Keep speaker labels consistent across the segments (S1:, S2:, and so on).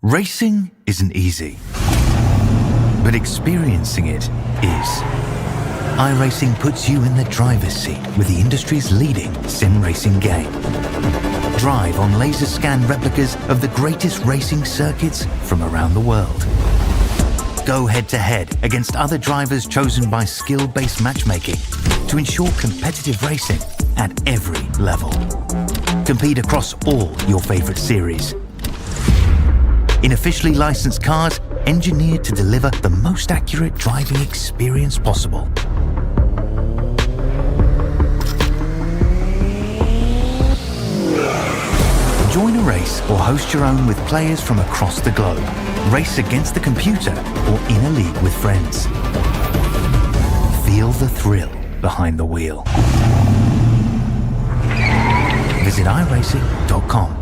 S1: Racing isn't easy, but experiencing it is. iRacing puts you in the driver's seat with the industry's leading sim racing game. Drive on laser scan replicas of the greatest racing circuits from around the world. Go head-to-head against other drivers chosen by skill-based matchmaking to ensure competitive racing at every level. Compete across all your favorite series. In officially licensed cars, engineered to deliver the most accurate driving experience possible. Join a race or host your own with players from across the globe. Race against the computer or in a league with friends. Feel the thrill behind the wheel. Visit iRacing.com.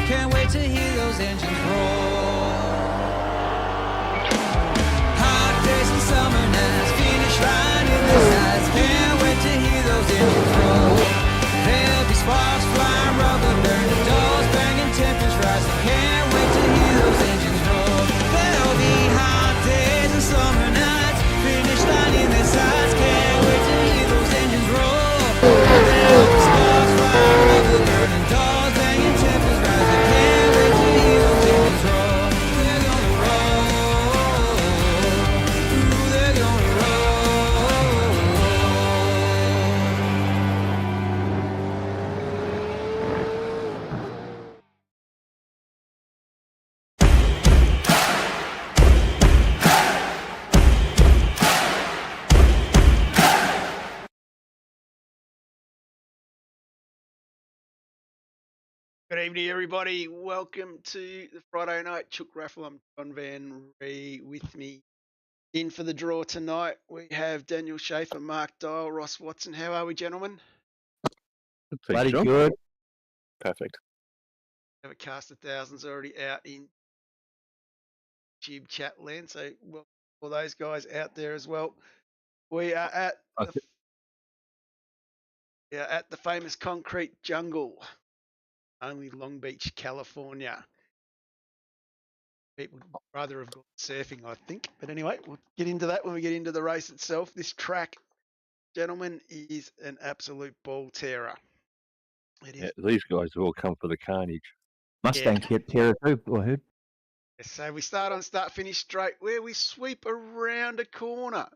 S2: Can't wait to hear those engines roar. Hot days and summer nights, finish line in the sights. Can't wait to hear those engines roar. There'll be sparks flying, rubber burning, doors banging, tempers rising. Can't wait to hear those engines roar. There'll be hot days and summer nights, finish line in the sights. Can't wait to hear those engines roar. There'll be sparks flying, rubber burning, doors banging, tempers rising. Can't wait to hear those engines roar. They're gonna roll. Ooh, they're gonna roll.
S3: Good evening, everybody. Welcome to the Friday Night Chook Raffle. I'm John Van Ree. With me in for the draw tonight, we have Daniel Schaefer, Mark Dial, Ross Watson. How are we, gentlemen?
S4: Bloody
S5: John.
S4: good.
S5: Perfect.
S3: We have a cast of thousands already out in YouTube chat land, so welcome all those guys out there as well. We are at the famous concrete jungle, only Long Beach, California. People would rather have gone surfing, I think. But anyway, we'll get into that when we get into the race itself. This track, gentlemen, is an absolute ball terror. It is.
S5: Yeah, these guys have all come for the carnage.
S4: Mustang kit, Terra too. Go ahead.
S3: So we start on start finish straight where we sweep around a corner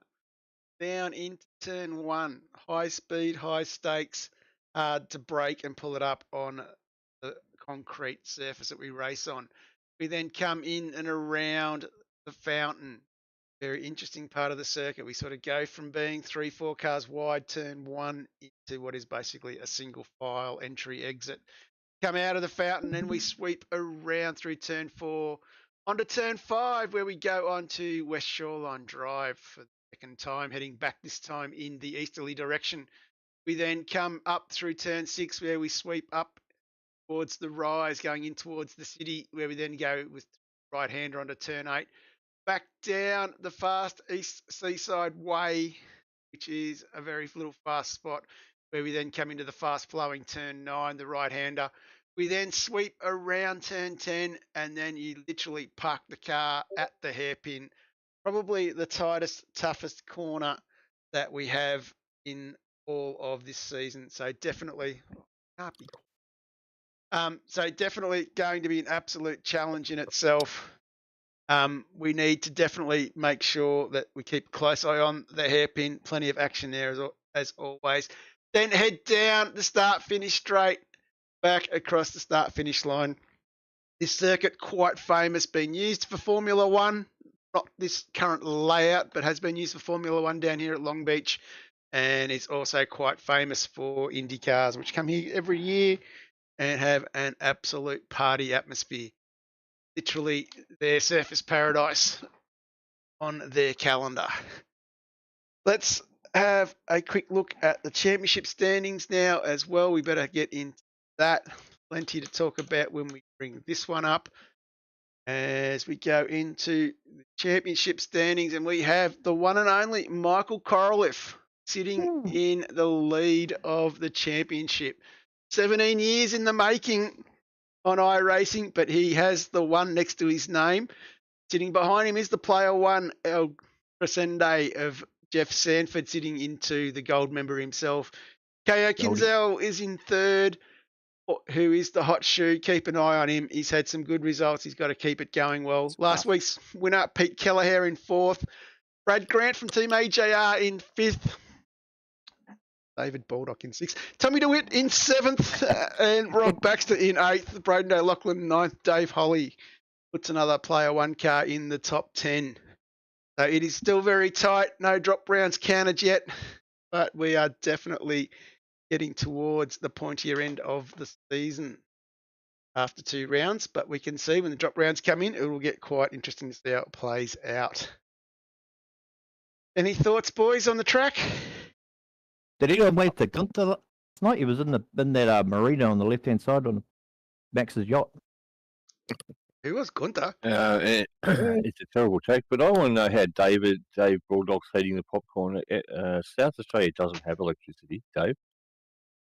S3: down into turn one. High speed, high stakes, hard to break and pull it up on the concrete surface that we race on. We then come in and around the fountain. Very interesting part of the circuit. We sort of go from being 3-4 cars wide, turn one, into what is basically a single file entry exit. Come out of the fountain and we sweep around through turn four onto turn five, where we go onto West Shoreline Drive for the second time, heading back this time in the easterly direction. We then come up through turn six, where we sweep up towards the rise, going in towards the city, where we then go with right hander onto turn eight. Back down the fast east seaside way, which is a very little fast spot, where we then come into the fast flowing turn nine, the right hander. We then sweep around turn 10, and then you literally park the car at the hairpin. Probably the tightest, toughest corner that we have in all of this season. So definitely can't be So definitely going to be an absolute challenge in itself. We need to definitely make sure that we keep a close eye on the hairpin. Plenty of action there as always. Then head down the start-finish straight, back across the start-finish line. This circuit, quite famous, been used for Formula One. Not this current layout, but has been used for Formula One down here at Long Beach. And it's also quite famous for Indy cars, which come here every year and have an absolute party atmosphere. Literally their surface paradise on their calendar. Let's have a quick look at the championship standings now as well. We better get into that. Plenty to talk about when we bring this one up. As we go into the championship standings, and we have the one and only Michael Koroleff sitting in the lead of the championship. 17 years in the making on iRacing, but he has the one next to his name. Sitting behind him is the player one, El Crescende of Jeff Sanford, sitting into the gold member himself. Ko Kinzel is in third, who is the hot shoe. Keep an eye on him. He's had some good results. He's got to keep it going well. Last week's winner, Pete Kelleher, in fourth. Brad Grant from Team AJR in fifth. David Baldock in sixth. Tommy DeWitt in seventh. And Rob Baxter in eighth. Braden O'Loughlin ninth. Dave Holly puts another player one car in the top 10. So it is still very tight. No drop rounds counted yet. But we are definitely getting towards the pointier end of the season after 2 rounds, but we can see when the drop rounds come in, it will get quite interesting to see how it plays out. Any thoughts, boys, on the track?
S4: Did anyone wait to Gunther last night? He was in that marina on the left-hand side on Max's yacht.
S3: Who was Gunther?
S5: It's a terrible take, but I want to know how Dave Baldock's heating the popcorn. South Australia doesn't have electricity, Dave.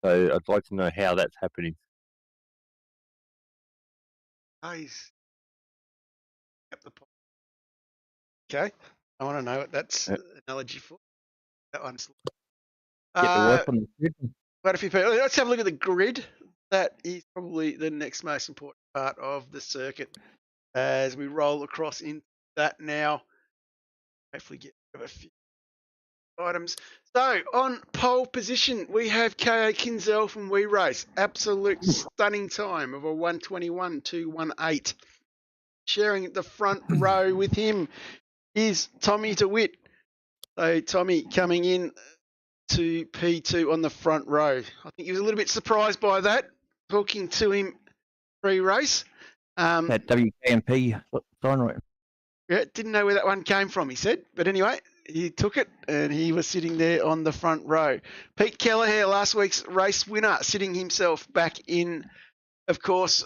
S5: So I'd like to know how that's happening.
S3: He's up the pot. Okay, I want to know what that's an analogy for. That one's.
S4: Get the work on the grid.
S3: Quite a few people. Let's have a look at the grid. That is probably the next most important part of the circuit as we roll across into that now. Hopefully get a few items. So on pole position, we have Ko Kinzel from We Race. Absolute stunning time of a 1:21.218. Sharing the front row with him is Tommy DeWitt. So Tommy coming in to P2 on the front row. I think he was a little bit surprised by that, talking to him pre-race.
S4: That WKMP sign right.
S3: Yeah, didn't know where that one came from, he said. But anyway, he took it and he was sitting there on the front row. Pete Kelleher, last week's race winner, sitting himself back in, of course,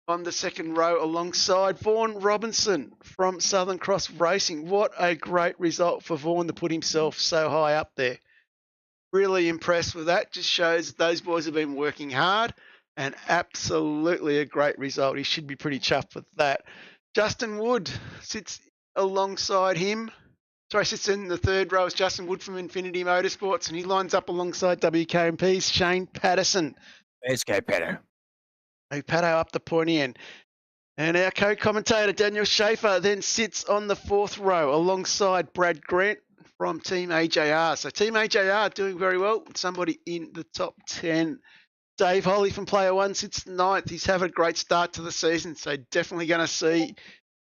S3: on the second row alongside Vaughan Robinson from Southern Cross Racing. What a great result for Vaughan to put himself so high up there. Really impressed with that. Just shows those boys have been working hard and absolutely a great result. He should be pretty chuffed with that. Justin Wood sits alongside him. Sorry, sits in the third row is Justin Wood from Infinity Motorsports, and he lines up alongside WKMP's Shane Patterson.
S4: Let's go, Pato.
S3: Hey, Pato up the pointy end. And our co-commentator, Daniel Schaefer, then sits on the fourth row alongside Brad Grant from Team AJR. So Team AJR doing very well. Somebody in the top 10. Dave Holly from Player One sits ninth. He's having a great start to the season, so definitely going to see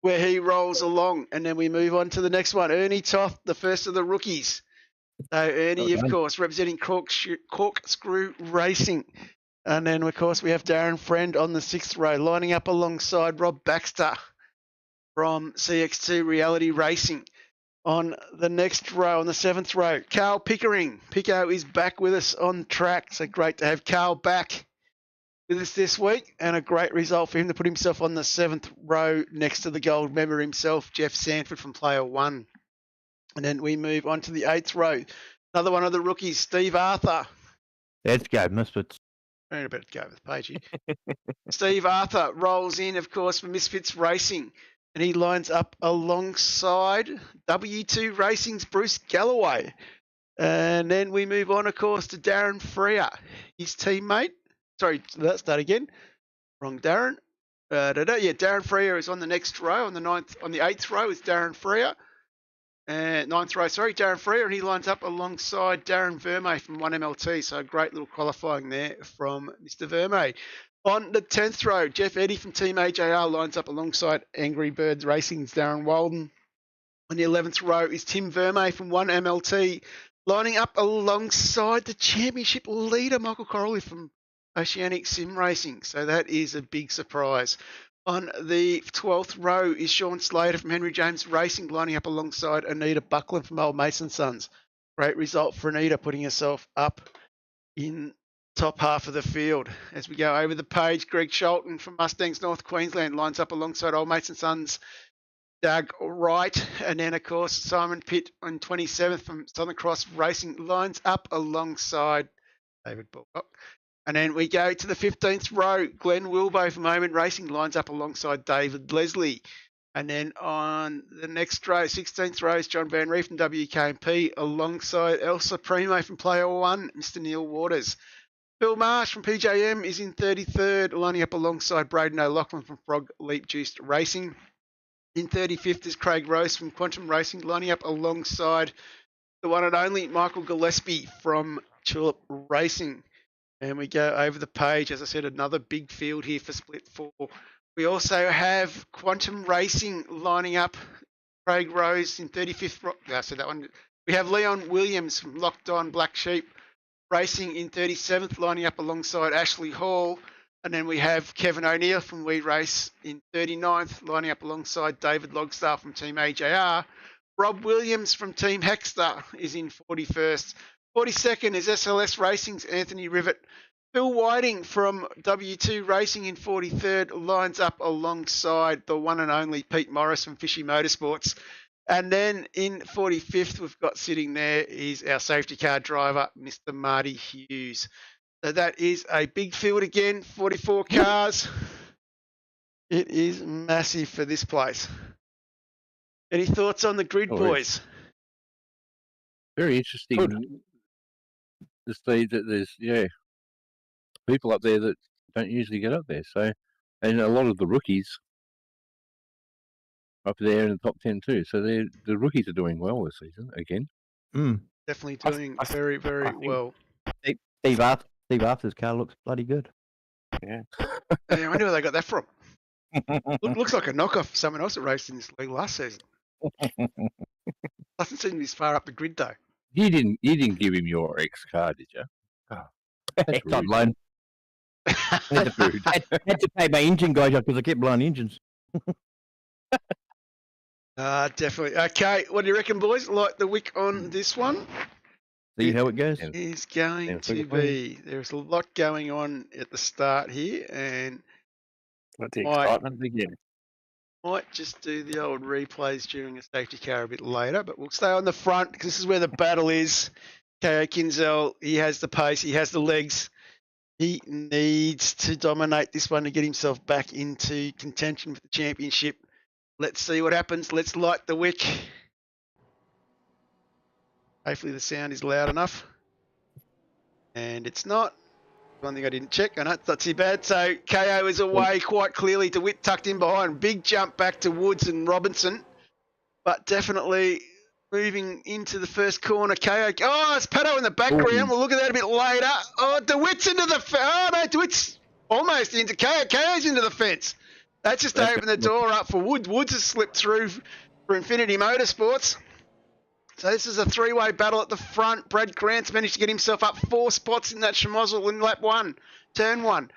S3: where he rolls along. And then we move on to the next one. Ernie Toth, the first of the rookies. So Ernie, of course, representing Corkscrew Racing. And then, of course, we have Darren Friend on the sixth row, lining up alongside Rob Baxter from CX2 Reality Racing. On the next row, on the seventh row, Carl Pickering. Pico is back with us on track. So great to have Carl back with us this week, and a great result for him to put himself on the seventh row next to the gold member himself, Jeff Sanford from Player One. And then we move on to the eighth row. Another one of the rookies, Steve Arthur.
S4: Let's go, Misfits.
S3: I better go with the page here. Steve Arthur rolls in, of course, for Misfits Racing. And he lines up alongside W2 Racing's Bruce Galloway. And then we move on, of course, to Darren Freer, his teammate. Sorry, let's start again. Wrong Darren. Yeah, Darren Freer is on the next row, on the 8th row is Darren Freer. 9th row, sorry, Darren Freer, and he lines up alongside Darren Vermey from 1MLT. So a great little qualifying there from Mr. Vermey. On the 10th row, Jeff Eddy from Team AJR lines up alongside Angry Birds Racing's Darren Walden. On the 11th row is Tim Vermey from 1MLT, lining up alongside the championship leader, Michael Koroleff from Oceanic Sim Racing. So that is a big surprise. On the 12th row is Sean Slater from Henry James Racing, lining up alongside Anita Buckland from Old Mason Sons. Great result for Anita, putting herself up in top half of the field. As we go over the page, Greg Sholton from Mustangs North Queensland lines up alongside Old Mason Sons, Doug Wright, and then of course Simon Pitt on 27th from Southern Cross Racing lines up alongside David Bullock. And then we go to the 15th row, Glenn Wilbo from Omen Racing lines up alongside David Leslie. And then on the next row, 16th row is John Van Reef from WKMP alongside Elsa Primo from Player One, Mr. Neil Waters. Phil Marsh from PJM is in 33rd, lining up alongside Braden O'Loughlin from Frog Leap Juiced Racing. In 35th is Craig Rose from Quantum Racing, lining up alongside the one and only Michael Gillespie from Tulip Racing. And we go over the page, as I said, another big field here for Split 4. We also have Quantum Racing lining up, Craig Rose in 35th. I said that one. We have Leon Williams from Locked On Black Sheep Racing in 37th, lining up alongside Ashley Hall. And then we have Kevin O'Neill from We Race in 39th, lining up alongside David Logstaff from Team AJR. Rob Williams from Team Hexter is in 41st. 42nd is SLS Racing's Anthony Rivet. Phil Whiting from W2 Racing in 43rd lines up alongside the one and only Pete Morris from Fishy Motorsports. And then in 45th, we've got sitting there is our safety car driver, Mr. Marty Hughes. So that is a big field again, 44 cars. It is massive for this place. Any thoughts on the grid, boys?
S5: Very interesting to see that there's people up there that don't usually get up there. So, and a lot of the rookies up there in the top 10 too. So the rookies are doing well this season again.
S3: Definitely doing very, very well.
S4: Steve Arthur's car looks bloody good.
S5: Yeah.
S3: I wonder where they got that from. Looks like a knockoff of someone else that raced in this league last season. Doesn't seem this far up the grid though.
S5: You didn't give him your ex car, did you? Oh, that's
S4: Not
S5: rude.
S4: blown.
S5: That's rude.
S4: Had to pay my engine guys up because I kept blowing engines.
S3: Definitely. Okay, what do you reckon, boys? Like the wick on this one?
S4: See how it goes.
S3: Is going to be. There's a lot going on at the start here, and
S5: Let the excitement begin.
S3: might just do the old replays during a safety car a bit later, but we'll stay on the front because this is where the battle is. KO Kinzel, he has the pace, he has the legs. He needs to dominate this one to get himself back into contention for the championship. Let's see what happens. Let's light the wick. Hopefully the sound is loud enough. And it's not. One thing I didn't check. I know it's not too bad. So KO is away quite clearly. DeWitt tucked in behind. Big jump back to Woods and Robinson. But definitely moving into the first corner. KO. Oh, it's Pato in the background. We'll look at that a bit later. Oh, DeWitt's into the... Oh, no, DeWitt's almost into KO. KO's into the fence. That's just opened the door up for Woods. Woods has slipped through for Infinity Motorsports. So this is a three-way battle at the front. Brad Grant's managed to get himself up 4 spots in that Schmozzle in lap 1, turn 1.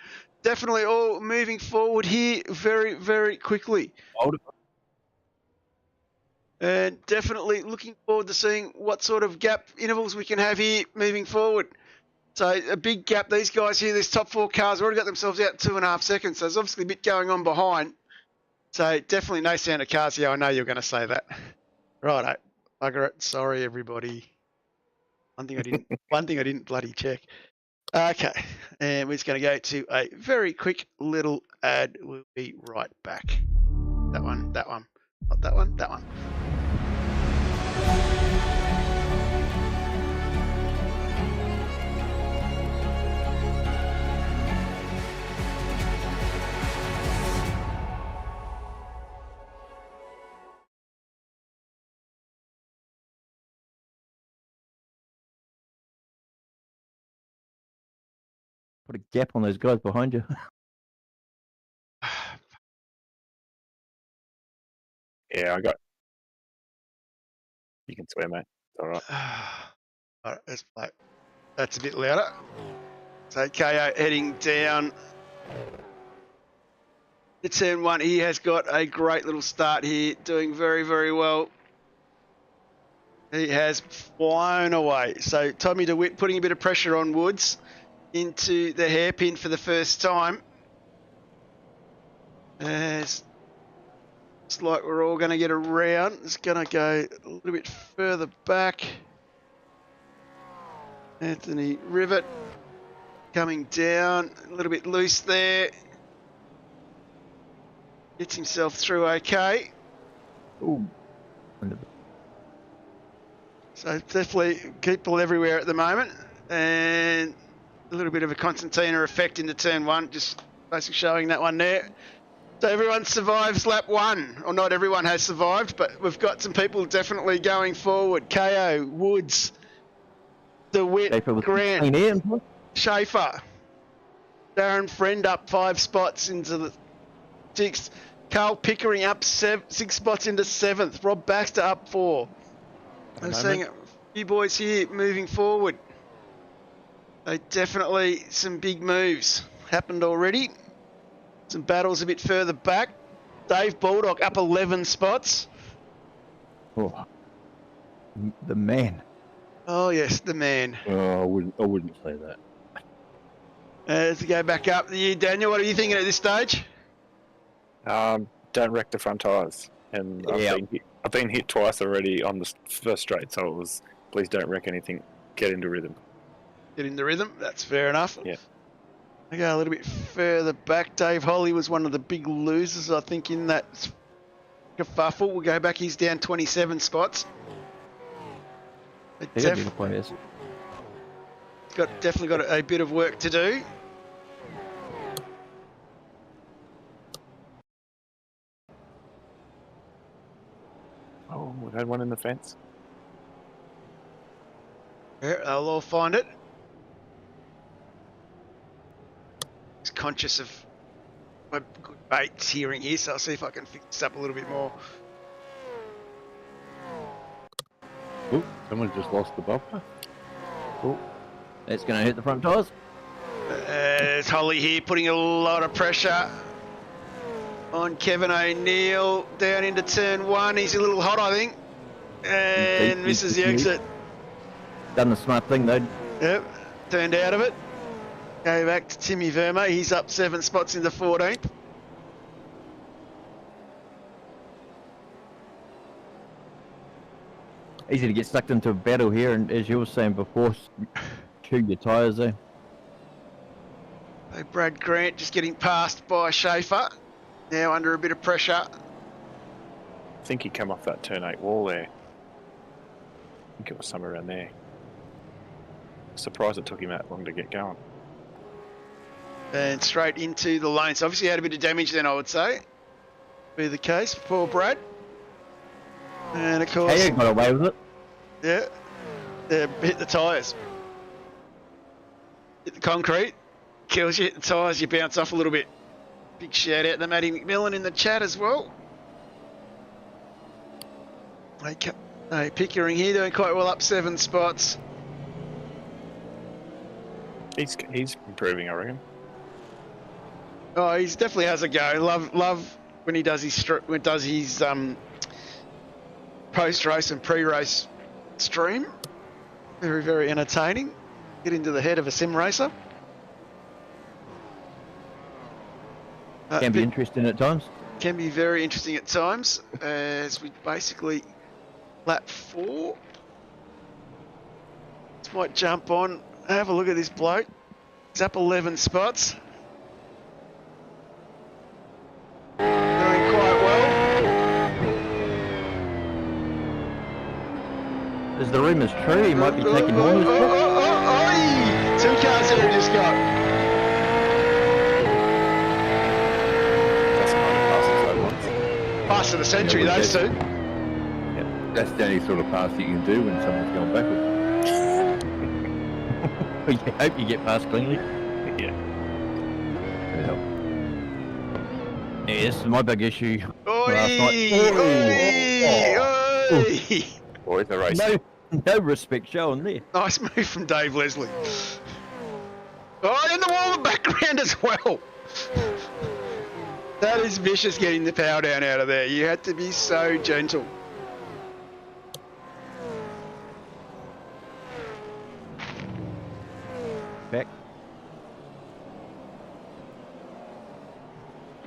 S3: Definitely all moving forward here very, very quickly. And definitely looking forward to seeing what sort of gap intervals we can have here moving forward. So a big gap. These guys here, these top 4 cars already got themselves out 2.5 seconds. So there's obviously a bit going on behind. So definitely no sound of cars here. I know you're going to say that. Righto. Bugger it. Sorry, everybody. One thing I didn't bloody check. Okay, and we're just going to go to a very quick little ad. We'll be right back. That one, not that one, that one.
S4: Put a gap on those guys behind you.
S6: Yeah, I got. You can swear, mate. It's all right.
S3: All right, let's play. That's a bit louder. So KO heading down to turn 1. He has got a great little start here, doing very, very well. He has flown away. So Tommy DeWitt putting a bit of pressure on Woods into the hairpin for the first time. It's like we're all going to get around. It's going to go a little bit further back. Anthony Rivet coming down, a little bit loose there. Gets himself through okay.
S4: Ooh.
S3: So definitely people everywhere at the moment. And a little bit of a concertina effect into turn 1, just basically showing that one there. So everyone survives lap 1, or not everyone has survived, but we've got some people definitely going forward. KO, Woods, DeWitt, Grant, Schaefer, Darren Friend up 5 spots into the 6th. Carl Pickering up 6 spots into 7th. Rob Baxter up 4. I'm seeing a few boys here moving forward. So definitely some big moves happened already. Some battles a bit further back. Dave Baldock up 11 spots.
S4: Oh, the man.
S3: Oh yes, the man.
S5: Oh, I wouldn't say that.
S3: Let's go back up the year. Daniel, what are you thinking at this stage?
S6: Don't wreck the front tyres. And
S4: Yeah.
S6: I've been hit twice already on the first straight, so it was please don't wreck anything. Get into rhythm.
S3: Get in the rhythm. That's fair enough.
S6: Yeah.
S3: I go a little bit further back. Dave Holly was one of the big losers, I think, in that kerfuffle. We'll go back. He's down 27 spots. Definitely got a bit of work to do.
S6: Oh, we had one in the fence.
S3: Yeah, they'll all find it. He's conscious of my good baits hearing here, so I'll see if I can fix this up a little bit more.
S5: Oh, someone just lost the bumper.
S4: Oh, that's going to hit the front tyres.
S3: There's Holly here putting a lot of pressure on Kevin O'Neill down into turn 1. He's a little hot, I think, and misses the exit.
S4: Done the smart thing though.
S3: Yep, turned out of it. Go back to Timmy Verma. He's up 7 spots into 14th.
S4: Easy to get stuck into a battle here, and as you were saying before, chew your tyres there.
S3: So Brad Grant just getting passed by Schaefer. Now under a bit of pressure.
S6: I think he come off that turn 8 wall there. I think it was somewhere around there. Surprised it took him that long to get going.
S3: And straight into the lane. So obviously had a bit of damage then, I would say. Be the case for poor Brad. And of course...
S4: Hey, you got away with it.
S3: Yeah. Hit the tyres. Hit the concrete. Kills you, hit the tyres, you bounce off a little bit. Big shout out to Matty McMillan in the chat as well. Hey, Pickering here doing quite well, up 7 spots.
S6: He's improving, I reckon.
S3: Oh, he definitely has a go. Love when he does his post-race and pre-race stream. Very, very entertaining. Get into the head of a sim racer.
S4: Can be interesting at times.
S3: Can be very interesting at times, as we basically lap 4. Just might jump on, have a look at this bloke. He's up 11 spots. Doing quite well.
S4: Is the rumours true? He might be taking Horner's spot?
S3: 2 cars there he just got. Pass of the century, those two.
S5: Yep. That's the only sort of pass you can do when someone's going backwards.
S4: I hope you get past cleanly.
S6: Yeah.
S4: Yeah, this is my big issue.
S3: Oi!
S4: Last night.
S3: Oi! Oi!
S6: Boys are racing.
S4: No respect shown there.
S3: Nice move from Dave Leslie. Oh, in the wall in the background as well. That is vicious getting the power down out of there. You had to be so gentle.
S4: Back.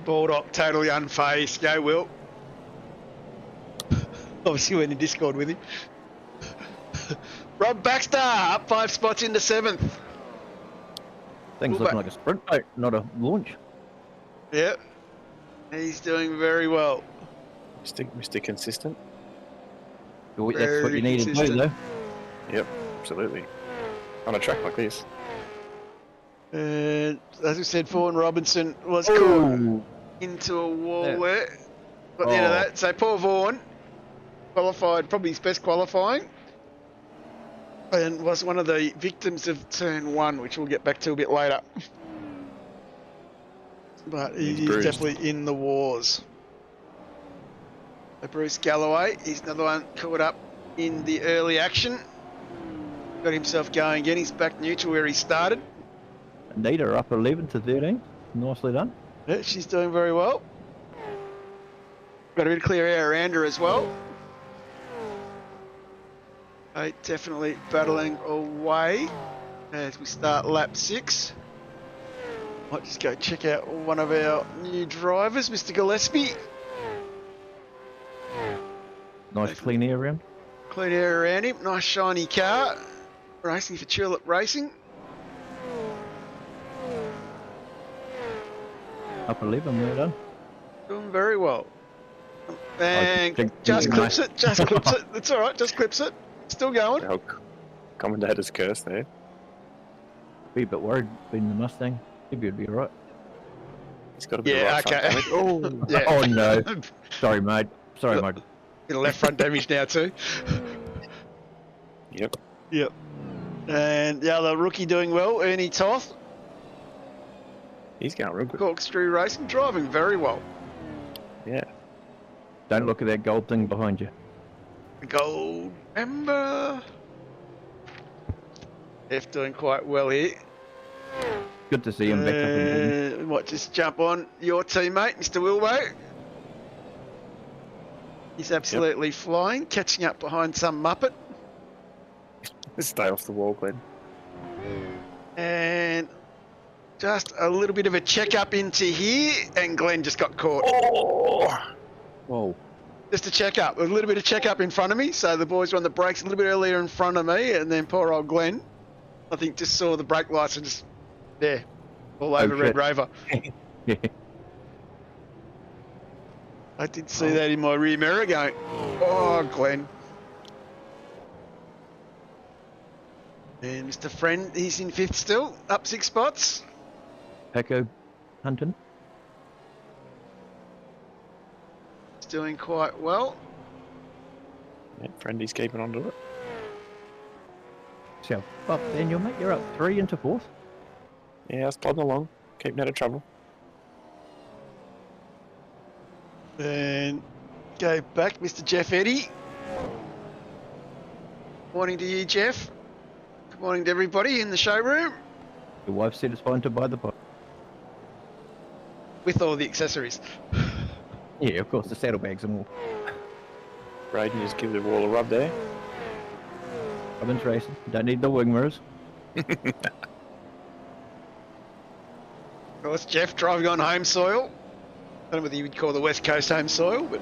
S3: Baldock totally unfazed. Go, Will. Obviously went in Discord with him. Rob Baxter up 5 spots into 7th.
S4: Things looking like a sprint boat, not a launch.
S3: Yep. He's doing very well.
S6: Mr. Consistent.
S4: That's what
S3: Very
S4: you need to do,
S3: consistent.
S4: though.
S6: Yep, absolutely. On a track like this.
S3: And as we said, Vaughan Robinson was caught into a wall
S4: Yeah.
S3: there. Got the end of
S4: Oh.
S3: that. So Paul Vaughan qualified, probably his best qualifying. And was one of the victims of turn 1, which we'll get back to a bit later. But
S6: He's
S3: he is
S6: bruised.
S3: definitely in the wars. So Bruce Galloway, he's another one caught up in the early action. Got himself going again. He's back neutral where he started.
S4: Anita up 11 to 13. Nicely done.
S3: Yeah, she's doing very well. Got a bit of clear air around her as well. Definitely battling away as we start lap 6. Might just go check out one of our new drivers, Mr. Gillespie.
S4: Nice clean air around.
S3: Clean air around him. Nice shiny car. Racing for Tulip Racing.
S4: Up 11, well done.
S3: Doing very well. And
S4: think-
S3: just clips it. Just clips it. It's all right. Just clips it. Still going.
S6: Oh, commentator's curse there.
S4: Be a bit worried being the Mustang. Maybe it'd be alright.
S6: He's got a bit
S3: Yeah,
S6: of right
S3: okay.
S6: front damage. Oh,
S3: Yeah.
S4: Oh no. Sorry, mate. Sorry, mate.
S3: Bit of left front damage now too.
S6: yep.
S3: Yep. And the other rookie doing well, Ernie Toth,
S6: He's going real good.
S3: Corkscrew Racing, driving very well.
S6: Yeah.
S4: Don't look at that gold thing behind you.
S3: Gold member. F doing quite well here.
S4: Good to see him back up in the
S3: We might just jump on your teammate, Mr. Wilbo. He's absolutely flying, catching up behind some Muppet.
S6: Stay off the wall, Glenn.
S3: And just a little bit of a check up into here, and Glenn just got caught.
S6: Oh!
S4: Whoa.
S3: Just a check up, a little bit of check up in front of me. So the boys were on the brakes a little bit earlier in front of me, and then poor old Glenn, I think, just saw the brake lights and just, yeah, all over Red
S4: shit.
S3: Rover.
S4: Yeah.
S3: I did see that in my rear mirror going, oh, Glenn. And Mr. Friend, he's in 5th still, up 6 spots.
S4: Paco Hunton.
S3: He's doing quite well.
S6: Yeah, Friendy's keeping on to it.
S4: So, up Daniel, mate. You're up 3 into 4th.
S6: Yeah, I was plodding along. Keeping out of trouble.
S3: And go back, Mr. Jeff Eddy. Morning to you, Jeff. Good morning to everybody in the showroom
S4: Your wife said it's fine to buy the pot.
S3: with all the accessories.
S4: Yeah, of course, the saddlebags and all.
S6: Braden just give the wall a rub there.
S4: Robin's racing. Don't need the wing mirrors.
S3: Of course, Jeff driving on home soil. I don't know whether you would call the West Coast home soil, but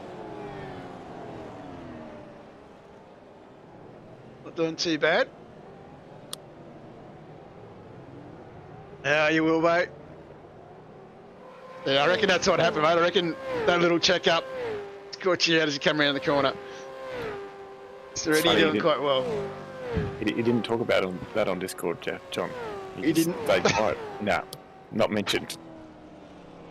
S3: not doing too bad. How you will, mate? Yeah, I reckon that's what happened, mate. I reckon that little check up caught you out as you come around the corner. It's already
S6: Funny,
S3: doing
S6: you
S3: quite well.
S6: He didn't talk about that on Discord, John.
S3: He
S6: just
S3: didn't?
S6: stayed quiet. Nah, not mentioned.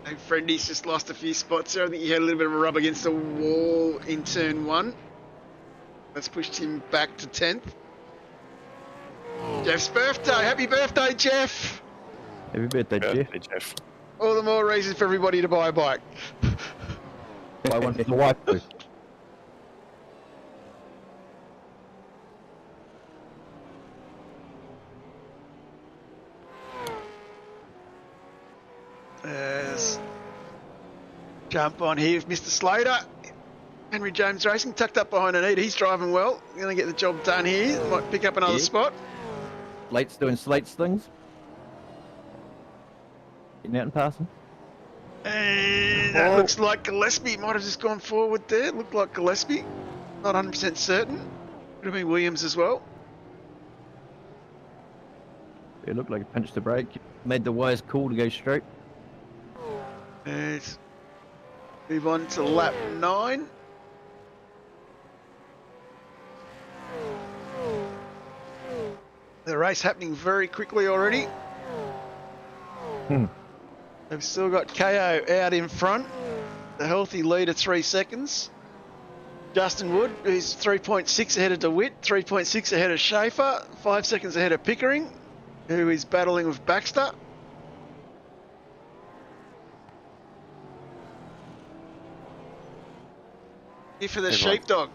S3: And Friendy's just lost a few spots there. I think he had a little bit of a rub against the wall in turn 1. That's pushed him back to 10th. Jeff's birthday. Happy birthday, Jeff.
S4: Happy birthday, Jeff.
S6: Birthday, Jeff.
S3: All the more reason for everybody to buy a bike.
S4: Buy one for the wife too.
S3: Let's jump on here with Mr. Slater. Henry James Racing tucked up behind Anita. He's driving well. Going to get the job done here. Might pick up another
S4: Yeah.
S3: spot.
S4: Slate's doing Slate's things. Getting out and passing.
S3: And that looks like Gillespie might have just gone forward there. Looked like Gillespie. Not 100% certain. Could have been Williams as well.
S4: It looked like he punched the brake. Made the wires cool to go straight.
S3: Let's move on to lap 9. The race happening very quickly already. They've still got KO out in front. The healthy lead of 3 seconds. Justin Wood, who's 3.6 ahead of DeWitt, 3.6 ahead of Schaefer, 5 seconds ahead of Pickering, who is battling with Baxter. Here for the sheepdog.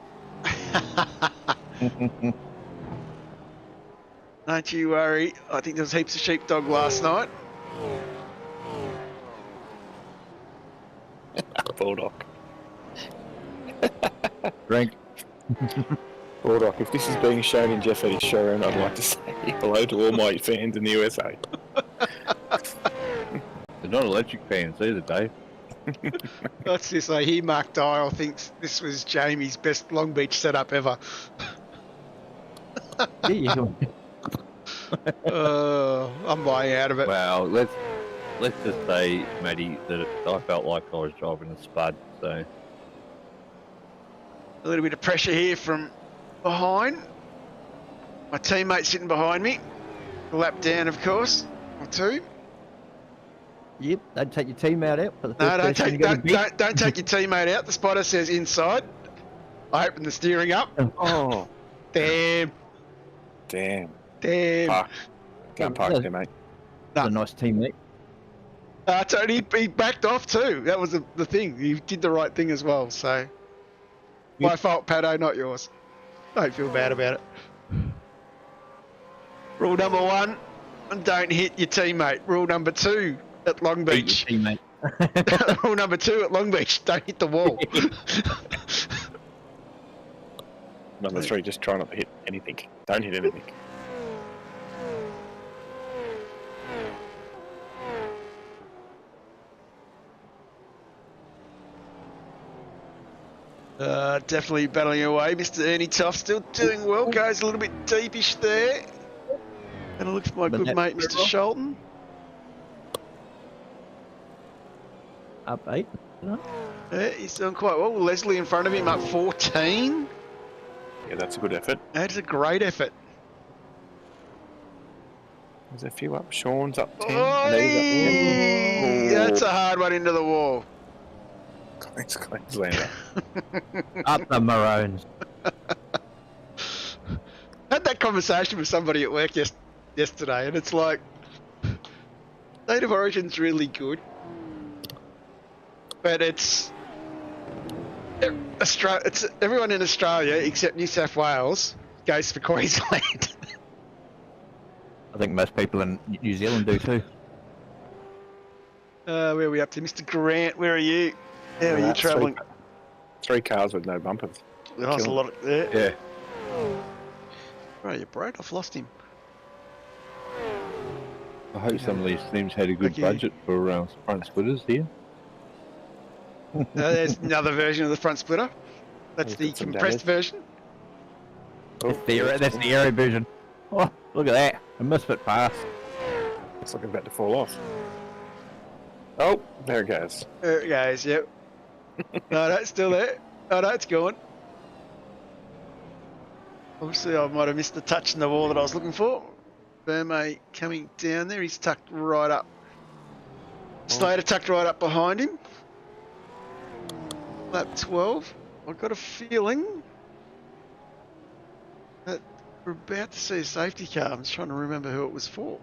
S3: Don't you worry. I think there was heaps of sheepdog last night.
S6: Bulldog.
S4: Drink.
S6: Bulldog, if this is being shown in Jeff Eddie's showroom, I'd like to say hello to all my fans in the USA.
S5: They're not electric fans either, Dave.
S3: What's this? I hear Mark Dial thinks this was Jamie's best Long Beach setup ever.
S4: Yeah, you go.
S3: I'm buying out of it.
S5: Well, let's just say, Matty, that I felt like I was driving a spud. So
S3: A little bit of pressure here from behind. My teammate's sitting behind me. A lap down, of course, or 2.
S4: Yep, don't take your team out for the first
S3: No, don't
S4: person
S3: take,
S4: you gotta
S3: don't take your teammate out. The spotter says inside. I open the steering up.
S6: Oh,
S3: Damn.
S6: damn.
S3: Damn.
S6: Park. Can't park there, mate.
S4: That's a nice teammate.
S3: Tony, he backed off too. That was the thing. He did the right thing as well. So, my fault, Pato, not yours. Don't feel bad about it. Rule number 1, don't hit your teammate. Rule number 2, at Long Beach.
S4: Beat your teammate.
S3: Rule number 2 at Long Beach, don't hit the wall.
S6: Number 3, just try not to hit anything. Don't hit anything.
S3: Definitely battling away. Mr. Ernie Tough still doing well. Goes a little bit deepish there. And I look for my
S4: But
S3: good
S4: that-
S3: mate, Mr. Sholton.
S4: Up 8.
S3: Yeah, he's doing quite well. Leslie in front of him up 14.
S6: Yeah, that's a good effort.
S3: That's a great effort.
S6: There's a few up. Sean's up 10.
S3: Oi!
S6: Lee's up 10.
S3: That's a hard one into the wall.
S6: It's Queenslander.
S4: Up the Maroons.
S3: Had that conversation with somebody at work yesterday, and it's like, State of Origin's really good, but it's everyone in Australia except New South Wales goes for Queensland.
S4: I think most people in New Zealand do too.
S3: Where are we up to? Mr. Grant, where are you? How are you
S6: That's
S3: travelling?
S6: 3 cars with no bumpers.
S3: That's a lot there.
S5: yeah,
S3: Where are you, Brad? I've lost him.
S5: I hope some of these teams had a good
S3: Okay.
S5: budget for front splitters here.
S3: There's another version of the front splitter. That's
S6: You've
S3: the
S6: got some
S3: compressed
S6: damage.
S3: version.
S4: That's the aero version. Oh, look at that. A misfit pass.
S6: It's looking about to fall off. Oh, there it goes.
S3: There it goes, yep. No, it's still there. Oh, no, it's gone. Obviously, I might have missed the touch in the wall that I was looking for. Verme coming down there. He's tucked right up. Slater tucked right up behind him. Lap 12. I've got a feeling that we're about to see a safety car. I'm just trying to remember who it was for.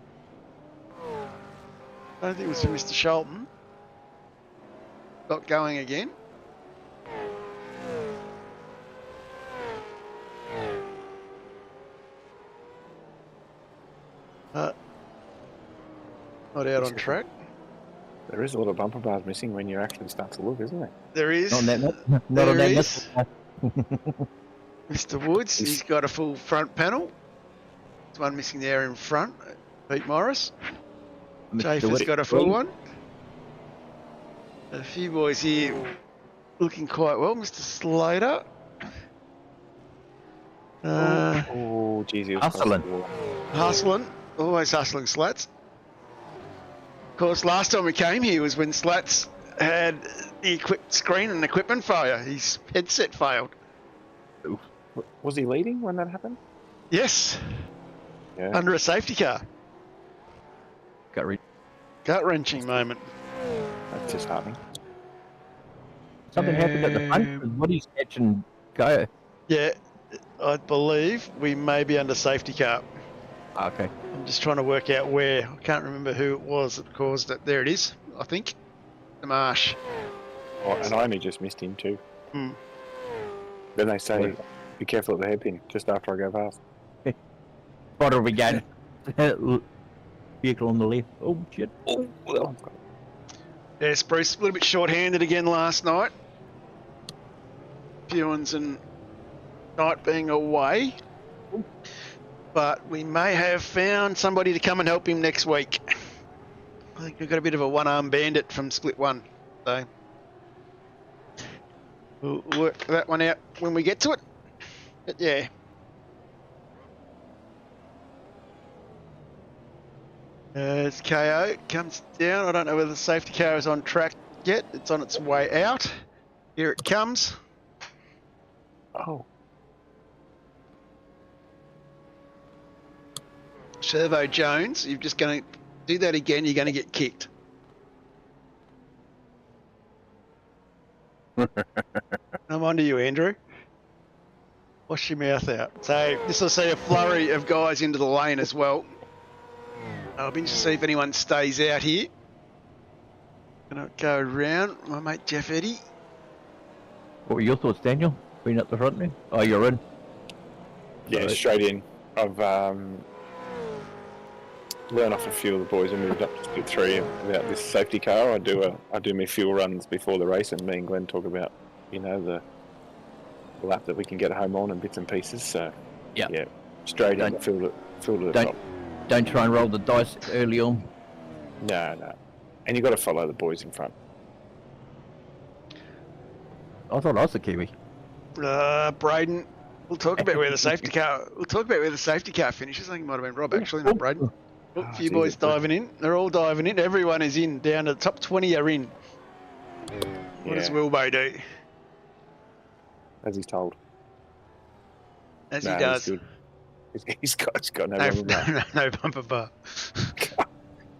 S3: I don't think it was for Mr. Shelton. Not going again. Not out on track.
S6: There is a lot of bumper bars missing when you actually start to look, isn't there?
S3: There is.
S4: Not on that, not
S3: There
S4: on that
S3: is.
S4: missile.
S3: Mr. Woods, he's got a full front panel. There's one missing there in front. Pete Morris. Chafer's got a full one. A few boys here looking quite well. Mr. Slater.
S6: Oh, geez, he was
S4: Hustling.
S6: close to the wall.
S3: Hustling. Always hustling Slats. Of course, last time we came here was when Slats had the screen and equipment failure. His headset failed.
S6: Was he leading when that happened?
S3: Yes,
S6: Yeah.
S3: under a safety car. Gut-wrenching moment.
S6: That's disheartening.
S4: Something happened at the front. Was Woody's catch and go.
S3: Yeah, I believe we may be under safety car.
S4: Okay.
S3: I'm just trying to work out where. I can't remember who it was that caused it. There it is, I think. The marsh.
S6: Oh, and I only just missed him too.
S3: Hmm.
S6: Then they say, be careful at the hairpin just after I go past.
S4: Spotter we got. Vehicle on the left. Oh shit.
S6: Oh, well.
S3: Yeah, Spruce a little bit short-handed again last night. Fewens and Knight being away. But we may have found somebody to come and help him next week. I think we've got a bit of a one-arm bandit from Split 1. So we'll work that one out when we get to it. But yeah. As KO comes down, I don't know whether the safety car is on track yet. It's on its way out. Here it comes.
S6: Oh.
S3: Servo Jones, you're just going to do that again, you're going to get kicked. I'm on to you, Andrew. Wash your mouth out. So this will see a flurry of guys into the lane as well. I'll be interested to see if anyone stays out here. Gonna go around. My mate Jeff Eddy.
S4: What were your thoughts, Daniel? Being at the front there? Oh, you're in.
S6: Yeah,
S4: Right.
S6: straight in. I've learned off a few of the boys and moved up to Split 3 about this safety car. I do my fuel runs before the race, and me and Glenn talk about, the lap that we can get home on and bits and pieces. So yeah, straight in, filled it at the top.
S4: Don't try and roll the dice early on.
S6: No. And you got to follow the boys in front.
S4: I thought I was the Kiwi.
S3: Braden. We'll talk about where the safety car. We'll talk about where the safety car finishes. I think it might have been Rob actually, not Braden. Oh, a few boys diving in. They're all diving in. Everyone is in. Down to the top 20 are in. What does Wilbo do?
S6: As he's told.
S3: As he does.
S6: He's got no bumper bar.
S3: No bumper bar.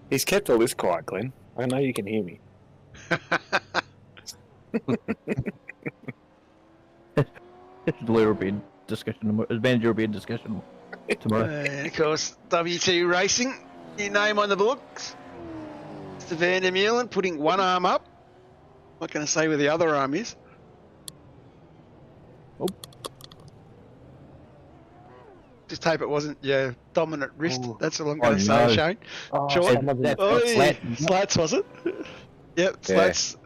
S6: He's kept all this quiet, Glenn. I know you can hear me.
S4: Lawyer will be in discussion. His manager will be in discussion tomorrow.
S3: And of course, W2 Racing, your name on the books. Mr. Van der Meulen putting one arm up. Not going to say where the other arm is.
S4: Oh.
S3: Just hope it wasn't your dominant wrist.
S6: Oh.
S3: That's all I'm going to say,
S4: no.
S3: Shane.
S6: Oh,
S3: Sean?
S4: That's
S3: Oh, yeah.
S4: Slat.
S3: Slats, was it? Yep, Slats.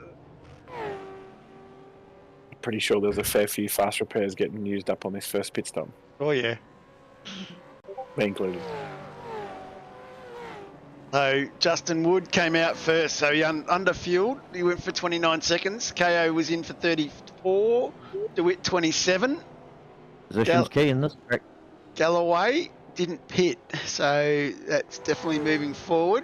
S6: Pretty sure there was a fair few fast repairs getting used up on this first pit stop.
S3: Oh, yeah.
S6: Me included.
S3: So Justin Wood came out first, so he under-fueled. He went for 29 seconds. KO was in for 34. DeWitt 27.
S4: Position's key in this track.
S3: Galloway didn't pit, so that's definitely moving forward.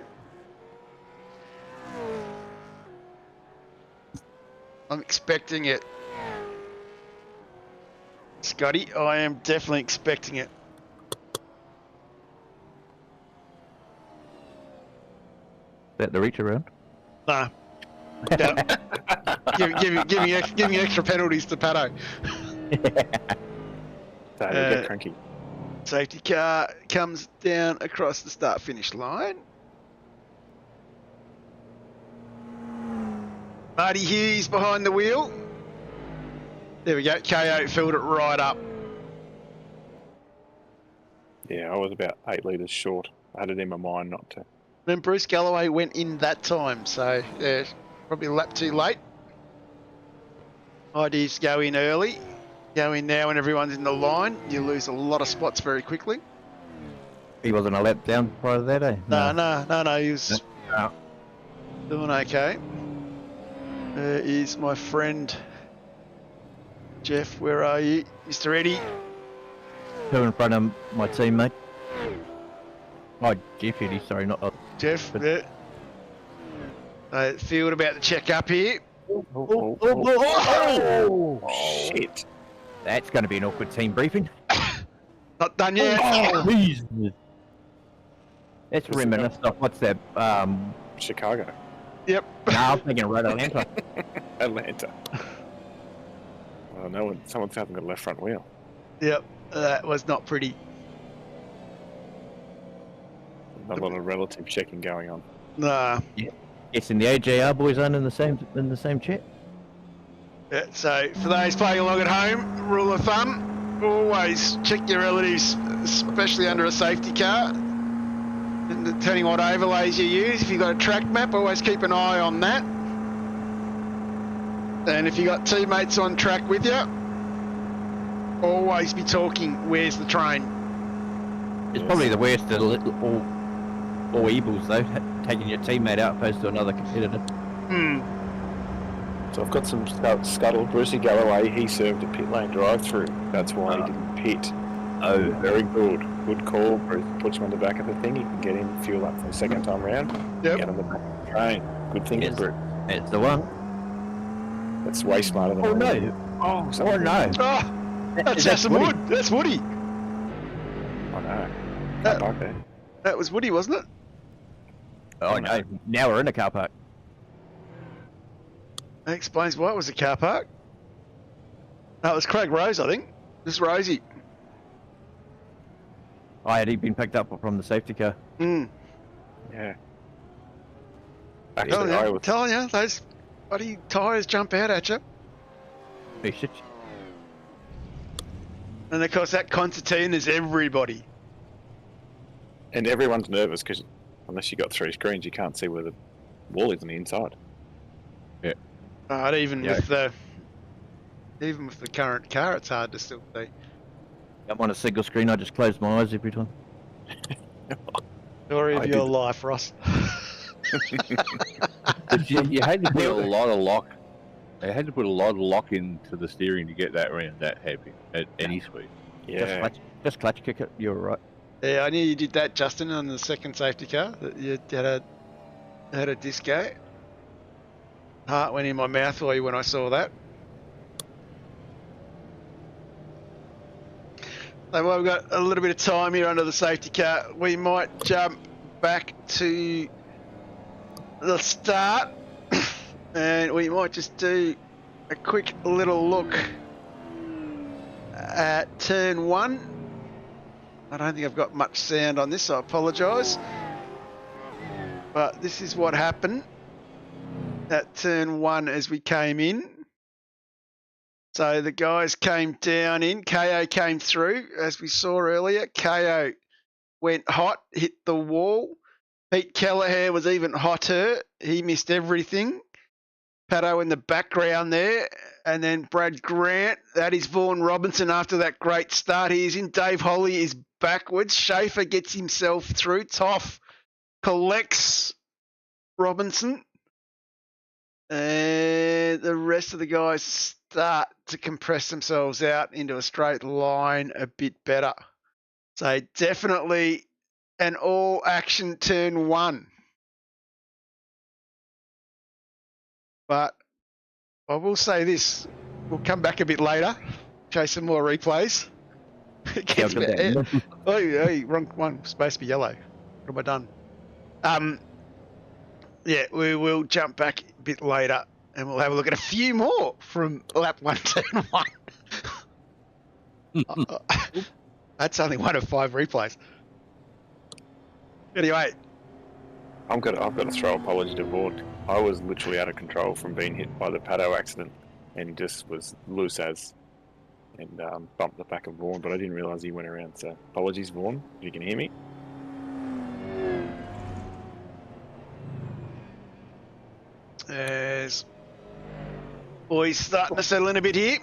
S3: I'm expecting it. Scotty, I am definitely expecting it.
S4: Is that the reach around?
S3: Nah. Give me extra penalties to Pato.
S6: So get cranky.
S3: Safety car comes down across the start-finish line. Marty Hughes behind the wheel. There we go. KO filled it right up.
S6: Yeah, I was about 8 litres short. I had it in my mind not to.
S3: Then Bruce Galloway went in that time, so yeah, probably a lap too late. Ideas go in early. Go in now when everyone's in the line. You lose a lot of spots very quickly.
S4: He wasn't a lap down prior to that, eh?
S3: No. He was
S4: No.
S3: doing okay. There is my friend Jeff. Where are you, Mr. Eddie?
S4: Two in front of my teammate. Oh, Jeff Eddie, sorry, not.
S3: Jeff,
S4: But-
S3: yeah. Field about to check up here.
S6: Oh, shit.
S4: That's going to be an awkward team briefing.
S3: Not done yet.
S4: Jesus. That's reminiscent of what's that?
S6: Chicago.
S3: Yep.
S4: I'm thinking right Atlanta.
S6: Atlanta. Well, no one, someone's hasn't got a left front wheel.
S3: Yep. That was not pretty.
S6: Not a lot of relative checking going on.
S3: Nah.
S4: Guessing the AJR boys aren't in the same chat.
S3: Yeah, so for those playing along at home, rule of thumb, always check your relatives, especially under a safety car. And depending what overlays you use, if you've got a track map, always keep an eye on that. And if you've got teammates on track with you, always be talking, where's the train?
S4: It's probably the worst of all evils, though, taking your teammate out opposed to another competitor.
S6: So I've got some scuttle. Brucey Galloway, he served a pit lane drive-through. That's why he didn't pit. Oh, very good. Good call. Bruce puts him on the back of the thing. He can get in, fuel up for the second time round.
S3: Yep.
S6: Get on the back of the train. Good thinking,
S4: Yes.
S6: Bruce.
S4: That's the one.
S6: That's way smarter than
S4: Oh,
S6: I
S4: no.
S6: did. Oh,
S4: Oh, no.
S3: Oh, that's
S4: Is that
S3: Jason
S4: Woody?
S3: Wood. That's Woody.
S6: I know.
S3: That-
S6: Can't park there.
S3: That was Woody, wasn't it?
S4: Oh, no. Now we're in a car park.
S3: That explains why it was a car park. No, it was Craig Rose, I think. Just Rosie.
S4: Had he been picked up from the safety car?
S6: Yeah. Actually, I was...
S3: Telling you, those bloody tyres jump out at you.
S4: Oh, shit.
S3: And of course, that concertina's everybody.
S6: And everyone's nervous because unless you got 3 screens, you can't see where the wall is on the inside.
S3: Even with the current car, it's hard to still see.
S4: I'm on a single screen, I just close my eyes every time.
S3: Story of
S6: I
S3: your
S6: did.
S3: life, Ross.
S5: But you had to put a lot of lock. They had to put a lot of lock into the steering to get that round that happy at any speed.
S6: Yeah.
S4: Just clutch kick it, you're right.
S3: Yeah, I knew you did that, Justin, on the second safety car. That you had a disco. Heart went in my mouth for you when I saw that. So while we've got a little bit of time here under the safety car, we might jump back to the start and we might just do a quick little look at turn 1. I don't think I've got much sound on this, so I apologise. But this is what happened at turn 1 as we came in. So the guys came down in, KO came through, as we saw earlier. KO went hot, hit the wall. Pete Kelleher was even hotter. He missed everything. Pato in the background there. And then Brad Grant, that is Vaughan Robinson after that great start. He is in. Dave Holly is backwards. Schaefer gets himself through. Toff collects Robinson. And the rest of the guys start to compress themselves out into a straight line a bit better. So definitely an all-action turn 1. But I will say this. We'll come back a bit later, chase some more replays. It gets hey, wrong one. It's supposed to be yellow. What have I done? Yeah, we will jump back a bit later and we'll have a look at a few more from lap 1, turn 1. That's only 1 of 5 replays. Anyway.
S6: I've got to throw apology to Vaughan. I was literally out of control from being hit by the paddo accident, and just was loose as, and bumped the back of Vaughan, but I didn't realise he went around. So apologies, Vaughan, if you can hear me.
S3: As boys starting to settle in a bit here.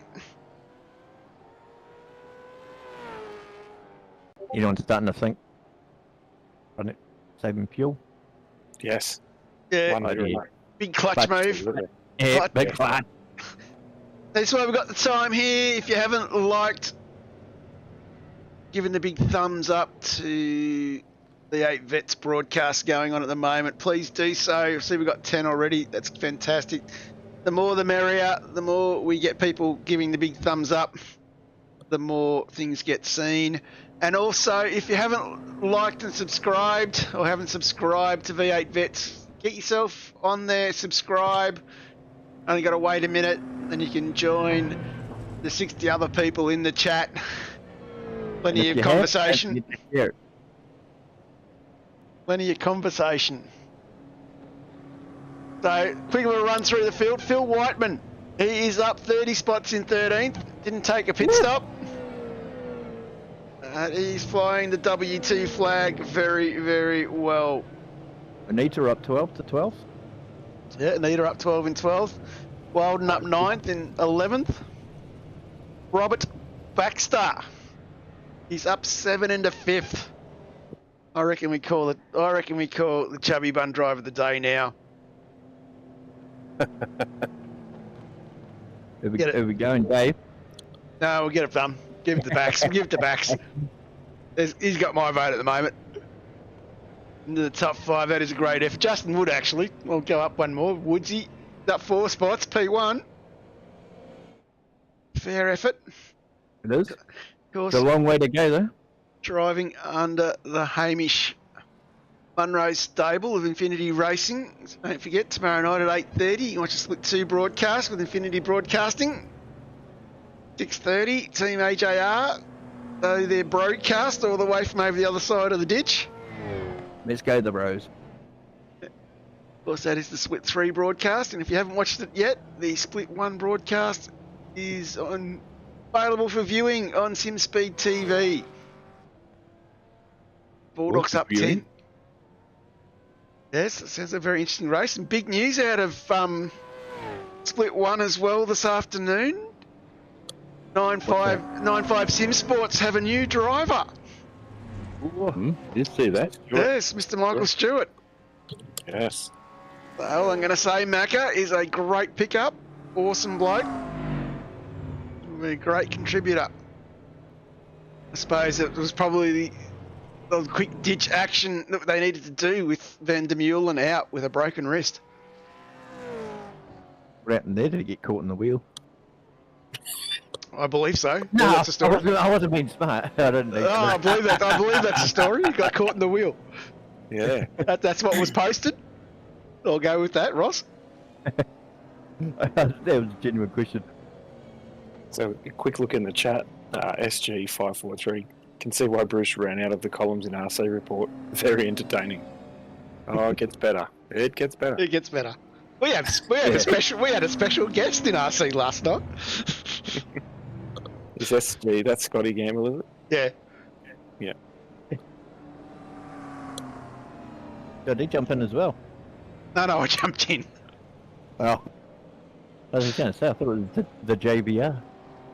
S4: Anyone's starting to think on it, saving fuel.
S6: Yes.
S3: Yeah, big clutch move.
S6: Absolutely.
S4: Yeah,
S3: Clutch.
S4: big clutch.
S3: That's why we've got the time here. If you haven't liked, giving the big thumbs up to the 8 Vets broadcast going on at the moment, please do so. I see we've got 10 already. That's fantastic. The more the merrier. The more we get people giving the big thumbs up, the more things get seen. And also, if you haven't liked and subscribed, or haven't subscribed to V8 Vets, get yourself on there, subscribe. Only got to wait a minute, then you can join the 60 other people in the chat. Plenty of conversation. Plenty of conversation. So, quick little run through the field. Phil Whiteman, he is up 30 spots in 13th. Didn't take a pit stop. He's flying the W2 flag very, very well.
S4: Anita up 12 to 12th.
S3: Yeah, Anita up 12 in 12th. Walden up 9th in 11th. Robert Baxter, he's up 7 into 5th. I reckon we call the chubby bun driver of the day now.
S4: Are we going, Dave?
S3: No, we'll get it done. Give it to Bax. Give it to Bax. He's got my vote at the moment. Into the top 5, that is a great effort. Justin Wood, actually. We'll go up one more. Woodsy, up 4 spots, P1. Fair effort.
S4: It is.
S3: Of course,
S4: It's a long way to go, though.
S3: driving under the Hamish Munro stable of Infinity Racing. So don't forget, tomorrow night at 8:30, you can watch a Split 2 broadcast with Infinity Broadcasting. 6:30, Team AJR. So they're broadcast all the way from over the other side of the ditch.
S4: Let's go, the Bros.
S3: Of course, that is the Split 3 broadcast. And if you haven't watched it yet, the Split 1 broadcast is available for viewing on SimSpeed TV. Bulldogs up 10. Yes, it sounds a very interesting race. And big news out of Split 1 as well this afternoon. 95 Sim Sports have a new driver.
S5: Did you see that?
S3: Yes, Mr. Michael Stewart.
S6: Yes.
S3: Well, I'm going to say Macca is a great pickup. Awesome bloke. A great contributor. I suppose it was probably the quick ditch action that they needed to do with Van der Meulen out with a broken wrist.
S4: What happened there? Did he get caught in the wheel?
S3: I believe so.
S4: No,
S3: Well, that's a story.
S4: I wasn't being smart. I didn't think
S3: I believe that. I believe that's a story. He got caught in the wheel.
S6: Yeah.
S3: That's what was posted. I'll go with that, Ross.
S4: that was a genuine question.
S6: So a quick look in the chat. SG543 can see why Bruce ran out of the columns in RC report. Very entertaining. Oh, it gets better. It gets better.
S3: It gets better. We had a special guest in RC last night.
S6: Is SG, that's Scotty Gamble, is it?
S3: Yeah.
S6: Yeah.
S4: Did he jump in as well?
S3: No, I jumped in.
S4: Well, I was going to say, I thought it was the JBR.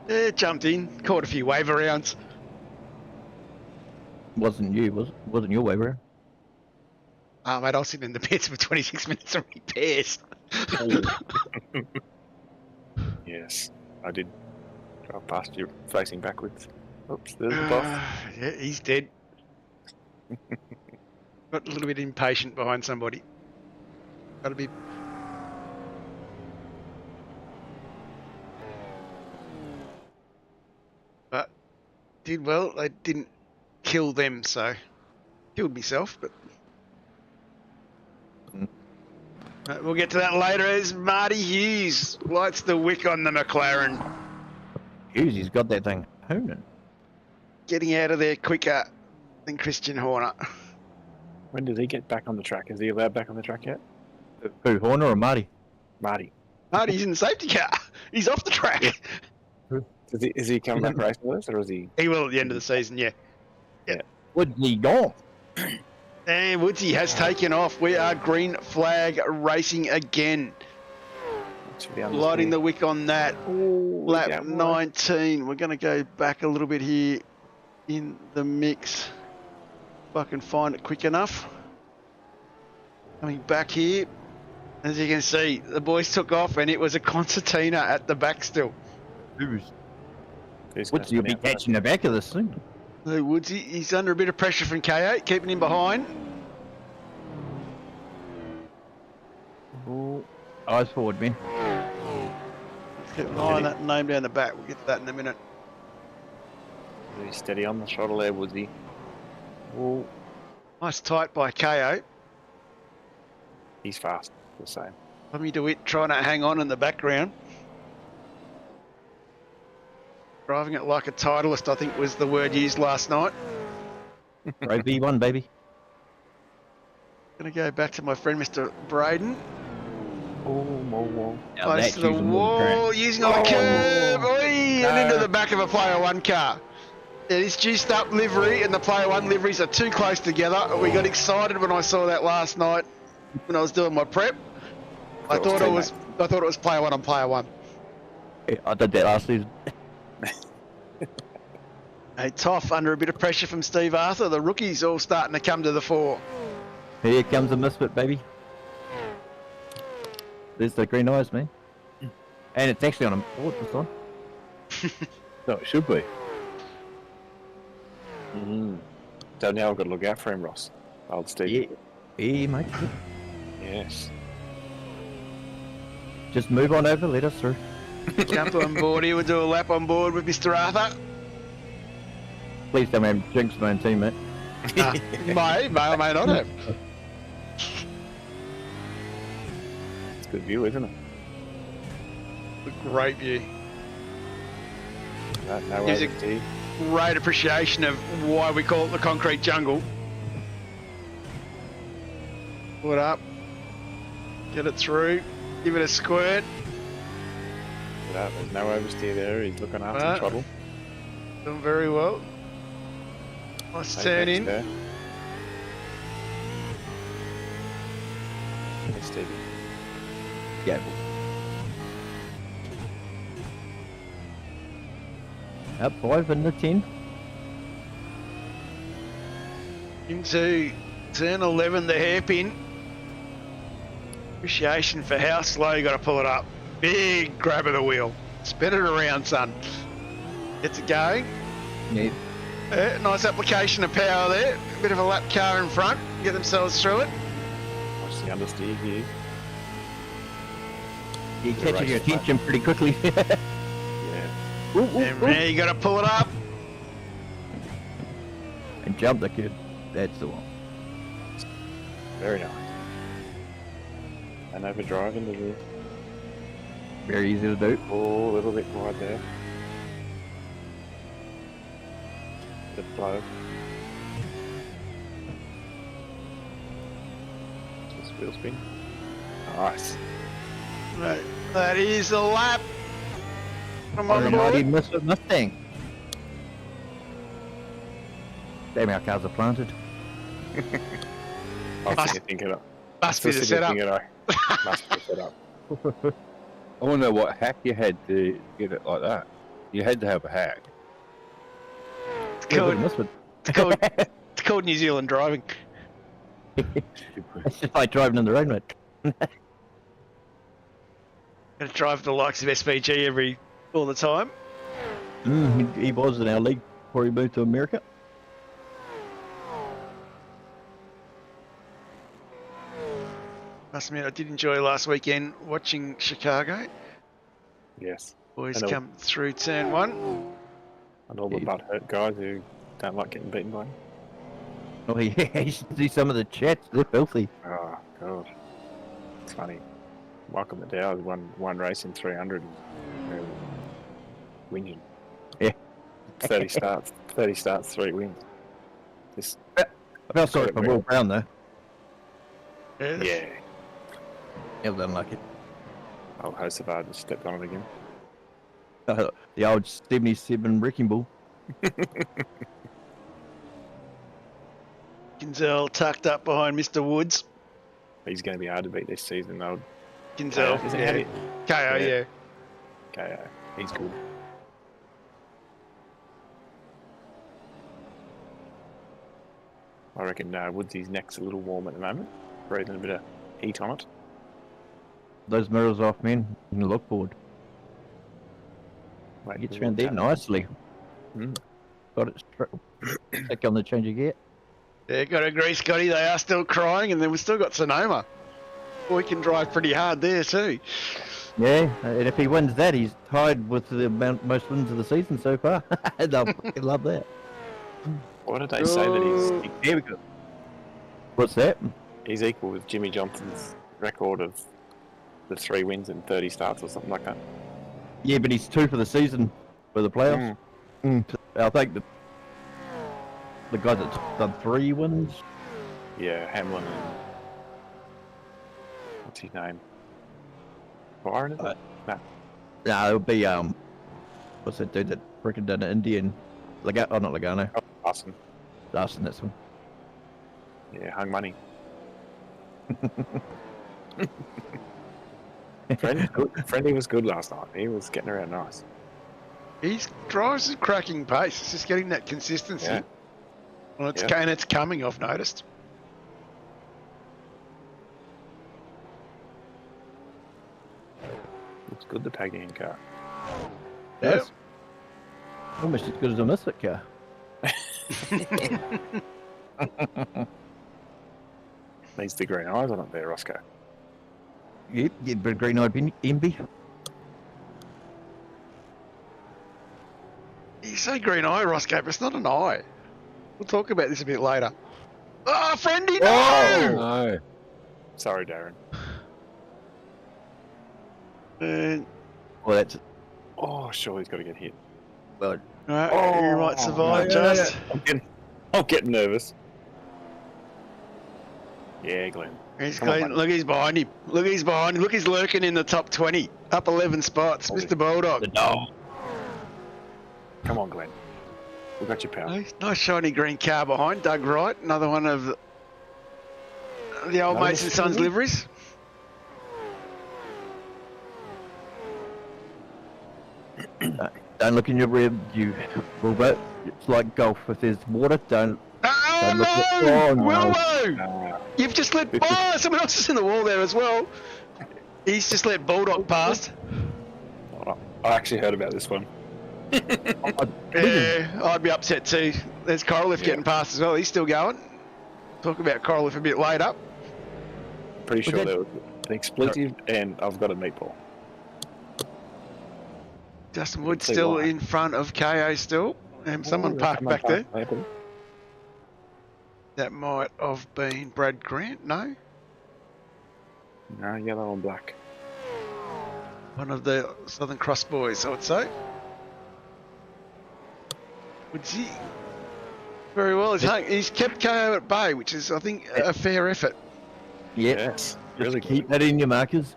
S3: Yeah, jumped in. Caught a few waiver rounds.
S4: Wasn't your way around?
S3: Mate, I was sitting in the pits for 26 minutes of repairs.
S6: Yes, I did. Drive past you facing backwards. Oops, there's the boss.
S3: Yeah, he's dead. Got a little bit impatient behind somebody. Gotta be. But did well. They didn't kill them, so killed myself. But we'll get to that later. As Marty Hughes lights the wick on the McLaren,
S4: Hughes, he's got that thing honing.
S3: getting out of there quicker than Christian Horner.
S6: When did he get back on the track? Is he allowed back on the track yet?
S4: Who, Horner or Marty?
S6: Marty.
S3: Marty's in the safety car. He's off the track.
S6: Is he coming back racing with us, or is he?
S3: He will at the end of the season, yeah.
S4: Where's he gone?
S3: And Woodsy has taken off. We are green flag racing again. Lighting the wick on that. Lap 19. We're going to go back a little bit here in the mix. If I can find it quick enough. Coming back here. As you can see, the boys took off and it was a concertina at the back still.
S4: Woodsy will be catching the back of this thing.
S3: So Woodsy, he's under a bit of pressure from K8, keeping him behind.
S4: Ooh. Eyes forward, man.
S3: Let's keep an eye on that name down the back. We'll get to that in a minute.
S6: Really steady on the throttle there, Woodsy.
S3: Ooh. Nice tight by KO.
S6: He's fast, the same.
S3: Tommy DeWitt trying to hang on in the background. Driving it like a titleist, I think was the word used last night.
S4: Row V1, baby.
S3: Gonna go back to my friend Mr. Braden.
S6: Oh,
S3: Close to the wall, using on the curb, and into the back of a Player 1 car. It is juiced up livery, and the Player 1 liveries are too close together. We got excited when I saw that last night when I was doing my prep. I thought it was Player 1 on Player 1.
S4: Yeah, I did that last season.
S3: Hey, Toff under a bit of pressure from Steve Arthur. The rookies all starting to come to the fore.
S4: Here comes the misfit, baby. There's the green eyes, man. And it's actually on a board this one.
S5: No, it should be.
S6: So now I've got to look out for him, Ross. Old Steve.
S4: Yeah, mate.
S6: Yes.
S4: Just move on over, let us through.
S3: Jump on board here. We'll do a lap on board with Mr. Arthur.
S4: Please don't have jinx my own team, mate.
S3: May or may not have.
S6: It's a good view, isn't it?
S3: A great view.
S6: No
S3: Gives
S6: way
S3: a
S6: to see.
S3: great appreciation of why we call it the concrete jungle. Put up. Get it through. Give it a squirt.
S6: There's no oversteer there. He's looking after the throttle.
S3: Doing very well. Nice turn in.
S6: There. Hey, Stevie.
S4: Yeah. Up 5 and the 10.
S3: Into turn 11, the hairpin. Appreciation for how slow you got to pull it up. Big grab of the wheel. Spin it around, son. Gets it going.
S4: Yeah.
S3: Nice application of power there. A bit of a lap car in front. Get themselves through it.
S6: Watch the understeer here.
S4: You catch your attention pretty quickly.
S6: Yeah.
S3: And now you got to pull it up.
S4: And jump the kid. That's the one.
S6: Very nice. And overdrive into the...
S4: Very easy to do.
S6: Oh, a little bit wide there. Bit flow. Just wheel spin. Nice.
S3: That is a lap. From on
S4: On the mighty
S3: board.
S4: Mustang. Damn, our cars are planted.
S6: I was thinking it.
S3: Must be the setup.
S6: Must be the setup.
S5: I want to know what hack you had to get it like that. You had to have a hack.
S3: It's called New Zealand driving.
S4: It's just like driving on the road, mate.
S3: Gonna drive the likes of SVG all the time.
S4: He was in our league before he moved to America.
S3: Must admit, I did enjoy last weekend watching Chicago.
S6: Yes.
S3: Boys
S6: And
S3: come through turn 1.
S6: And all the butt-hurt guys who don't like getting beaten by him.
S4: Oh, yeah, you should see some of the chats. They're filthy.
S6: Oh, God. It's funny. Michael McDowell won race in 300 and winning.
S4: Yeah.
S6: 30 starts, 3 wins. Just,
S4: I felt sorry for Will Brown, though.
S6: yeah.
S4: It was unlucky.
S6: Oh, Hosavard just stepped on it again.
S4: The old 77 wrecking ball.
S3: Ginzel tucked up behind Mr. Woods.
S6: He's going to be hard to beat this season, though.
S3: Ginzel,
S6: Is it how do you-
S3: KO, yeah.
S6: KO. He's good. I reckon Woodsy's neck's a little warm at the moment. Breathing a bit of heat on it.
S4: Those mirrors off, man. You can look forward.
S6: Wait,
S4: Gets
S6: we'll
S4: around there
S6: tap.
S4: nicely.
S6: Mm.
S4: Got it back on the change of gear.
S3: Yeah, got to agree, Scotty. They are still crying, and then we've still got Sonoma. We can drive pretty hard there too.
S4: Yeah, and if he wins that, he's tied with the most wins of the season so far. They'll fucking love that.
S6: What did they say that
S4: Here we go. What's that?
S6: he's equal with Jimmy Johnson's record of the 3 wins and 30 starts or something like that?
S4: Yeah, but he's 2 for the season for the playoffs. I think the guy that's done 3 wins.
S6: Yeah, Hamlin and what's his name? Byron, is it?
S4: No, it would be what's that dude that freaking done an Indian? Not Logano.
S6: Larson.
S4: Larson, that's one.
S6: Yeah, hung money. Friendly was good last night. He was getting around nice.
S3: He drives at cracking pace. It's just getting that consistency.
S6: Yeah.
S3: Well, it's
S6: Yeah.
S3: and it's coming. I've noticed.
S6: Looks good, the Pagan car.
S4: Yes. Almost as good as a Mystic car.
S6: Needs the green eyes on it there, Roscoe.
S4: Yep, get a bit of green-eyed envy.
S3: You say green eye, Roscoe, but it's not an eye. We'll talk about this a bit later. Oh, friendy, no!
S5: No.
S6: Sorry, Darren.
S3: And,
S4: Well, that's
S6: Oh, sure, he's got to get hit.
S4: well.
S3: you might survive,
S6: no,
S3: just.
S6: I'm getting nervous. Yeah, Glenn.
S3: He's
S6: Come on,
S3: clean.
S6: mate.
S3: Look, he's behind him. Look, he's behind him. Look, he's lurking in the top 20. Up 11 spots. Mr. Bulldog.
S6: Come on, Glenn. We got your power.
S3: Nice shiny green car behind. Doug Wright. Another one of the old
S6: No,
S3: mates and
S6: this
S3: sons
S6: is-
S3: liveries.
S4: Don't look in your rear view, Wilbur. It's like golf. If there's water, don't.
S3: Oh,
S4: Don't look at-
S3: no!
S4: oh, no.
S3: Willow! You've just let... Oh, someone else is in the wall there as well. He's just let Bulldog past.
S6: I actually heard about this one.
S3: Yeah, I'd be upset too. There's Koroleff getting past as well. He's still going. Talk about Koroleff a bit later.
S6: Pretty sure
S4: that-
S6: there was an expletive and I've got a meatball.
S3: Justin Wood
S6: see
S3: still
S6: why.
S3: in front of KO still. And someone
S6: Oh,
S3: parked back there.
S6: there.
S3: That might have been Brad Grant, no?
S6: No, yellow and black.
S3: One of the Southern Cross boys, I would say. Woodsy. Very well. He's kept KO at bay, which is, I think, a fair effort.
S4: Yep.
S6: Yes,
S4: Just
S6: really
S4: keep
S6: good.
S4: that in your markers.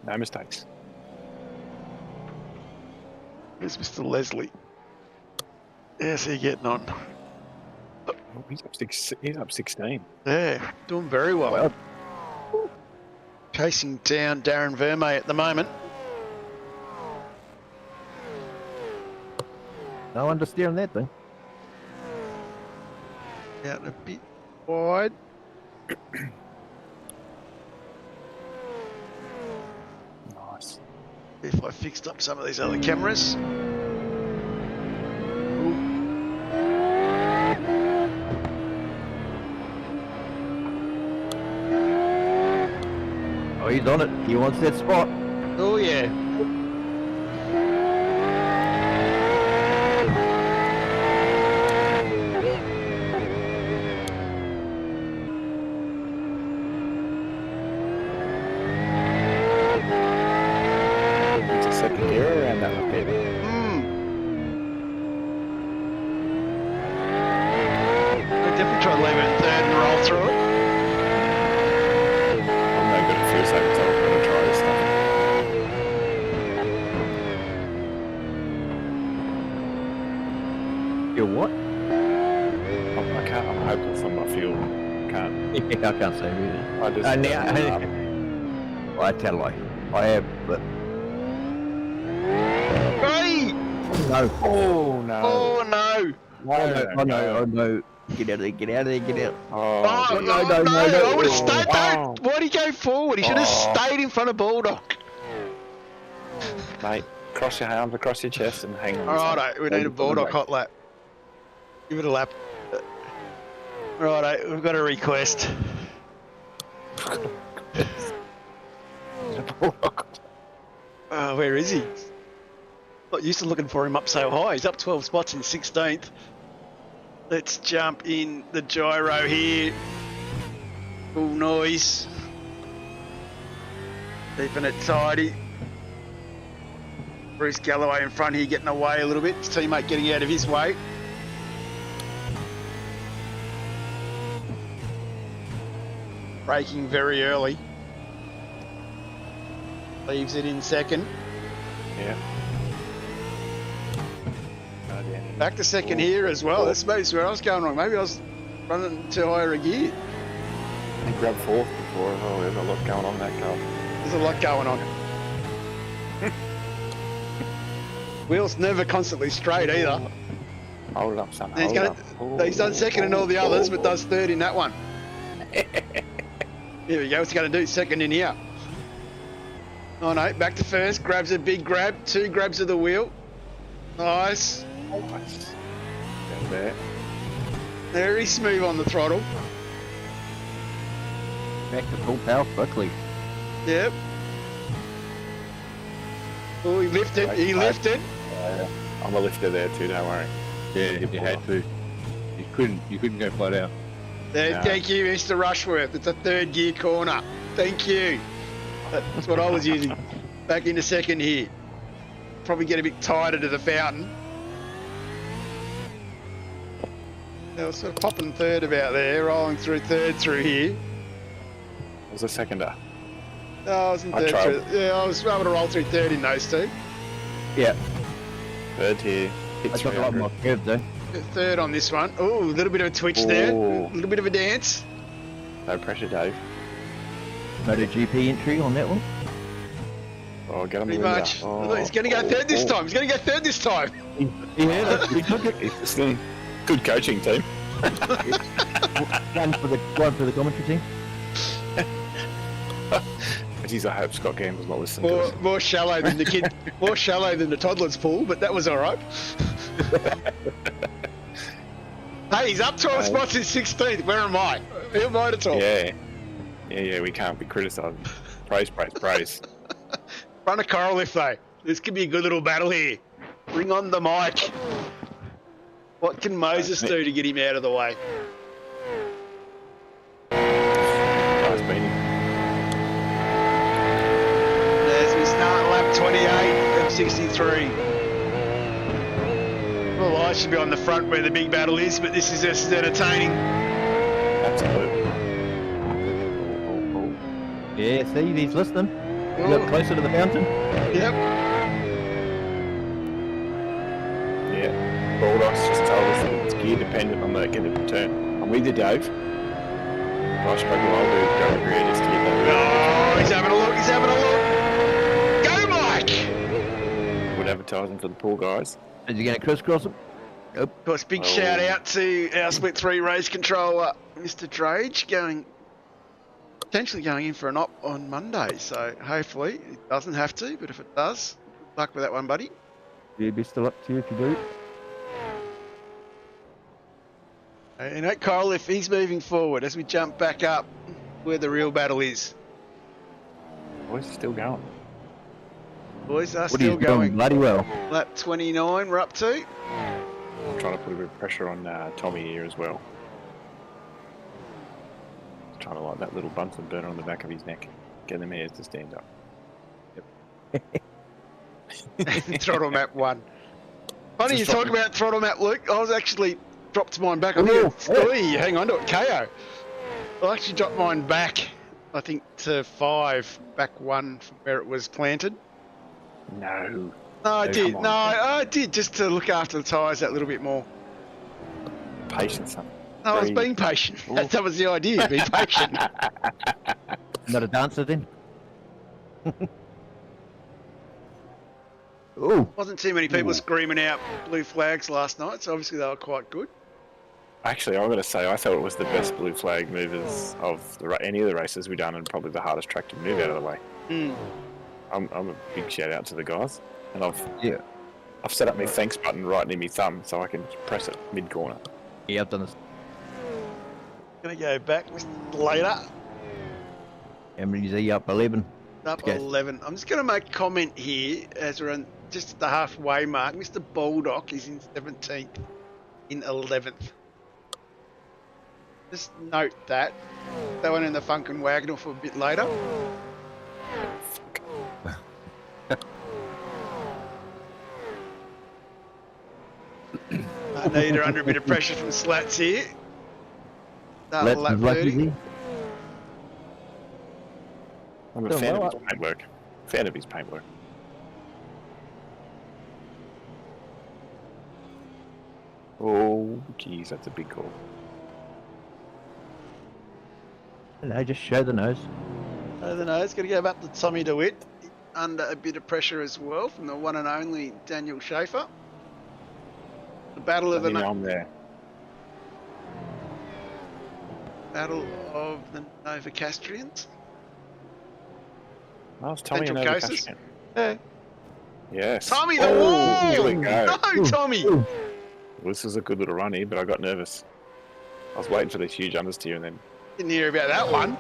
S6: No mistakes.
S3: There's Mr. Leslie. How's he getting on?
S6: Oh, he's up 16.
S3: Yeah, doing very well. Chasing down Darren Vermey at the moment.
S4: No understeering that thing.
S3: Out a bit wide.
S6: Nice.
S3: If I fixed up some of these other cameras.
S4: Oh, he's on it. He wants that spot.
S3: Oh yeah.
S6: It's a second gear around that one, baby.
S3: I definitely try to leave it in third and roll through it.
S4: You're what?
S6: I can't. I'm hopeless on my fuel. Can't.
S4: Yeah, I can't say either.
S6: I just.
S4: Well, I tell you, I have, but
S3: Hey!
S4: no.
S6: Oh no!
S3: Oh no!
S4: Oh no. Get out of there, get out of there, get out.
S3: Oh,
S6: dear.
S3: no! I would have stayed. Don't. Why'd he go forward? He should have stayed in front of Bulldog.
S6: Mate, cross your arms across your chest and hang on.
S3: Alright, we need a Bulldog hot lap. Give it a lap. Righto, we've got a request. Where is he? Not used to looking for him up so high. He's up 12 spots in 16th. Let's jump in the gyro here. Full noise. Keeping it tidy. Bruce Galloway in front here getting away a little bit. His teammate getting out of his way. Braking very early. Leaves it in second.
S6: Yeah.
S3: Back to second here as well. That's maybe where I was going wrong. Maybe I was running too higher a gear.
S6: He grabbed fourth before. Oh, there's a lot going on that car.
S3: There's a lot going on. Wheels never constantly straight either.
S6: Hold it up, son.
S3: He's, he's done second in all the others, but does third in that one. Here we go. What's he going to do? Second in here. Oh no, back to first. Grabs a big grab. 2 grabs of the wheel. Nice.
S6: Nice. Down there.
S3: Very smooth on the throttle.
S4: Back to full power quickly.
S3: Yep. Oh, he lifted. He lifted.
S6: I'm a lifter there too. Don't worry.
S5: Yeah, you had to. You couldn't go flat out.
S3: There,
S6: No.
S3: Thank you, Mr. Rushworth. It's a third gear corner. Thank you. That's what I was using. Back into second here. Probably get a bit tighter to the fountain. They were sort of popping third about there, rolling through third through here.
S6: I was a seconder.
S3: Oh, I was in
S6: I
S3: third
S6: tried.
S3: through. Yeah, I was able to roll through third in those two.
S4: Yeah.
S6: Third here. Hit
S4: I got a lot
S6: 300.
S4: more curve though.
S3: Third on this one. Oh, a little bit of a twitch there.
S6: Ooh.
S3: A little bit of a dance.
S6: No pressure, Dave.
S4: MotoGP entry on that one.
S6: Oh, get him
S3: Pretty
S6: a limiter.
S3: much.
S6: Oh,
S3: Look, he's going to go third this time. He's going to go third this time.
S4: Yeah, he took it.
S6: It's good coaching team.
S4: One for the commentary team.
S6: Geez, I hope Scott Gamble's not listening to us.
S3: More shallow than the kid. More shallow than the toddler's pool, but that was all right. Hey, he's up 12 spots in 16th. Where am I? Who am I to talk?
S6: Yeah, we can't be criticising. Praise.
S3: Front of Koroleff though. This could be a good little battle here. Bring on the mic. What can Moses do to get him out of the way?
S6: Nice meeting.
S3: As we start lap 28 of 63. Well, I should be on the front where the big battle is, but this is just as entertaining.
S6: Absolutely.
S4: Yeah, see, he's listening. A
S3: Oh,
S4: little closer to the fountain.
S3: yep.
S6: Yeah. Bulldogs just told us that it's gear dependent on the get of turn. I'm with you, Dave. I struggle, I'll do go agree this gear.
S3: Oh, he's having a look. He's having a look. Go, Mike!
S6: Good advertising for the pool guys.
S4: Is he going to crisscross him?
S3: Of course, big
S6: Oh.
S3: shout out to our Split 3 race controller, Mr. Drage, potentially going in for an op on Monday. So hopefully it doesn't have to, but if it does, good luck with that one, buddy.
S4: Yeah, best of luck to you if you do.
S3: You know, Koroleff, he's moving forward as we jump back up where the real battle is.
S6: Boys are still going.
S3: Boys are
S4: What are
S3: still
S4: you doing
S3: going.
S4: bloody well?
S3: Lap 29 we're up to.
S6: I'm trying to put a bit of pressure on Tommy here as well. Trying to light that little Bunsen burner on the back of his neck. Get them hairs to stand up.
S3: Throttle map 1. Funny you
S6: Just
S3: talk
S6: dropping-
S3: about throttle map, Luke. I was actually dropped mine back. I think it's, hang on to it, KO. I actually dropped mine back, I think, to 5, back 1 from where it was planted.
S6: No.
S3: No, I
S6: Oh,
S3: did.
S6: come on.
S3: No, I did just to look after the tyres that little bit more.
S6: patience, son.
S3: No, I was
S6: Breathe.
S3: being patient. That was the idea, be patient.
S4: Not a dancer then. Ooh.
S3: Wasn't too many people
S6: Ooh.
S3: screaming out blue flags last night, so obviously they were quite good.
S6: Actually, I've got to say, I thought it was the best blue flag movers of any of the races we've done, and probably the hardest track to move out of the way.
S3: Mm.
S6: I'm a big shout out to the guys, and I've
S4: Yeah.
S6: set up my thanks button right near my thumb so I can press it mid corner.
S4: Yeah, I've done this.
S3: Gonna go back later.
S4: How many is he up? 11.
S3: Up
S4: Okay.
S3: 11. I'm just going to make a comment here as we're on just at the halfway mark. Mr. Baldock is in 17th in 11th. Just note that. That one in the Funkin' Wagonal for a bit later. I know you're under a bit of pressure from Slats here. Start
S4: Let's
S3: lap
S4: lucky
S3: 30.
S4: there.
S6: I'm a
S4: Doing
S6: fan
S4: well,
S6: of his paintwork. Fan of his paintwork. Oh, geez, that's a big call.
S4: Hello, just show the nose.
S3: I don't know, it's going to go back to Tommy DeWitt. Under a bit of pressure as well from the one and only Daniel Schaefer. The battle of the
S6: I'm there.
S3: Battle of the Novocastrians.
S6: Oh, it's Tommy and
S3: Central Coasters.
S6: Castrian.
S3: Yeah.
S6: Yes.
S3: Tommy the
S6: Oh,
S3: Wall!
S6: here we go.
S3: No, Tommy!
S6: Well, this was a good little run here, but I got nervous. I was waiting for this huge understeer, and then
S3: Didn't hear about that one.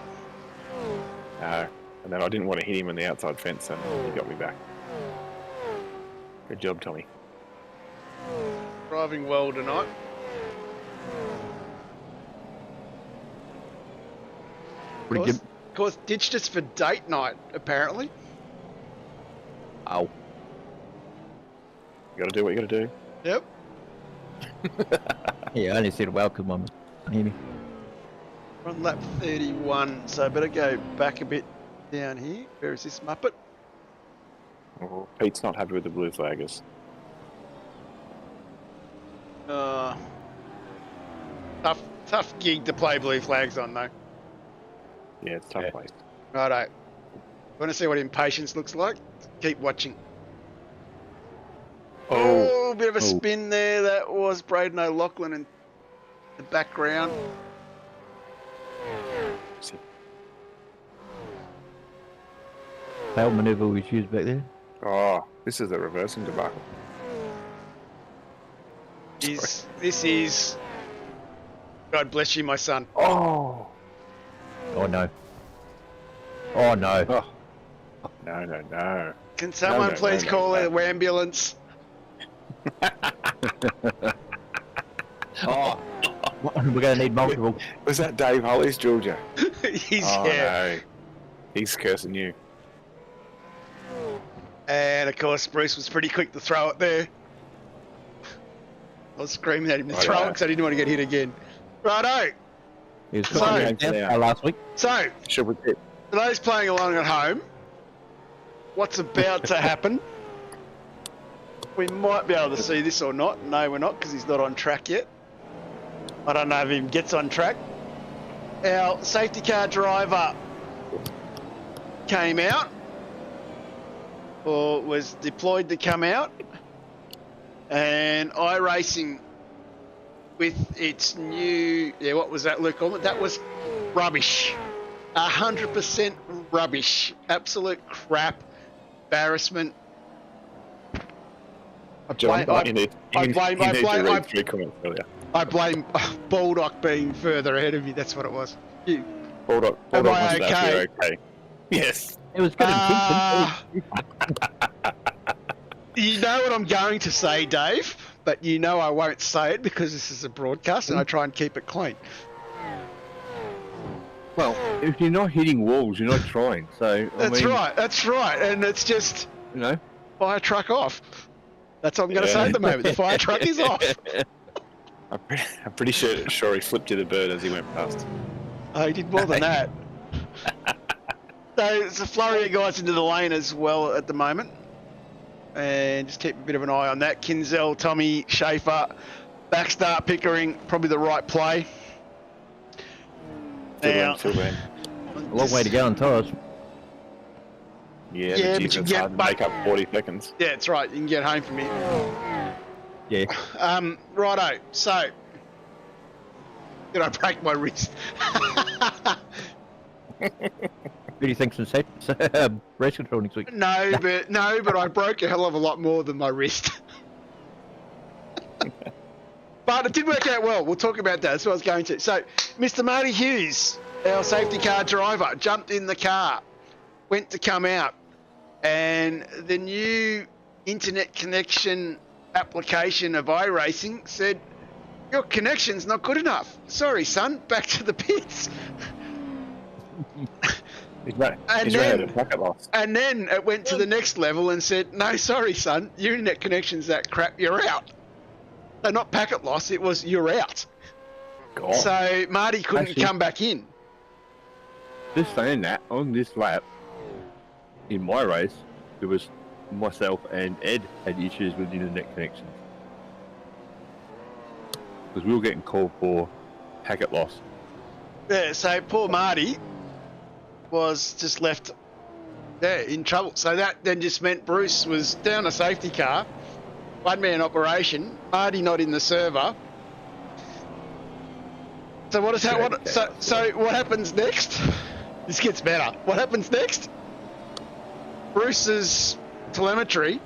S6: and then I didn't want to hit him on the outside fence, and he got me back. Good job, Tommy.
S3: Driving well tonight.
S4: Pretty good.
S3: Of course, ditched us for date night, apparently.
S4: Ow.
S6: You got to do what you got to do.
S3: Yep.
S4: Yeah, I only said welcome on hear me.
S3: We're on lap 31, so I better go back a bit down here. Where is this Muppet?
S6: Oh, Pete's not happy with the blue flaggers.
S3: Tough gig to play blue flags on, though.
S6: Yeah, it's a tough place.
S3: Righto. Want to see what impatience looks like? Keep watching. Oh, bit of a spin there. That was Braden O'Loughlin in the background.
S4: Failed maneuver we used back there.
S6: Oh, this is a reversing debacle.
S3: This is... God bless you, my son.
S6: Oh!
S4: Oh no. Oh no.
S6: Oh. No, no, no.
S3: Can someone please call the ambulance?
S4: Oh. We're going to need multiple.
S6: Was that Dave Holly's Georgia?
S3: He's
S6: Oh,
S3: yeah.
S6: no. He's cursing you.
S3: And of course, Bruce was pretty quick to throw it there. I was screaming at him to throw it because I didn't want to get hit again. Righto.
S4: He was
S3: So-
S4: cooking down last week.
S3: So,
S6: Should we tip?
S3: for those playing along at home, what's about to happen? We might be able to see this or not. No, we're not, because he's not on track yet. I don't know if he even gets on track. Our safety car driver came out, or was deployed to come out, and iRacing with its new, what was that, Luke? That was rubbish. 100% rubbish. Absolute crap. Embarrassment.
S6: John, you need to read 3 comments earlier.
S3: I blame Baldock being further ahead of me. That's what it was. You.
S6: Baldock
S3: Am I
S6: wants to know if
S3: okay?
S6: you're okay. Yes.
S4: It was good intention.
S3: You know what I'm going to say, Dave, but you know I won't say it because this is a broadcast and I try and keep it clean.
S5: Well, if you're not hitting walls, you're not trying. So
S3: That's right. And it's just
S5: You know.
S3: fire truck off. That's what I'm going to say at the moment. The fire truck is off.
S6: I'm pretty sure he flipped you the bird as he went past.
S3: Oh, he did more than that. So it's a flurry of guys into the lane as well at the moment. And just keep a bit of an eye on that. Kinzel, Tommy, Schaefer, Backstart Pickering, probably the right play. Now,
S6: Till then.
S4: A long way to go on tyres.
S6: Yeah,
S3: Yeah,
S6: the
S3: but you
S6: it's
S3: get-
S6: hard to make up 40 seconds.
S3: Yeah, that's right. You can get home from here.
S4: Yeah.
S3: Righto. So, did I break my wrist?
S4: Who do you think's in race control next week?
S3: No, but I broke a hell of a lot more than my wrist. But it did work out well. We'll talk about that. That's what I was going to. So, Mr. Marty Hughes, our safety car driver, jumped in the car, went to come out, and the new internet connection application of iRacing said, your connection's not good enough. Sorry, son, back to the pits.
S6: He's right.
S3: And
S6: He's
S3: then-
S6: right at a bucket loss.
S3: And then it went to the next level and said, no, sorry, son, your internet connection's that crap, you're out. So not packet loss, it was you're out.
S6: God.
S3: So Marty couldn't
S5: Actually-
S3: come back in.
S5: Just saying that, on this lap, in my race, there was myself and Ed had issues with internet connections. Because we were getting called for packet loss.
S3: Yeah, so poor Marty was just left in trouble. So that then just meant Bruce was down a safety car, one-man operation, Marty not in the server. So what is that? What, so what happens next? This gets better. What happens next? Bruce's telemetry,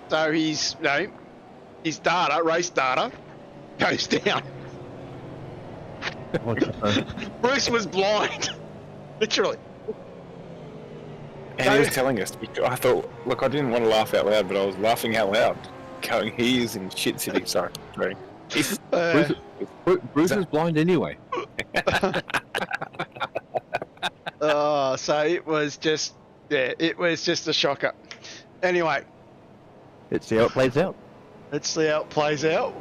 S3: so his data, race data, goes down. Bruce was blind, literally.
S6: And he was telling us, I thought, look, I didn't want to laugh out loud, but I was laughing out loud, going, he is in shit city, sorry.
S5: Bruce is blind anyway.
S3: So it was just, it was just a shocker. Anyway,
S4: Let's see how it plays out.
S3: let's see how it plays out.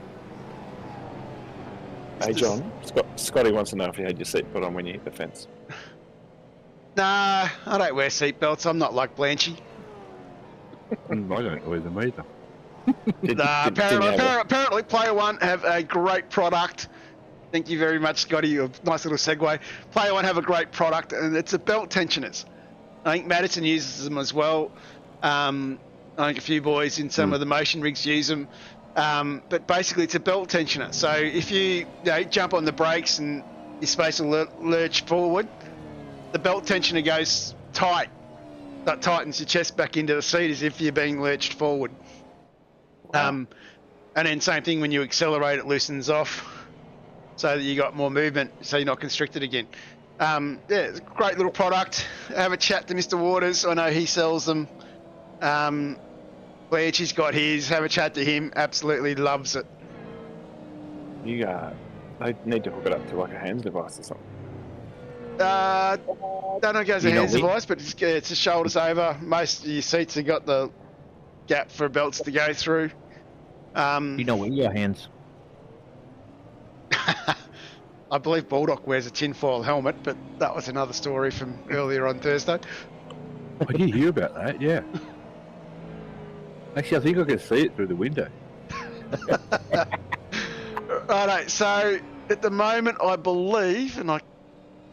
S6: Hey, John, Scotty wants to know if you had your seat put on when you hit the fence.
S3: Nah, I don't wear seatbelts. I'm not like Blanchy.
S5: I don't wear them either.
S3: Nah,
S6: Didn't have it.
S3: apparently Player One have a great product. Thank you very much, Scotty. A nice little segue. Player One have a great product, and it's a belt tensioners. I think Madison uses them as well. I think a few boys in some of the motion rigs use them. But basically, it's a belt tensioner. So if you jump on the brakes and you're supposed to lurch forward, the belt tensioner goes tight. That tightens your chest back into the seat as if you're being lurched forward. And then same thing when you accelerate, it loosens off so that you got more movement, so you're not constricted again. It's a great little product. Have a chat to Mr. Waters. I know he sells them. Blanchie's got his. Have a chat to him. Absolutely loves it.
S6: You they need to hook it up to like a hands device or something.
S3: Don't know if it goes a hands device, but it's a shoulders over. Most of your seats have got the gap for belts to go through.
S4: You know where your hands.
S3: I believe Baldock wears a tinfoil helmet, but that was another story from earlier on Thursday.
S5: I did hear about that, yeah. Actually, I think I can see it through the window.
S3: Righto, so at the moment I believe, and I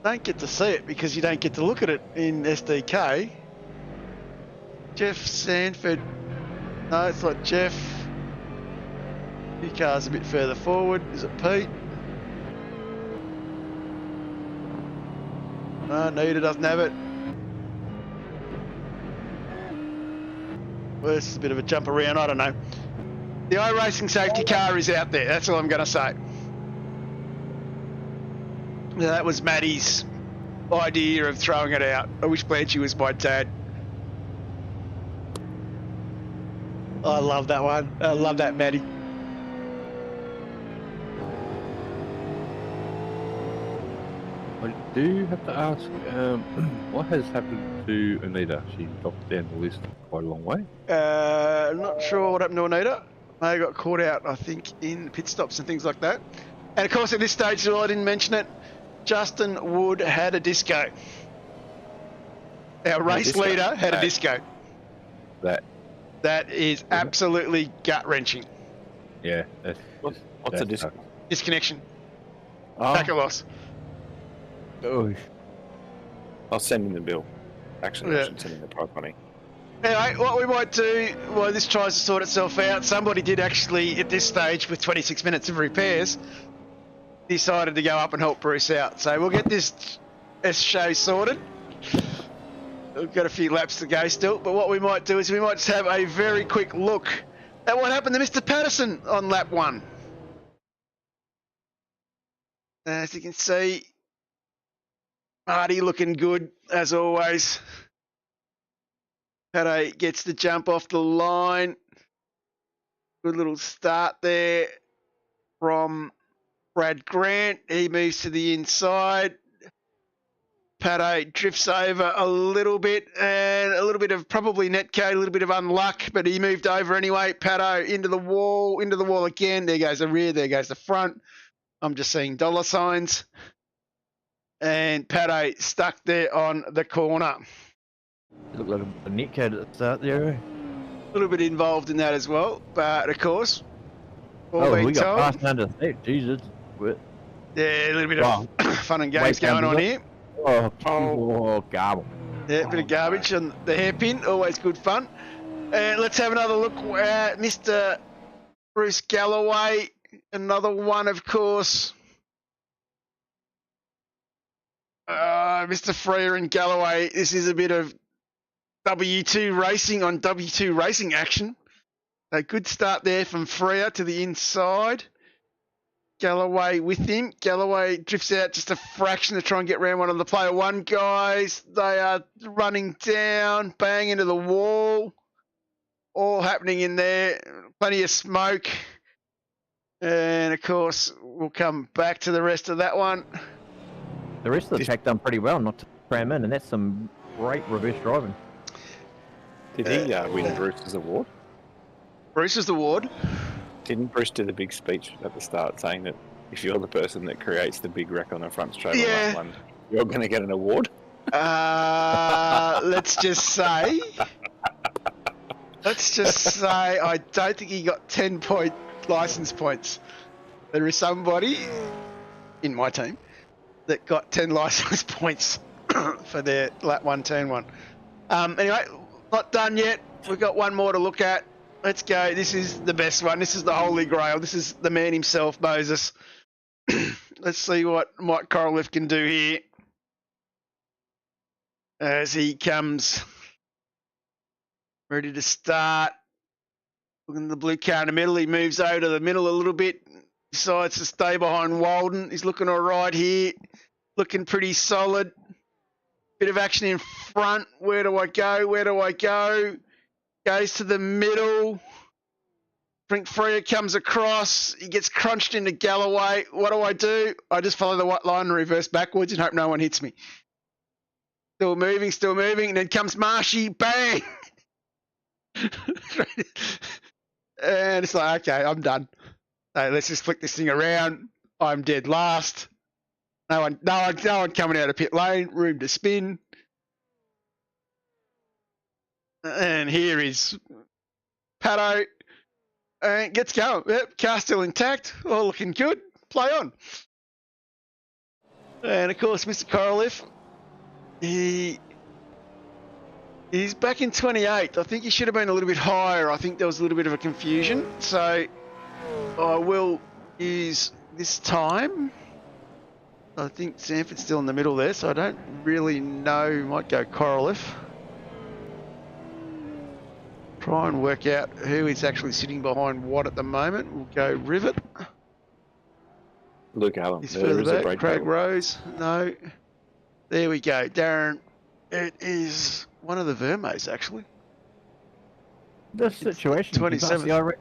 S3: don't get to see it because you don't get to look at it in SDK, Jeff Sanford, no, it's not Jeff. Few cars a bit further forward. Is it Pete? No, Nita doesn't have it. Well, this is a bit of a jump around, I don't know. The iRacing safety car is out there, that's all I'm going to say. Now, that was Matty's idea of throwing it out. I wish Blanchy was my dad. I love that one. I love that, Matty.
S5: I do have to ask, what has happened to Anita? She dropped down the list quite a long way.
S3: Not sure what happened to Anita. They got caught out, I think, in pit stops and things like that. And of course, at this stage, well, I didn't mention it, Justin Wood had a disco. Our race
S6: disco?
S3: leader had a
S6: No.
S3: disco.
S5: That
S3: That is absolutely gut-wrenching.
S5: Yeah.
S6: What's the disc?
S3: Disconnection.
S6: Oh,
S3: Packet loss.
S4: Oh,
S6: I'll send him the bill. Actually,
S3: Yeah.
S6: I should send him the price money.
S3: Anyway, what we might do while this tries to sort itself out, somebody did actually, at this stage, with 26 minutes of repairs, decided to go up and help Bruce out. So we'll get this show sorted. We've got a few laps to go still, but what we might do is we might just have a very quick look at what happened to Mr. Patterson on lap 1. As you can see, Marty looking good as always. Pato gets the jump off the line. Good little start there from Brad Grant. He moves to the inside. Pato drifts over a little bit, and a little bit of probably netcode, a little bit of unluck, but he moved over anyway. Pato into the wall again. There goes the rear, there goes the front. I'm just seeing dollar signs. And Pato stuck there on the corner.
S4: looked like a netcode at the start there.
S3: A little bit involved in that as well, but of course, all
S4: Oh,
S3: being
S4: we got
S3: told,
S4: passed under that. Jesus.
S3: yeah, a little bit of fun and games
S4: Wait,
S3: going on
S4: look.
S3: here.
S4: Oh, gobble.
S3: Yeah, a bit of garbage on the hairpin, always good fun. And let's have another look at Mr. Bruce Galloway. Another one, of course. Mr. Freer and Galloway. This is a bit of W2 racing on W2 racing action. A good start there from Freer to the inside. Galloway with him. Galloway drifts out just a fraction to try and get round one of the player one guys. They are running down, bang into the wall. All happening in there. Plenty of smoke. And of course, we'll come back to the rest of that one.
S4: The rest of the track done pretty well not to cram in, and that's some great reverse driving.
S6: Did he win Bruce's award?
S3: Bruce's award.
S6: Didn't Bruce do the big speech at the start saying that if you're the person that creates the big wreck on a front straight on that one, you're going to get an award?
S3: Let's just say I don't think he got 10-point license points. There is somebody in my team that got 10 license points for their lap 1, turn 1. Anyway, not done yet. We've got one more to look at. Let's go. This is the best one. This is the Holy Grail. This is the man himself, Moses. Let's see what Mike Koroleff can do here. As he comes ready to start. Looking at the blue car in the middle. He moves over to the middle a little bit. Decides to stay behind Walden. He's looking all right here. Looking pretty solid. Bit of action in front. Where do I go? Where do I go? Goes to the middle. Frank Freer comes across. He gets crunched into Galloway. What do? I just follow the white line and reverse backwards and hope no one hits me. Still moving. And then comes Marshy. Bang! And it's like, okay, I'm done. So let's just flick this thing around. I'm dead last. No one coming out of pit lane. Room to spin. And here is Pato. And gets going. Yep, car still intact. All looking good. Play on. And of course, Mr. Koroleff, he's back in 28th. I think he should have been a little bit higher. I think there was a little bit of a confusion. So I will use this time. I think Sanford's still in the middle there, so I don't really know. Might go Koroleff. Try and work out who is actually sitting behind what at the moment. We'll go Rivet.
S6: Luke Allen.
S3: He's
S6: There
S3: further
S6: is a
S3: back.
S6: break
S3: Craig
S6: down.
S3: Rose. No. There we go. Darren. It is one of the Vermes, actually.
S4: This situation.
S3: 27th.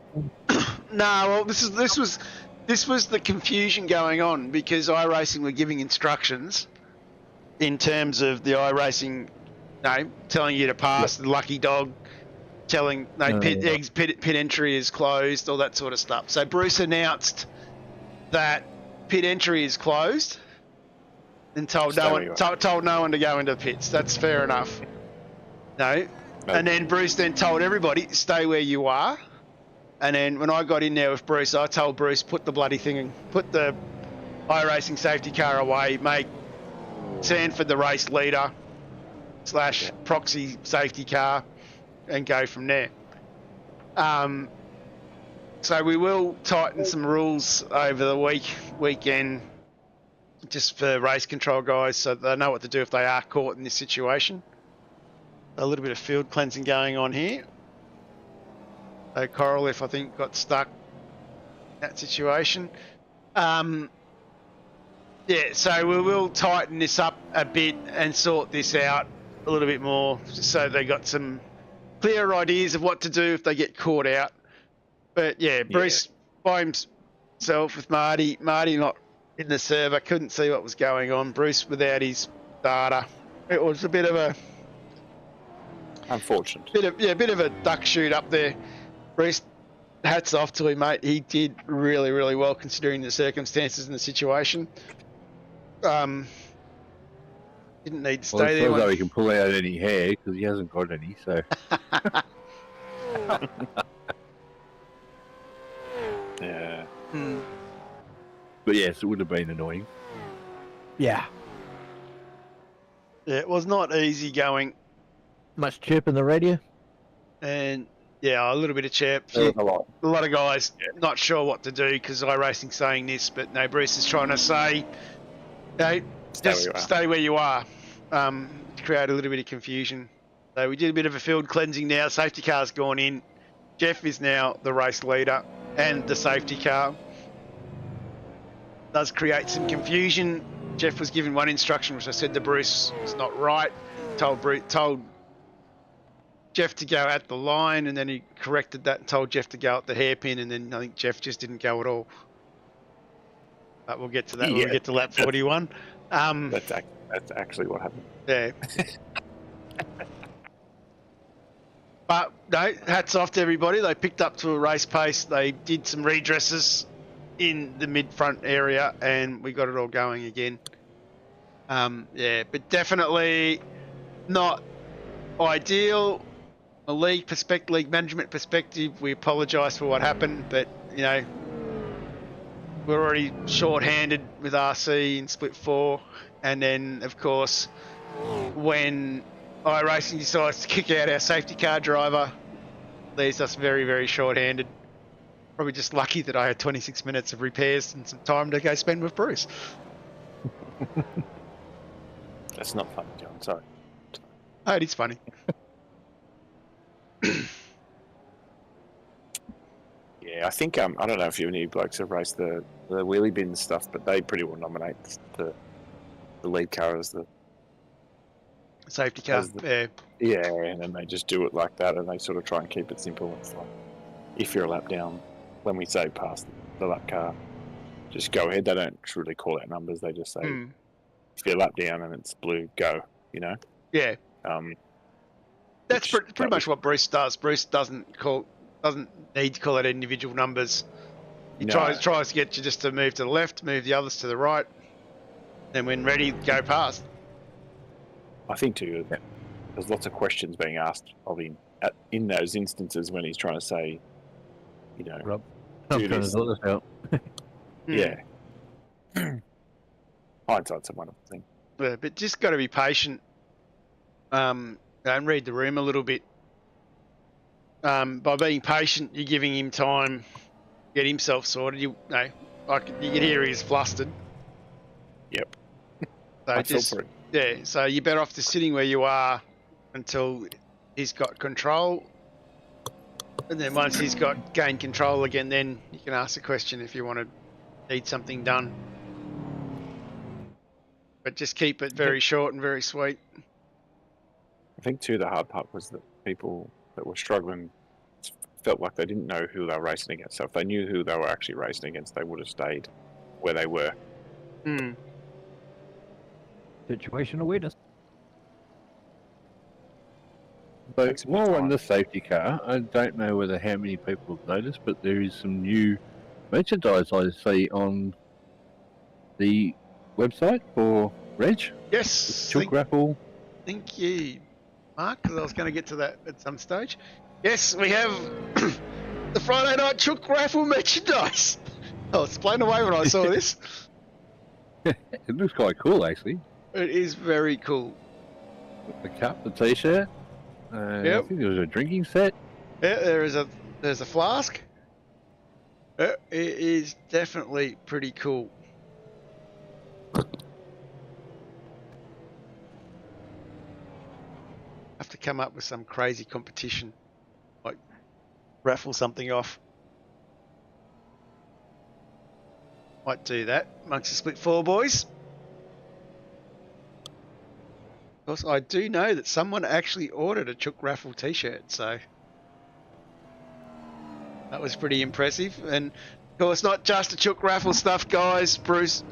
S3: No, well, this was the confusion going on because iRacing were giving instructions in terms of the iRacing, telling you to pass the lucky dog, telling pit entry is closed, all that sort of stuff. So Bruce announced that pit entry is closed and told no one to go into the pits. That's fair enough. No. And then Bruce then told everybody, stay where you are. And then when I got in there with Bruce, I told Bruce, put the iRacing safety car away, make Sanford the race leader / proxy safety car, and go from there. So we will tighten some rules over the weekend, just for race control guys, so they know what to do if they are caught in this situation. A little bit of field cleansing going on here. So Koroleff, I think, got stuck in that situation. Yeah, so we will tighten this up a bit and sort this out a little bit more, just so they got some clearer ideas of what to do if they get caught out. But yeah, Bruce by himself with Marty not in the server, couldn't see what was going on. Bruce without his data. It was a bit of a
S6: unfortunate.
S3: Bit of a duck shoot up there. Bruce, hats off to him, mate. He did really, really well considering the circumstances and the situation. Didn't need to stay there.
S5: Although he can pull out any hair because he hasn't got any, so.
S6: Yeah.
S5: But yes, it would have been annoying.
S4: Yeah.
S3: Yeah, it was not easy going.
S4: Much chirp in the radio?
S3: And yeah, a little bit of chirp.
S6: There was a lot.
S3: A lot of guys not sure what to do because iRacing's saying this, but no, Bruce is trying to say, just stay where you are. To create a little bit of confusion. So we did a bit of a field cleansing now. Safety car's gone in. Jeff is now the race leader and the safety car. Does create some confusion. Jeff was given one instruction, which I said to Bruce was not right. Told Jeff to go at the line, and then he corrected that and told Jeff to go at the hairpin, and then I think Jeff just didn't go at all. But we'll get to that when we get to lap 41.
S6: That's actually what happened.
S3: Yeah. But no, hats off to everybody. They picked up to a race pace. They did some redresses in the mid-front area, and we got it all going again. Yeah, but definitely not ideal. A league management perspective, we apologise for what happened, but you know, we're already short-handed with RC in split 4, and then of course when iRacing decides to kick out our safety car driver, leaves us very, very short-handed. Probably just lucky that I had 26 minutes of repairs and some time to go spend with Bruce.
S6: That's not funny, John. Sorry.
S3: Oh, it is funny.
S6: Yeah, I think I don't know if you any blokes have raced the wheelie bin stuff, but they pretty well nominate the lead car as the
S3: Safety car.
S6: Yeah, and then they just do it like that, and they sort of try and keep it simple. It's like, if you're a lap down, when we say past the lap car, just go ahead. They don't really call out numbers. They just say, if you're a lap down and it's blue, go. You know.
S3: Yeah. That's pretty much what Bruce does. Bruce doesn't need to call out individual numbers. He tries to get you just to move to the left, move the others to the right, then when ready, go past.
S6: I think too, there's lots of questions being asked of him in those instances when he's trying to say, you know,
S4: Rob,
S6: do this. Yeah. Hindsight's a wonderful thing.
S3: Yeah, but just got to be patient and read the room a little bit. By being patient, you're giving him time to get himself sorted. You can hear he's flustered.
S6: Yep.
S3: So so you're better off just sitting where you are until he's got control. And then once he's gained control again, then you can ask a question if you need something done. But just keep it very short and very sweet.
S6: I think too the hard part was that people that were struggling felt like they didn't know who they were racing against. So if they knew who they were actually racing against, they would have stayed where they were.
S4: Situational awareness.
S5: So while on the safety car, I don't know how many people have noticed, but there is some new merchandise I see on the website for Reg.
S3: Yes.
S5: Chook Raffle.
S3: Thank you, Mark, because I was going to get to that at some stage. Yes, we have The Friday Night Chook Raffle merchandise. I was blown away when I saw this.
S5: It looks quite cool, actually.
S3: It is very cool.
S5: The cup, the t-shirt.
S3: Yep.
S5: I think there was a drinking set.
S3: Yeah, there's a flask. It is definitely pretty cool. Have to come up with some crazy competition, like raffle something off. Might do that amongst the split four boys. Of course, I do know that someone actually ordered a Chook Raffle t-shirt, so that was pretty impressive. And of course, not just the Chook Raffle stuff, guys. Bruce,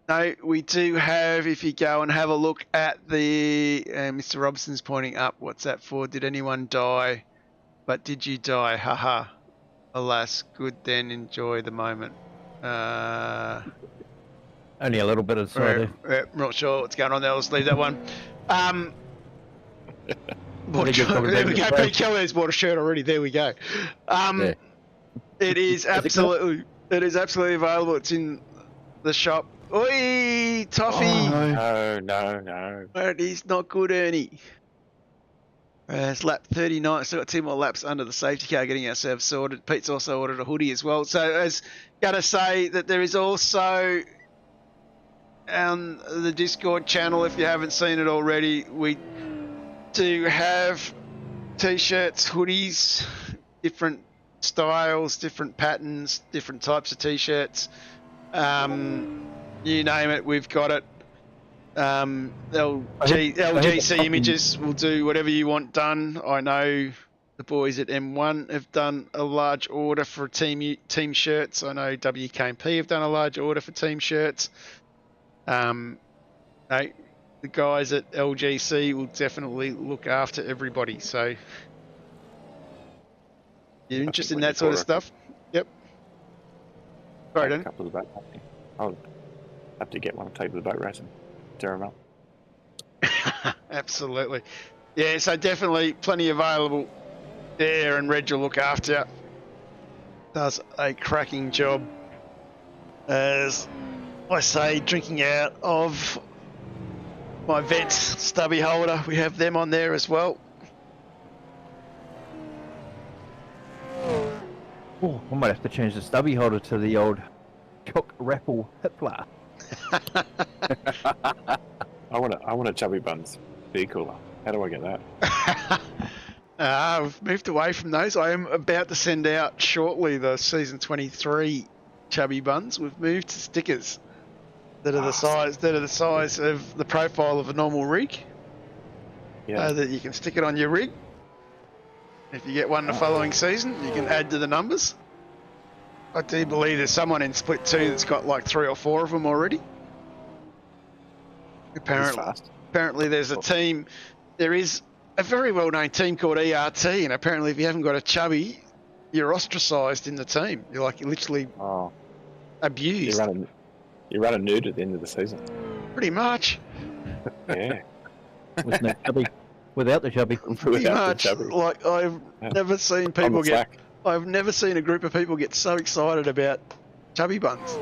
S3: no, we do have, if you go and have a look at the, Mr. Robson's pointing up, what's that for? Did anyone die? But did you die? Haha. Alas, good then, enjoy the moment.
S4: Only a little bit of cider.
S3: I'm not sure what's going on there. Let's leave that one. There we go. Pete Kelly's bought a shirt already. There we go.
S5: Yeah.
S3: It is absolutely available. It's in the shop. Oi, Toffee!
S6: Oh, no.
S3: It is not good, Ernie. It's lap 39. Still got 2 more laps under the safety car, getting ourselves sorted. Pete's also ordered a hoodie as well. So, as gotta say that there is also on the Discord channel, if you haven't seen it already, we do have t-shirts, hoodies, different styles, different patterns, different types of t-shirts. You name it, we've got it. LGC Images will do whatever you want done. I know the boys at M1 have done a large order for team shirts. I know WKMP have done a large order for team shirts. The guys at LGC will definitely look after everybody. So, you're interested in that sort of stuff? Yep. Sorry, Dan.
S6: A couple of the boat racing. I'll have to get one and take to the boat racing. Terrible.
S3: Absolutely. Yeah, so definitely plenty available there, and Reg will look after you. Does a cracking job. As I say, drinking out of my Vets stubby holder. We have them on there as well.
S4: Oh, I might have to change the stubby holder to the old Chook Raffle Hitler.
S6: I want a chubby buns. Be cooler. How do I get that?
S3: We've moved away from those. I am about to send out shortly the season 23 chubby buns. We've moved to stickers that are the size of the profile of a normal rig.
S6: Yeah.
S3: So that you can stick it on your rig. If you get one the following season, you can add to the numbers. I do believe there's someone in Split 2 that's got like 3 or 4 of them already. Apparently there's a team, there is a very well-known team called ERT, and apparently if you haven't got a chubby, you're ostracised in the team. You're literally abused.
S6: You run a nude at the end of the season.
S3: Pretty much.
S6: Yeah.
S4: With no chubby. Without the chubby.
S3: Pretty much. Like, I've never seen people I've never seen a group of people get so excited about chubby buns.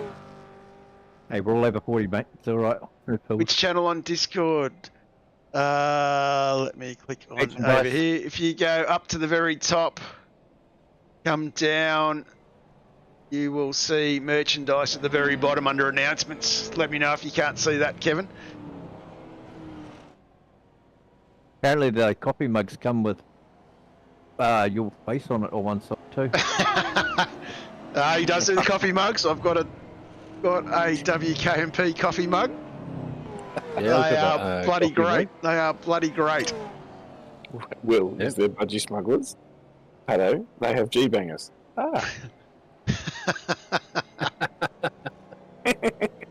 S4: Hey, we're all over 40, mate. It's alright.
S3: Which channel on Discord? Let me click on over here. If you go up to the very top, come down, you will see merchandise at the very bottom under announcements. Let me know if you can't see that, Kevin.
S4: Apparently the coffee mugs come with your face on it or one side too.
S3: He does do the coffee mugs. I've got a WKMP coffee mug.
S5: Yeah,
S3: they are bloody great.
S5: Mug.
S3: They are bloody great.
S6: Will, is there budgie smugglers? Hello, they have G-bangers.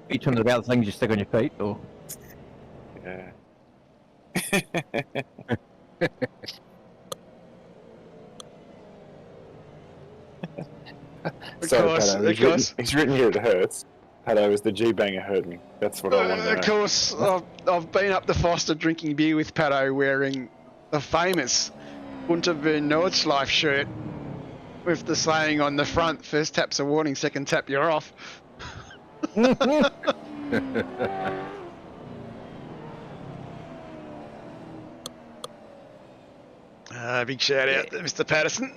S4: Each one about things you stick on your feet or...
S6: Yeah. It's written here it hurts. Hello, is the G-banger hurting? That's what I want to know.
S3: Of course, I've been up to Foster drinking beer with Pato wearing the famous Unter Nordschleife shirt with the saying on the front, first tap's a warning, second tap you're off. Big shout out to Mr. Patterson.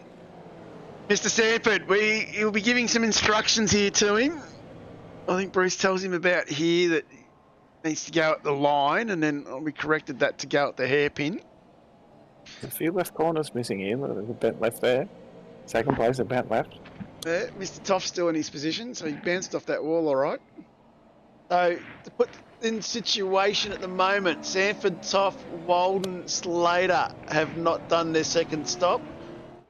S3: Mr. Sanford, you'll be giving some instructions here to him. I think Bruce tells him about here that he needs to go at the line, and then we corrected that to go at the hairpin.
S6: A few left corners missing here. There's a bent left there. Second place, a bent left.
S3: Mr. Toff's still in his position, so he bounced off that wall all right. So, to put in situation at the moment, Sanford, Toff, Walden, Slater have not done their second stop.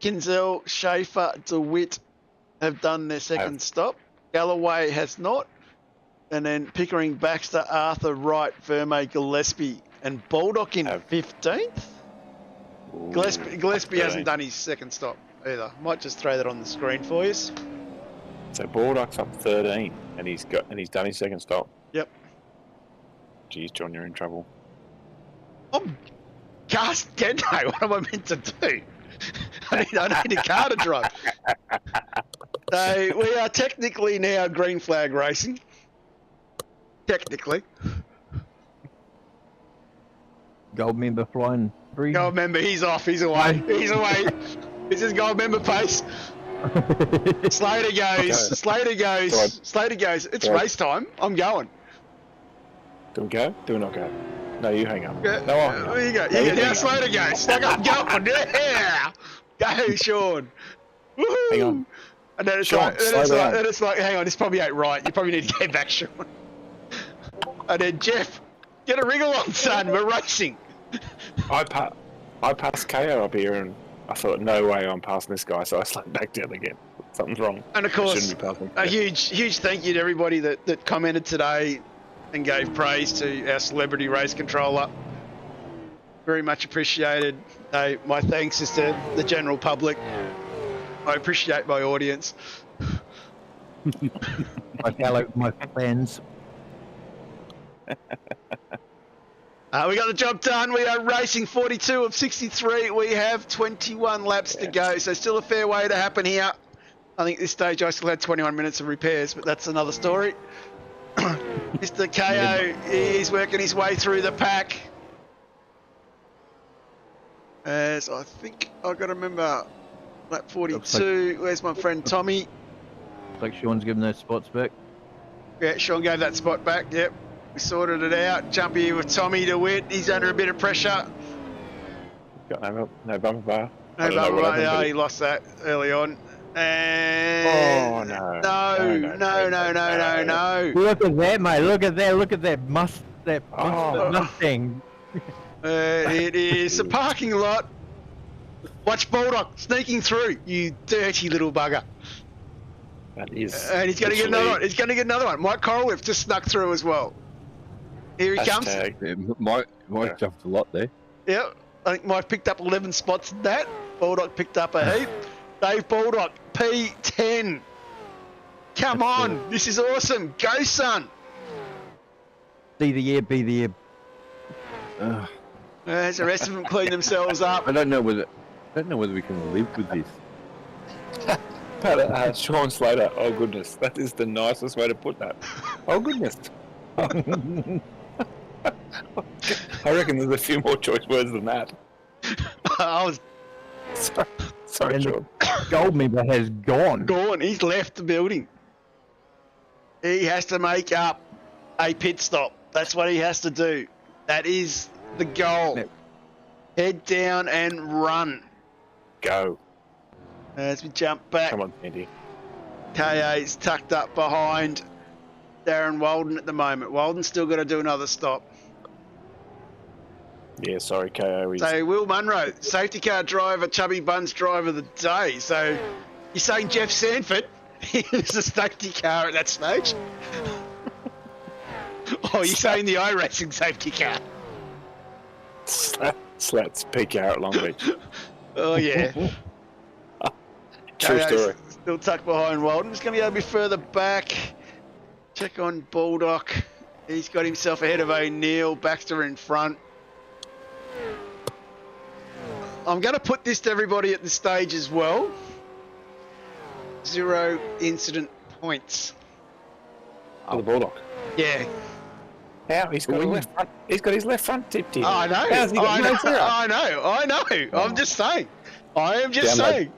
S3: Kinzel, Schaefer, DeWitt have done their second stop. Galloway has not. And then Pickering, Baxter, Arthur, Wright, Verme, Gillespie, and Baldock in 15th. Gillespie hasn't done his second stop either. Might just throw that on the screen for you.
S6: So Baldock's up 13, and he's done his second stop.
S3: Yep.
S6: Geez, John, you're in trouble.
S3: I'm cast Gendo. What am I meant to do? I need a car to drive. So we are technically now green flag racing. Technically.
S4: Gold member flying free.
S3: Gold member, he's off. He's away. He's away. This is gold member pace. Slater goes. Slater goes. Slater goes. It's race time. I'm going.
S6: Do we go? Do we not go? No, you hang up.
S3: Yeah.
S6: No, I'll hang up.
S3: There you go.
S6: No,
S3: Yeah, now Slater goes. I'm going. Yeah. Go, Sean. Woohoo.
S6: Hang on.
S3: And then it's
S6: Sean,
S3: then it's like, hang on, this probably ain't right. You probably need to get back, Sean. And then Jeff, get a wriggle on, son. We're racing.
S6: I passed KO up here, and I thought, no way I'm passing this guy, so I slid back down again. Something's wrong.
S3: And of
S6: I
S3: course,
S6: shouldn't be passing.
S3: a huge thank you to everybody that commented today and gave praise to our celebrity race controller. Very much appreciated. My thanks is to the general public. I appreciate my audience.
S4: my fans.
S3: We got the job done. We are racing 42 of 63. We have 21 laps to go, so still a fair way to happen here. I think at this stage I still had 21 minutes of repairs, but that's another story. Mr. KO is working his way through the pack. As I think I've got to remember lap 42. Where's my friend Tommy?
S4: Looks like Sean's giving those spots back.
S3: Yeah, Sean gave that spot back. Yep. We sorted it out. Jump here with Tommy DeWitt. He's under a bit of pressure.
S6: Got no bumper bar.
S3: No bumper bar. Yeah, he lost that early on. And no.
S4: Look at that, mate. Look at that Mustang.
S3: It is a parking lot. Watch Baldock sneaking through, you dirty little bugger.
S6: That is.
S3: And he's going to get another one. He's going to get another one. Mike Koroleff just snuck through as well. Here he comes.
S5: Yeah, Mike jumped a lot there.
S3: Yep. I think Mike picked up 11 spots in that. Baldock picked up a heap. Dave Baldock, P10. Come on. This is awesome. Go, son.
S4: Be the air.
S3: As the rest of them clean themselves up.
S5: I don't know whether we can live with this.
S6: Sean Slater. Oh goodness, that is the nicest way to put that. Oh goodness. I reckon there's a few more choice words than that.
S3: I was
S6: Sorry,
S4: And
S6: Sean.
S4: the gold member has gone.
S3: He's left the building. He has to make up a pit stop. That's what he has to do. That is the goal.
S4: Yep.
S3: Head down and run.
S6: Go.
S3: As we jump back,
S6: Come on, Andy.
S3: KA's tucked up behind Darren Walden at the moment. Walden's still got to do another stop.
S6: Yeah, sorry, KO.
S3: So Will Munro, safety car driver, Chubby Buns driver of the day. So you're saying Jeff Sanford, he was a safety car at that stage? Or you're saying the iRacing safety car?
S6: Slats PKR at Long Beach.
S3: Oh, yeah.
S6: True
S3: KA's
S6: story.
S3: Still tucked behind Walden. He's going to go a bit further back. Check on Baldock. He's got himself ahead of O'Neill. Baxter in front. I'm going to put this to everybody at this stage as well. 0 incident points.
S6: For the Bulldog.
S3: Yeah.
S6: How? He's got, he's got his left front tipped in.
S3: I know.
S6: How's he got no zero?
S3: I know. I'm just saying. I am just
S6: Download.
S3: saying.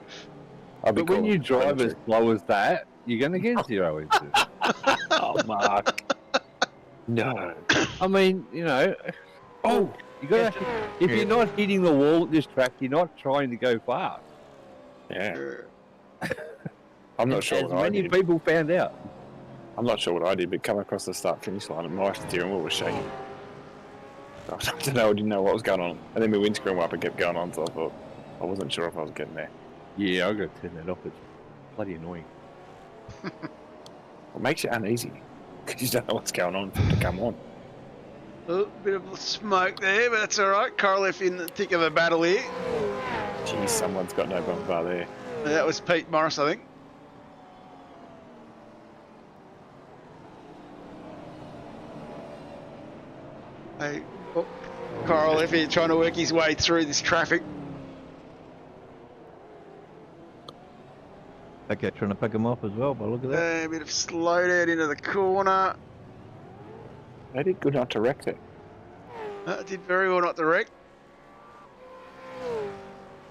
S6: But
S5: when you drive as slow as that, you're going to get 0 inches.
S6: Oh, Mark. No.
S5: I mean, you know, you got to. If you're not hitting the wall at this track, you're not trying to go fast.
S6: Yeah. I'm not sure
S5: As
S6: what I
S5: many
S6: did.
S5: people found out.
S6: I'm not sure what I did, but come across the start-finish line and my steering wheel was shaking. I don't know, I didn't know what was going on. And then my windscreen wipper kept going on, so I thought, I wasn't sure if I was getting there.
S5: Yeah, I got to turn that off. It's bloody annoying.
S6: It makes you uneasy, because you don't know what's going on for it to come on.
S3: Oh, bit of smoke there, but that's all right. Koroleff in the thick of the battle here.
S6: Geez, someone's got no bumper bar there.
S3: That was Pete Morris, I think. Hey, Koroleff here trying to work his way through this traffic.
S4: Okay, trying to pick him off as well, but look at that.
S3: A bit of slowdown into the corner.
S6: They did good not to wreck it.
S3: Did very well not to wreck.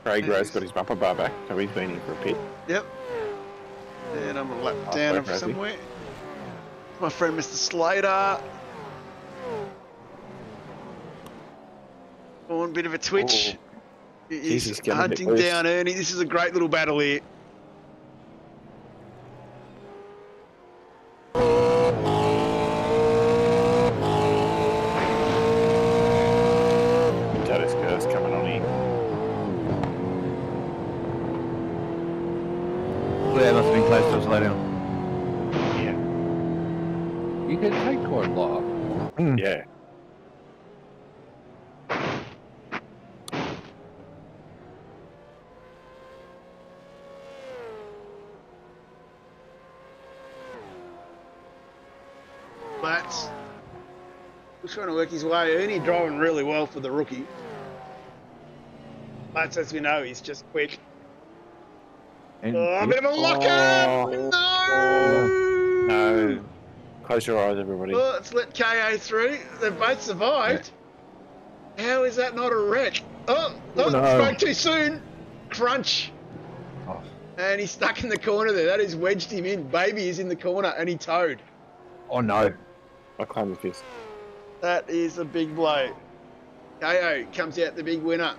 S6: Craig Rose got his bumper bar back, so he's been in for a pit.
S3: Yep. And I'm a lap
S6: Halfway,
S3: down him
S6: Rosie.
S3: somewhere. My friend Mr. Slater. Oh, a bit of a twitch.
S6: Jeez,
S3: He's
S6: getting a bit
S3: hunting
S6: loose.
S3: down Ernie. This is a great little battle here.
S6: Tatus Curve's coming on in.
S4: Yeah, must have been close to a slowdown.
S6: Yeah.
S5: You can take quite a lot.
S6: Yeah.
S3: Bats. He's trying to work his way. Ernie driving really well for the rookie. Bats, as we know, he's just quick.
S4: And
S3: Oh, a bit of a lockup! No!
S6: No. Close your eyes, everybody.
S3: Well, let's let KO through. They've both survived. How is that not a wreck? Oh,
S4: no.
S3: spoke too soon. Crunch.
S4: Oh.
S3: And he's stuck in the corner there. That has wedged him in. Baby is in the corner and he towed.
S4: Oh no.
S6: I claim the fist.
S3: That is a big blow. KO comes out the big winner.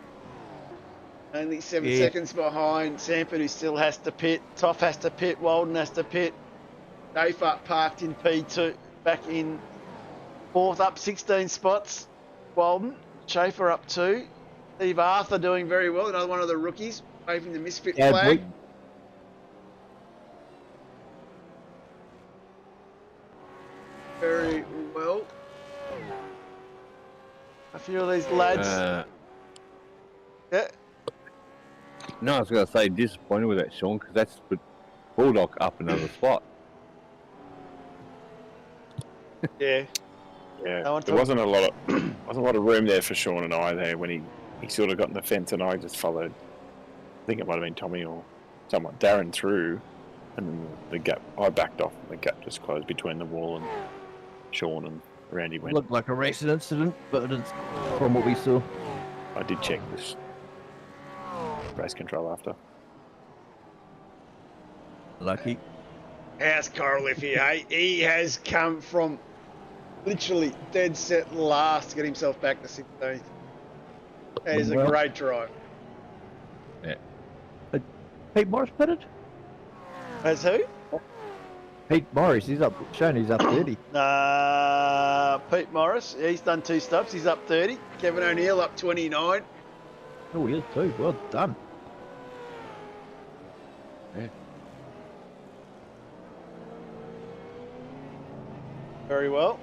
S3: Only 7 seconds behind Samford, who still has to pit. Toff has to pit. Walden has to pit. Schaefer parked in P2. Back in 4th, up 16 spots. Walden. Schaefer up 2. Steve Arthur doing very well. Another one of the rookies. Waving the misfit flag.
S4: Boy.
S3: Very well. A few of these lads. Yeah.
S5: No, I was going to say disappointed with that, Sean, because that's put Bulldog up another spot.
S3: Yeah.
S6: Yeah.
S3: No one
S6: There wasn't a lot of room there for Sean and I there when he sort of got in the fence and I just followed. I think it might have been Tommy or someone. Darren through, and then the gap. I backed off, and the gap just closed between the wall and Sean, and Randy went.
S4: Looked like a racing incident, but it's from what we saw.
S6: I did check this race control after.
S4: Lucky.
S3: How's Koroleff here, hey? He has come from literally dead set last to get himself back to 16th. That is a
S4: Well.
S3: great drive.
S4: Pete Morris pitted?
S3: As who?
S4: Pete Morris, he's up 30.
S3: Pete Morris, he's done 2 stops. He's up 30. Kevin O'Neill up 29.
S4: Oh, he is too. Well done.
S3: Very well.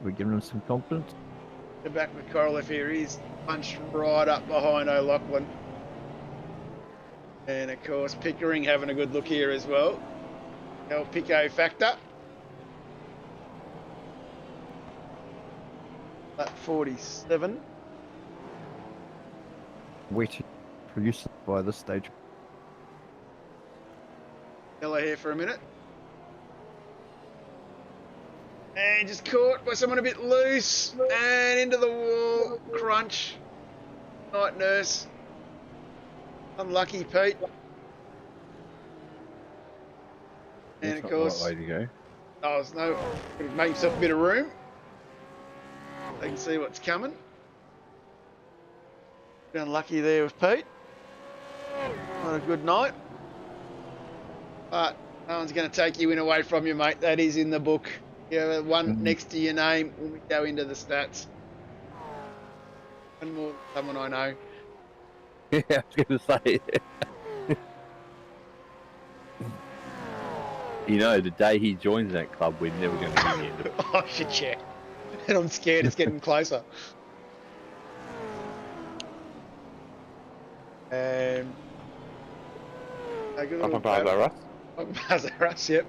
S4: We're giving him some confidence.
S3: Get back with Koroleff here. He's punched right up behind O'Loughlin. And of course, Pickering having a good look here as well. El Pico factor. Lap 47.
S4: Waiting for use by this stage.
S3: Yellow here for a minute. And just caught by someone a bit loose. And into the wall. Crunch. Night nurse. Unlucky, Pete. And
S5: That's
S3: of
S5: not the right
S3: course,
S5: way to go.
S3: oh, there's no. Make himself a bit of room. They can see what's coming. Bit unlucky there with Pete. Not a good night. But no one's going to take you in away from you, mate. That is in the book. You have one next to your name when we go into the stats. One more, someone I know.
S5: Yeah, I was going to say. You know, the day he joins that club, we're never going to be in it.
S3: Oh, shit, yeah. And I'm scared it's getting closer. Up
S6: Up above that, Russ.
S3: Russ, yep.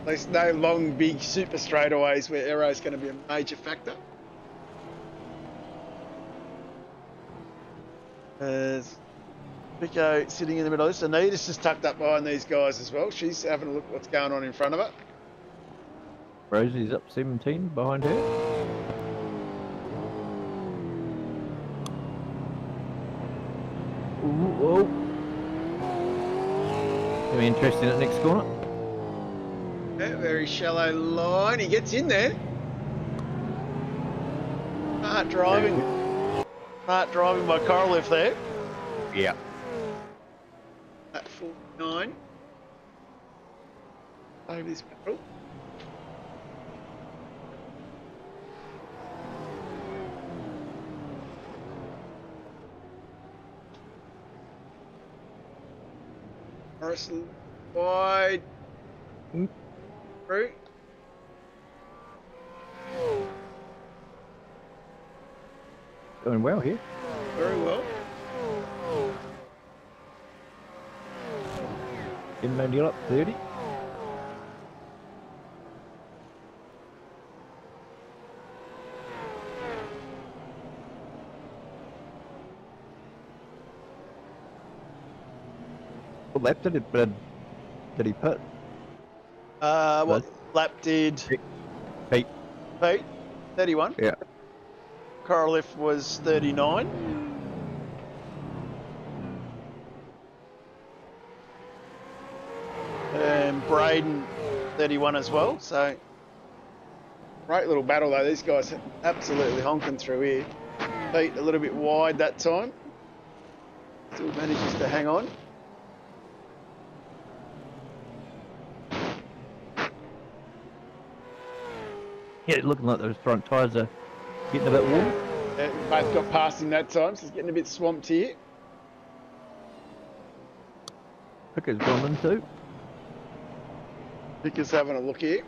S3: There's no long, big super straightaways where aero's going to be a major factor. There's Pico sitting in the middle of this. Anita's just tucked up behind these guys as well. She's having a look at what's going on in front of her.
S4: Rosie's up 17 behind her. Ooh, whoa. Gonna be interesting at next corner.
S3: Yeah, very shallow line. He gets in there. Smart driving. Smart driving by Koroleff there.
S5: Yeah.
S3: At 49. Over this barrel. Morrison wide. Through.
S4: Going well here.
S3: Very well.
S4: Emmanuel up 30. What lap did he put?
S3: What lap did
S4: Pete.
S3: Pete? 31.
S4: Yeah.
S3: Koroleff was 39. And Braden 31 as well. So great little battle though. These guys are absolutely honking through here. Pete a little bit wide that time. Still manages to hang on.
S4: Yeah, looking like those front tyres are getting a bit warm.
S3: Yeah, both got past him that time, so he's getting a bit swamped here.
S4: Picker's gone in too.
S3: Vicker's having a look here.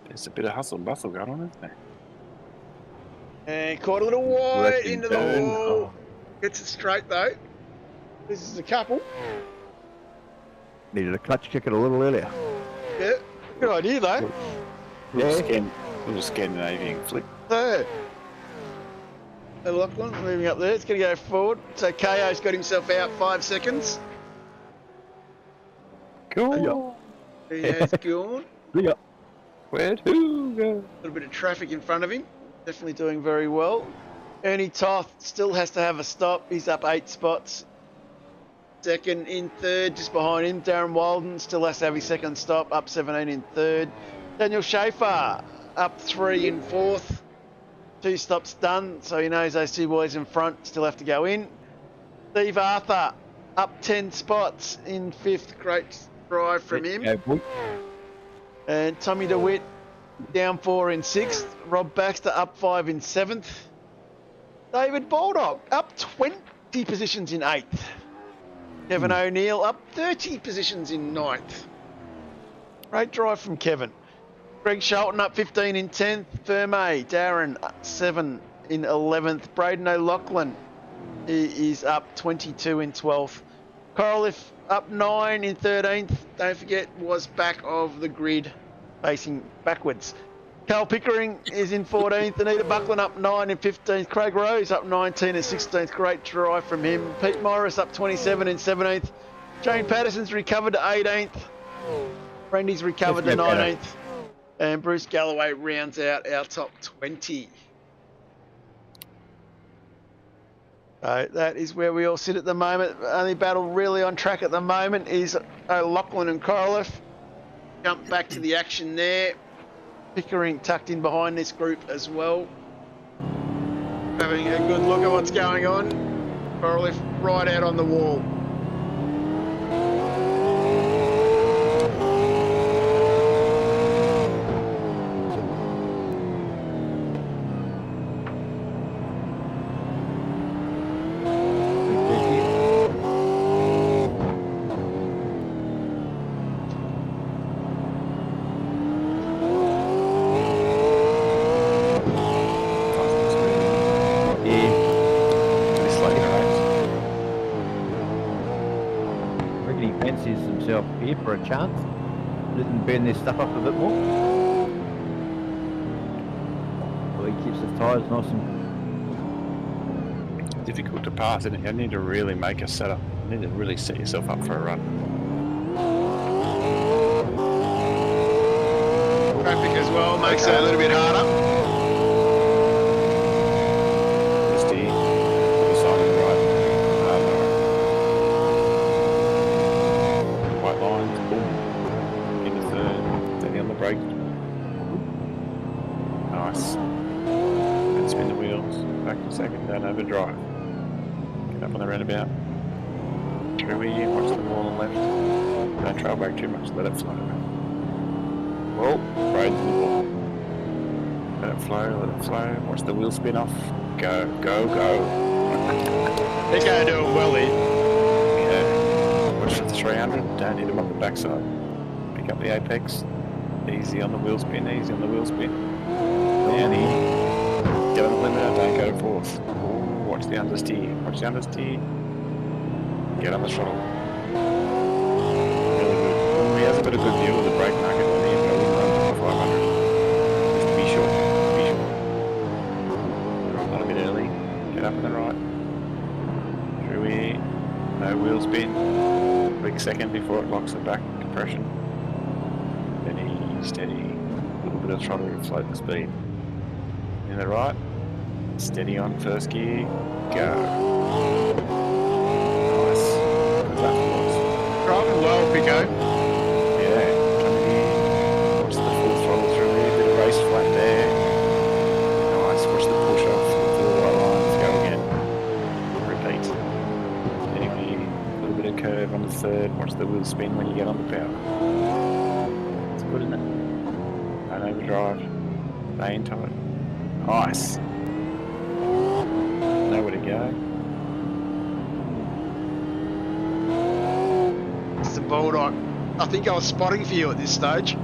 S6: There's a bit of hustle and bustle going on, isn't there?
S3: And caught a little wide
S5: Left
S3: into the
S5: turn.
S3: wall.
S5: Oh.
S3: Gets it straight though. This is a couple.
S4: Needed a clutch kick it a little earlier.
S3: Yeah, good idea though.
S6: Little Scandinavian flick.
S3: Third. Lachlan moving up there. It's going to go forward. So KO's got himself out 5 seconds.
S6: Cool.
S3: He has gone.
S4: Yeah.
S6: Where'd who go?
S3: A little bit of traffic in front of him. Definitely doing very well. Ernie Toth still has to have a stop. He's up 8 spots. Second in third, just behind him. Darren Walden still has to have his second stop, up 17 in third. Daniel Schaefer up 3 in fourth. 2 stops done, so he knows those 2 boys in front still have to go in. Steve Arthur up 10 spots in fifth. Great drive from him.
S5: Yeah, boy.
S3: And Tommy DeWitt down 4 in sixth. Rob Baxter up 5 in seventh. David Baldock up 20 positions in eighth. Kevin O'Neill up 30 positions in ninth. Great drive from Kevin. Greg Shelton up 15 in 10th. Ferme, Darren 7 in 11th. Braden O'Loughlin is up 22 in 12th. Koroleff up 9 in 13th. Don't forget, was back of the grid, facing backwards.
S7: Cal Pickering is in 14th. Anita Buckland up 9 in 15th. Craig Rose up 19 in 16th. Great drive from him. Pete Morris up 27 in 17th. Jane Patterson's recovered to 18th. Brandy's recovered to 19th. And Bruce Galloway rounds out our top 20. So that is where we all sit at the moment. The only battle really on track at the moment is Lachlan and Koroleff. Jump back to the action there. Pickering tucked in behind this group as well. Having a good look at what's going on. Koroleff right out on the wall.
S4: Here for a chance. Let them burn their stuff up a bit more. So he keeps his tyres nice and
S6: difficult to pass, and you need to really make a setup. You need to really set yourself up for a run.
S3: Traffic as well makes it a little bit harder.
S6: Nice. And spin the wheels. Back to second. Don't overdrive. Get up on the roundabout. Through here. Watch the wall on the left. Don't trail back too much. Let it flow. Well, braid the wall. Let it flow. Let it flow. Watch the wheel spin off. Go. Go. Go.
S3: They're going to do it well here.
S6: Yeah. Watch for the 300. Don't hit them on the backside. Pick up the apex. Easy on the wheel spin, easy on the wheel spin. Down here. Get on the limiter, don't go to fourth. Ooh, watch the understeer, watch the understeer. Get on the throttle. Really good. Ooh, he has a bit of good view of the brake market when he goes run to 500. Just be sure, be sure. Not a bit early. Get up on the right. Through here. No wheel spin. Quick second before it locks the back compression. Steady, a little bit of throttle to float the speed. In the right, steady on first gear, go. Nice. Good lap, boys.
S3: Driving well, Pico.
S6: Yeah, coming in. Watch the full throttle through here, bit of race flat there. Nice, watch the push off to the white lines, go again. Repeat. Anyway, a little bit of curve on the third, watch the wheel spin when you get on the power. Good, isn't it? Don't overdrive. Stay into it. Nice. Nowhere to go.
S3: It's a bulldog. I think I was spotting for you at this stage.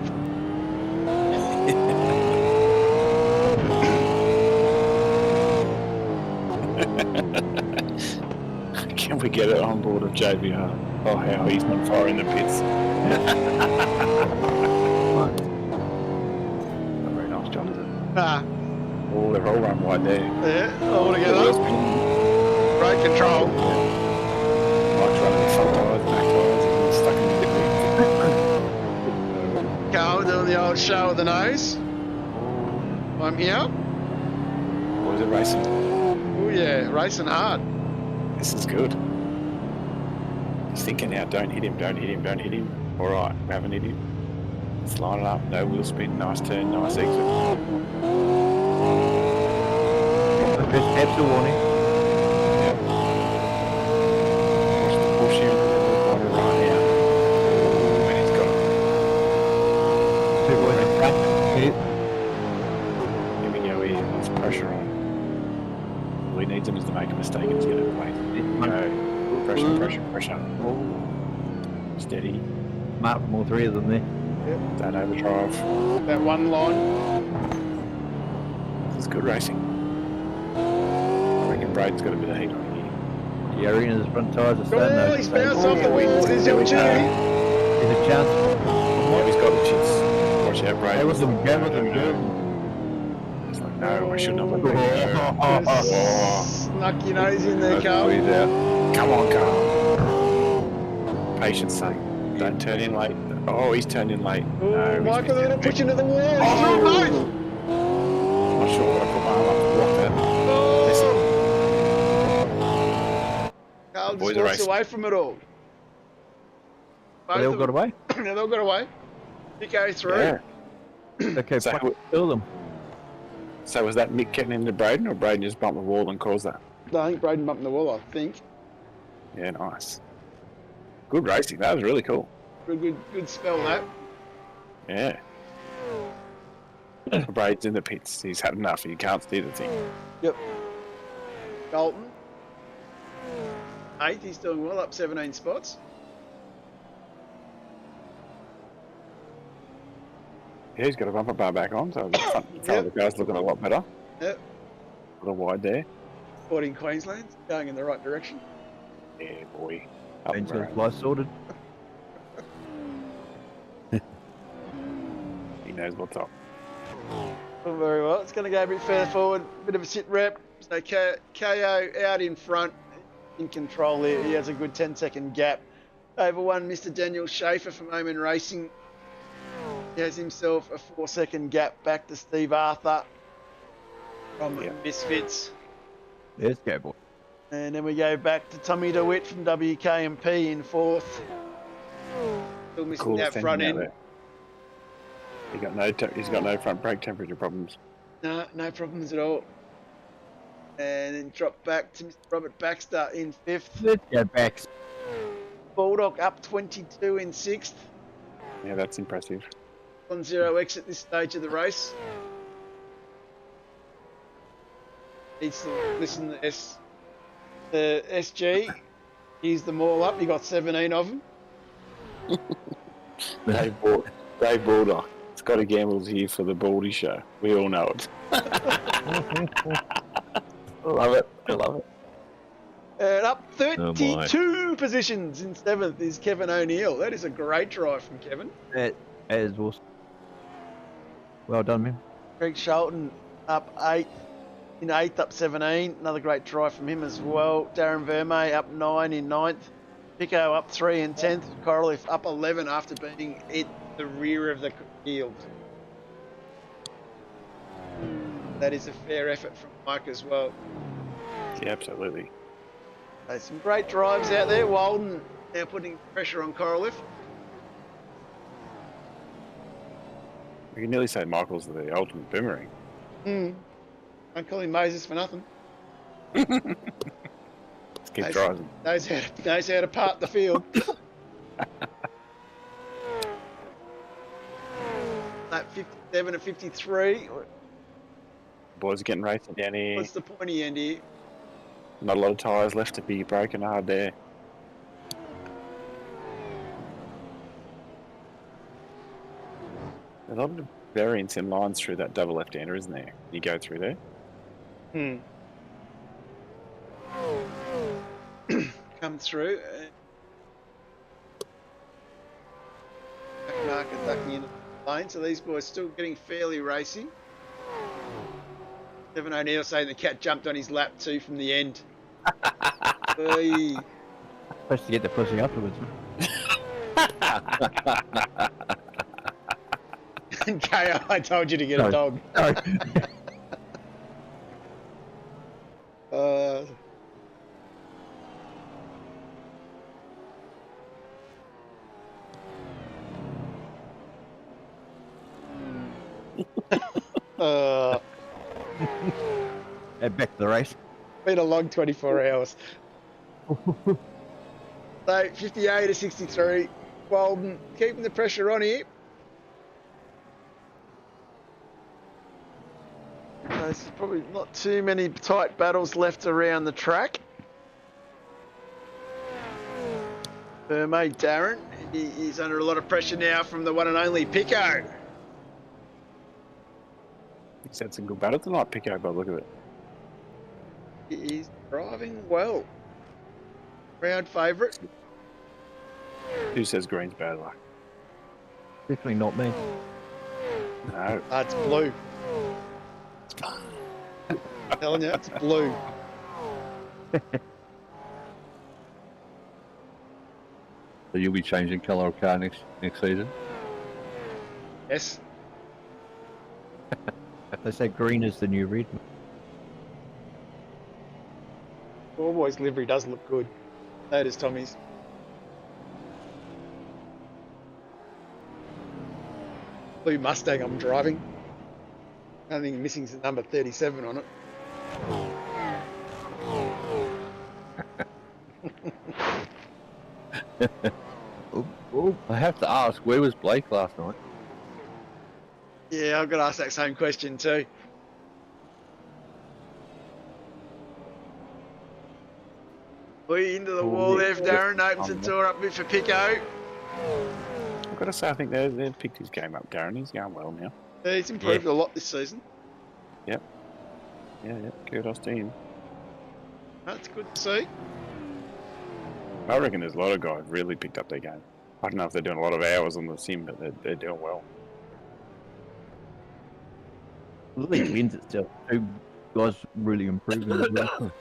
S6: Can we get it on board of JVR? Oh, how he's on fire in the pits.
S3: Ah.
S6: Oh, they're all run wide there.
S3: Yeah, all together. Great control.
S6: Mike's running the front tyres, back tyres, and he's stuck in the pit.
S3: Carl doing the old show of the nose. I'm here.
S6: Boys are racing.
S3: Oh yeah, racing hard.
S6: This is good. He's thinking now, don't hit him, don't hit him, don't hit him. Alright, we haven't hit him. Let's line it up, no wheel spin, nice turn, nice exit.
S4: Perhaps a warning.
S6: Yep. Watch the push here in the corner right now. Oh, and he's got it.
S4: Two boys in front.
S6: Here we go here, there's pressure on. All he needs him is to make a mistake and he's going to play. Go. Pressure, pressure, pressure. Steady.
S4: Mark from all three of them there.
S3: Yep.
S6: Don't overdrive.
S3: That one line.
S6: This is good racing. I reckon Braden's got a bit of heat on here.
S4: The arena's front tyres are starting
S3: Oh, he's bounced off the wall. There's the opportunity.
S4: There's a chance.
S6: Yeah, he's got the chits. Watch out, Braden.
S4: Hey, what's the game with them?
S6: It's like, no, I should not have let go.
S3: Just snuck your nose in there, Carl.
S5: Squeeze out.
S6: Come on, Carl. Patience, sake. Don't turn in late. Oh, he's turned in late.
S3: Oh,
S6: No,
S3: Mike with a little push into the wall. He's
S6: Oh!
S3: through both.
S6: I'm not sure what I put my arm up to block that.
S3: Carl
S6: boys
S3: just
S6: are
S3: walks
S6: racing.
S3: away from it all.
S4: They all got away?
S3: They all got away. Pico through.
S6: Yeah.
S4: Okay,
S6: So-
S4: fucking kill them.
S6: So was that Mick getting into Braden, or Braden just bumped the wall and caused that?
S3: No, I think Braden bumped the wall, I think.
S6: Yeah, nice. Good racing. That was really cool.
S3: Good spell, that.
S6: Yeah. Braden's in the pits. He's had enough. He can't steer the thing.
S3: Yep. Dalton. 8th, he's doing well, up 17 spots.
S6: Yeah, he's got a bumper bar back on, so the front of the car's looking a lot better.
S3: Yep.
S6: A little wide there.
S3: 14 Queensland, going in the right direction.
S6: Yeah, boy. Up the
S4: Engine
S6: road.
S4: fly sorted.
S6: He knows what's up.
S3: Oh, very well. It's going to go a bit further forward, bit of a sit rep. So KO out in front, in control there. He has a good 10-second gap. Over one, Mr. Daniel Schaefer from Omen Racing. He has himself a 4-second gap back to Steve Arthur from Misfits.
S4: There's go, boy.
S3: And then we go back to Tommy DeWitt from WKMP in 4th. Still missing
S6: Cool
S3: that
S6: thing
S3: front
S6: out
S3: end.
S6: there. He's got no front brake temperature problems.
S3: No problems at all. And then drop back to Mr. Robert Baxter in 5th.
S4: Let's go back.
S3: Bulldog up 22 in 6th.
S6: Yeah, that's impressive.
S3: On 0x at this stage of the race. Needs to listen to the SG. Here's them all up. You got 17 of them.
S6: Dave Baldock. Scotty Gamble's here for the Baldy show. We all know it. I love it. I love it.
S3: And up 32 positions in 7th is Kevin O'Neill. That is a great drive from Kevin.
S4: As was. Well done, man.
S3: Greg Shelton up 8th. In 8th, up 17. Another great drive from him as well. Darren Vermey up 9 in 9th. Pico up 3 in 10th. Koroleff up 11 after being at the rear of the field. That is a fair effort from Mike as well.
S6: Yeah, absolutely.
S3: So some great drives out there. Walden now putting pressure on Koroleff.
S6: We can nearly say Michael's the ultimate boomerang.
S3: Don't call him Moses for nothing.
S6: Let's keep driving.
S3: Knows how to part the field. That 57 and 53.
S6: Boys are getting racing down here.
S3: What's the pointy end here?
S6: Not a lot of tyres left to be broken hard there. A lot of variance in lines through that double left-hander, isn't there? You go through there.
S3: Come through. Market ducking into the lane, so these boys still getting fairly racy. Kevin O'Neill saying the cat jumped on his lap too from the end. Hey.
S4: Supposed to get the pussy afterwards.
S3: KO, I told you to get a dog.
S4: And back to the race.
S3: Been a long 24 hours. So 58 to 63. Walden keeping the pressure on here. There's probably not too many tight battles left around the track. Mate Darren, he's under a lot of pressure now from the one and only Pico.
S6: He's had some good battle tonight, Pico, by the look of it.
S3: He's driving well. Round favourite.
S6: Who says green's bad luck?
S4: Definitely not me.
S6: No.
S3: It's blue.
S7: I'm telling you, it's blue.
S5: So you'll be changing colour of car next season?
S7: Yes.
S4: They say green is the new red.
S7: Always livery does look good. So does Tommy's. Blue Mustang I'm driving. Only thing missing is the number 37 on it.
S5: I have to ask, where was Blake last night?
S7: Yeah, I've got to ask that same question too. We into the wall there, Darren. Opens the door up a bit for Pico.
S6: I've got to say, I think they've picked his game up, Darren. He's going well now.
S7: Yeah, he's improved a lot this season.
S6: Yeah, kudos to him.
S7: That's good to see.
S6: I reckon there's a lot of guys really picked up their game. I don't know if they're doing a lot of hours on the sim, but they're doing well.
S4: The league lends itself to guys really improving as well.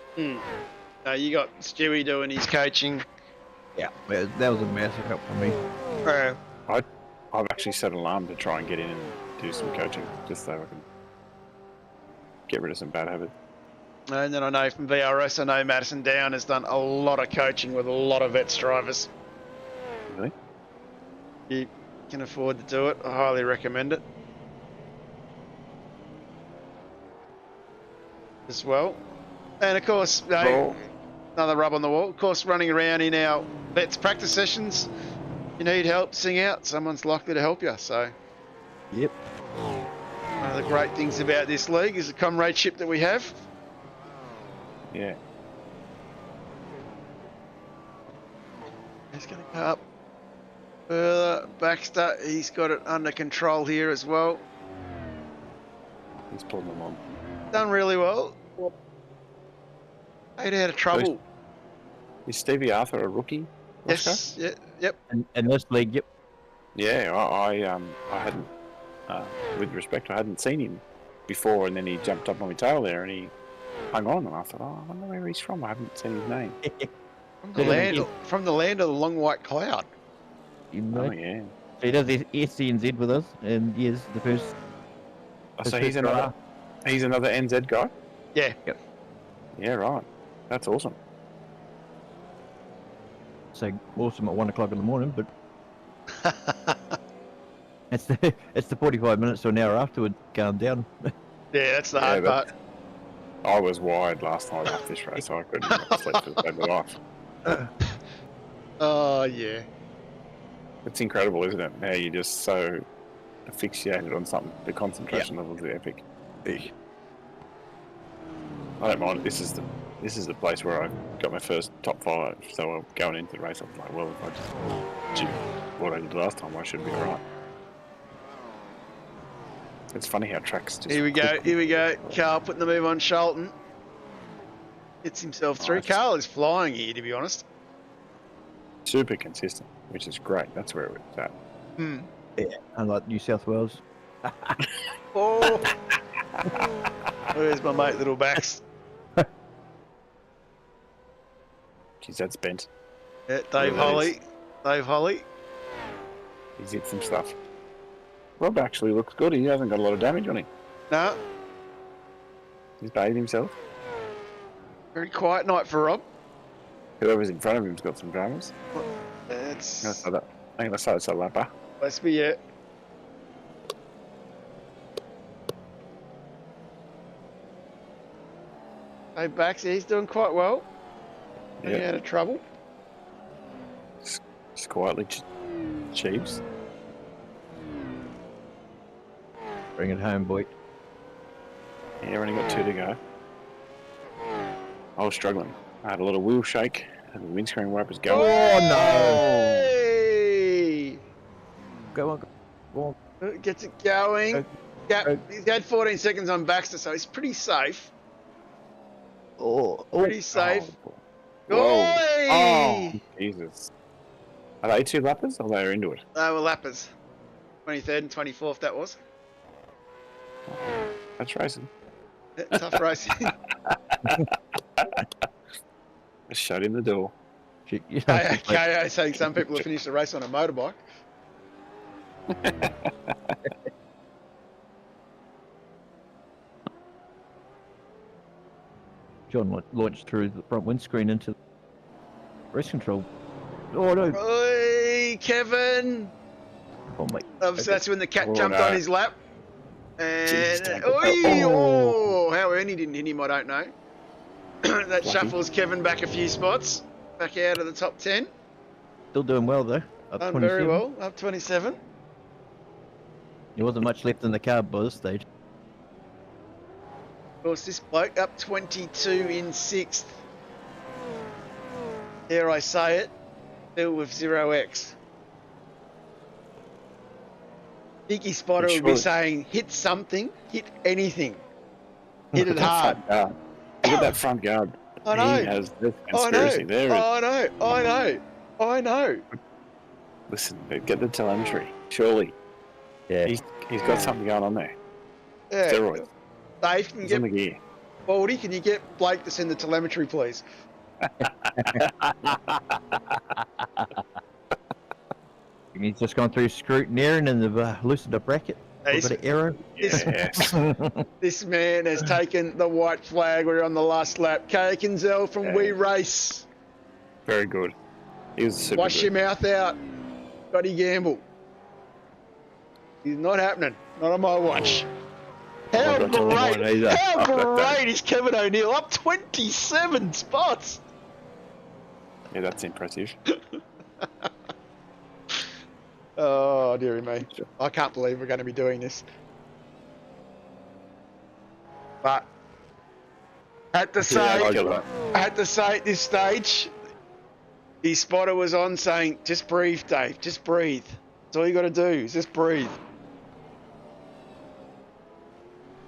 S7: You got Stewie doing his coaching.
S4: Yeah, that was a massive help for me.
S6: I've actually set an alarm to try and get in and do some coaching, just so I can get rid of some bad habits.
S7: And then I know from VRS, I know Madison Down has done a lot of coaching with a lot of vets drivers.
S6: Really?
S7: You can afford to do it. I highly recommend it. As well. And of course, another rub on the wall. Of course, running around in our vets practice sessions, you need help, sing out, someone's likely to help you. So,
S4: Yep.
S7: one of the great things about this league is the comradeship that we have.
S6: Yeah.
S7: He's going to go up further. Baxter, he's got it under control here as well.
S6: He's pulling them on.
S7: Done really well. 8 out of trouble.
S6: Is Stevie Arthur a rookie?
S7: Yes. Yeah, yep.
S4: In this league, yep.
S6: Yeah, I hadn't, with respect, I hadn't seen him before, and then he jumped up on my tail there, and he hung on, and I thought, I wonder where he's from. I haven't seen his name.
S7: From the land of the long white cloud.
S6: Oh yeah.
S4: So he does the SCNZ with us, and he is the first.
S6: So he's another NZ guy.
S7: Yeah.
S4: Yep.
S6: Yeah, right. That's awesome.
S4: So awesome at 1 o'clock in the morning, but it's the 45 minutes to an hour afterward going down.
S7: Yeah, that's the hard part.
S6: I was wired last night after this race, so I couldn't sleep for the day of my life.
S7: Oh yeah.
S6: It's incredible, isn't it? How you're just so asphyxiated on something. The concentration levels are epic. I don't mind. This is the place where I got my first top 5. So going into the race, I was like, well, if I just do what I did last time, I should be alright. It's funny how tracks just...
S7: Here we go. Carl putting the move on Shelton. Gets himself through.
S6: Nice.
S7: Carl is flying here, to be honest.
S6: Super consistent, which is great. That's where it's at.
S4: Yeah, unlike New South Wales.
S7: Oh! Where's my mate Little Bax?
S6: Jeez, that's bent.
S7: Yeah, Dave Holly. Dave Holly.
S6: He's hit some stuff. Rob actually looks good. He hasn't got a lot of damage on him.
S7: No,
S6: He's bathed himself.
S7: very quiet night for Rob.
S6: Whoever's in front of him's got some dramas.
S7: It's
S6: I'm going to say it's a lapper.
S7: must be it. Dave Bax, he's doing quite well. Getting out of trouble.
S6: Just quietly cheaps.
S4: Bring it home, boy.
S6: Yeah, only got 2 to go. I was struggling. I had a lot of wheel shake, and the windscreen wipers going.
S4: Oh no!
S7: Hey!
S4: Go on.
S7: Gets it going. Yeah, he's had 14 seconds on Baxter, so he's pretty safe. Pretty safe.
S6: Whoa.
S7: Oi!
S6: Oh, Jesus. Are they 2 lappers, or they're into it?
S7: They were lappers. 23rd and 24th, that was.
S6: That's racing.
S3: Tough racing.
S6: Just shut in the door.
S3: KO saying some people have finished the race on a motorbike.
S4: John launched through the front windscreen into race control. Oh no!
S3: Oi, Kevin!
S4: Oh my!
S3: Obviously, that's when the cat jumped
S6: no.
S3: on his lap. And
S6: Jeez,
S3: how Ernie didn't hit him, I don't know. That
S6: Lucky.
S3: shuffles Kevin back a few spots, back out of the top 10.
S4: Still doing well though. Up
S3: Done
S4: 27.
S3: very well, up 27.
S4: There wasn't much left in the car by this stage.
S3: Of course, this bloke up 22 in 6th. Dare I say it, still with 0x. Iggy Spotter would be
S6: Sure.
S3: saying, hit something, hit anything. Hit it
S6: Look at that
S3: hard.
S6: front guard. Look at that front guard.
S3: I know.
S6: He has this
S3: I know.
S6: conspiracy there.
S3: I know.
S6: Listen, get the telemetry. Surely.
S4: Yeah.
S6: He's got something going on there.
S3: Yeah.
S6: Steroids.
S3: Dave, can you
S6: He's on the
S3: get
S6: gear.
S3: Baldy? Can you get Blake to send the telemetry, please?
S4: He's just gone through scrutineering and they've loosened a bracket. A
S3: He's-
S4: bit of error.
S6: Yes.
S3: This man has taken the white flag. We're on the last lap. Kay Kinzel from
S6: Yeah.
S3: We Race.
S6: Very good. He was super
S3: Wash
S6: good.
S3: your mouth out. Scotty Gamble. He's not happening. Not on my watch. How
S5: not on mine
S3: great!
S5: either.
S3: How
S5: Up that day.
S3: great is Kevin O'Neill? Up 27 spots.
S6: Yeah, that's impressive.
S3: Oh, dearie me. I can't believe we're going to be doing this. But I had to say, I had to say at this stage, his spotter was on saying, just breathe, Dave, just breathe. That's all you got to do is just breathe.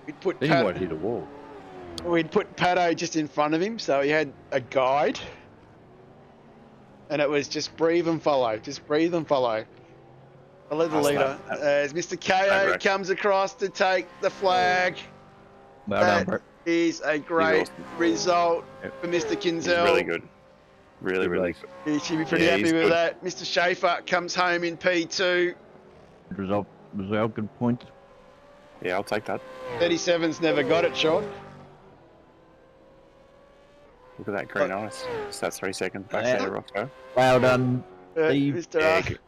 S3: We'd put,
S5: Then you might hit a wall.
S3: we'd put Pato just in front of him, so he had a guide. And it was just breathe and follow, just breathe and follow. I led the
S6: How's
S3: leader
S6: that?
S3: as Mr. KO
S6: Right.
S3: comes across to take the flag.
S4: Well done,
S3: That
S4: bro.
S3: is a great
S6: awesome.
S3: result
S4: Yep.
S3: for Mr.
S6: He's
S3: Kinzel.
S6: really good. Really, really good.
S3: He should be pretty
S6: Yeah,
S3: happy
S6: he's
S3: with
S6: good.
S3: that. Mr. Schaefer comes home in P2.
S4: Good result, good point.
S6: Yeah, I'll take that.
S3: 37's never got it, Sean.
S6: Look at that green ice. Just that 3 seconds back there, Roscoe.
S4: Well done. Steve.
S3: Mr.
S6: Yeah,
S3: Ark.
S6: good.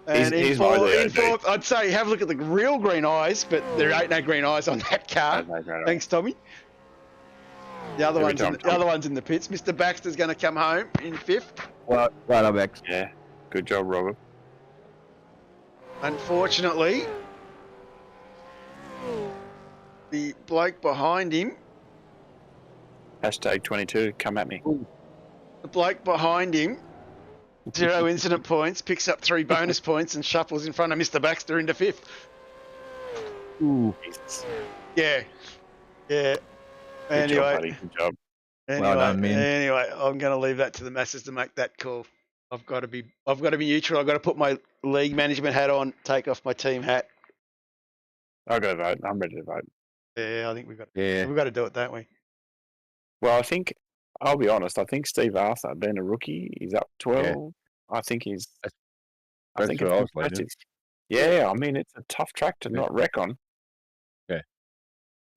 S3: And
S6: He's
S3: in
S6: my
S3: fourth,
S6: Leo,
S3: I'd say have a look at the real green eyes, but there ain't no green eyes on that car.
S6: No, great ice.
S3: Thanks, Tommy. The other
S6: Every
S3: one's in
S6: time,
S3: the,
S6: Tommy.
S3: other one's in the pits. Mr. Baxter's going to come home in 5th.
S4: Well done, Max.
S6: Yeah, good job, Robert.
S3: Unfortunately, the bloke behind him,
S6: Hashtag 22, come at me.
S3: the bloke behind him, 0 incident points, picks up 3 bonus points and shuffles in front of Mr. Baxter into 5th.
S4: Ooh.
S6: Jesus.
S3: Yeah. Yeah.
S6: Good job, buddy.
S3: Anyway,
S6: Good job.
S3: anyway,
S4: done, man.
S3: anyway, I'm going to leave that to the masses to make that call. I've got to be neutral. I've got to put my league management hat on, take off my team hat.
S6: I'll go vote. I'm ready to vote.
S3: Yeah, I think we've got
S5: Yeah.
S3: to do it, don't we?
S6: Well, I think, I'll be honest, I think Steve Arthur, being a rookie, he's up 12. I think he's, I
S5: That's
S6: think
S5: what
S6: it's
S5: I was leaning.
S6: impressive. Yeah, I mean, it's a tough track to not wreck on.
S5: Yeah.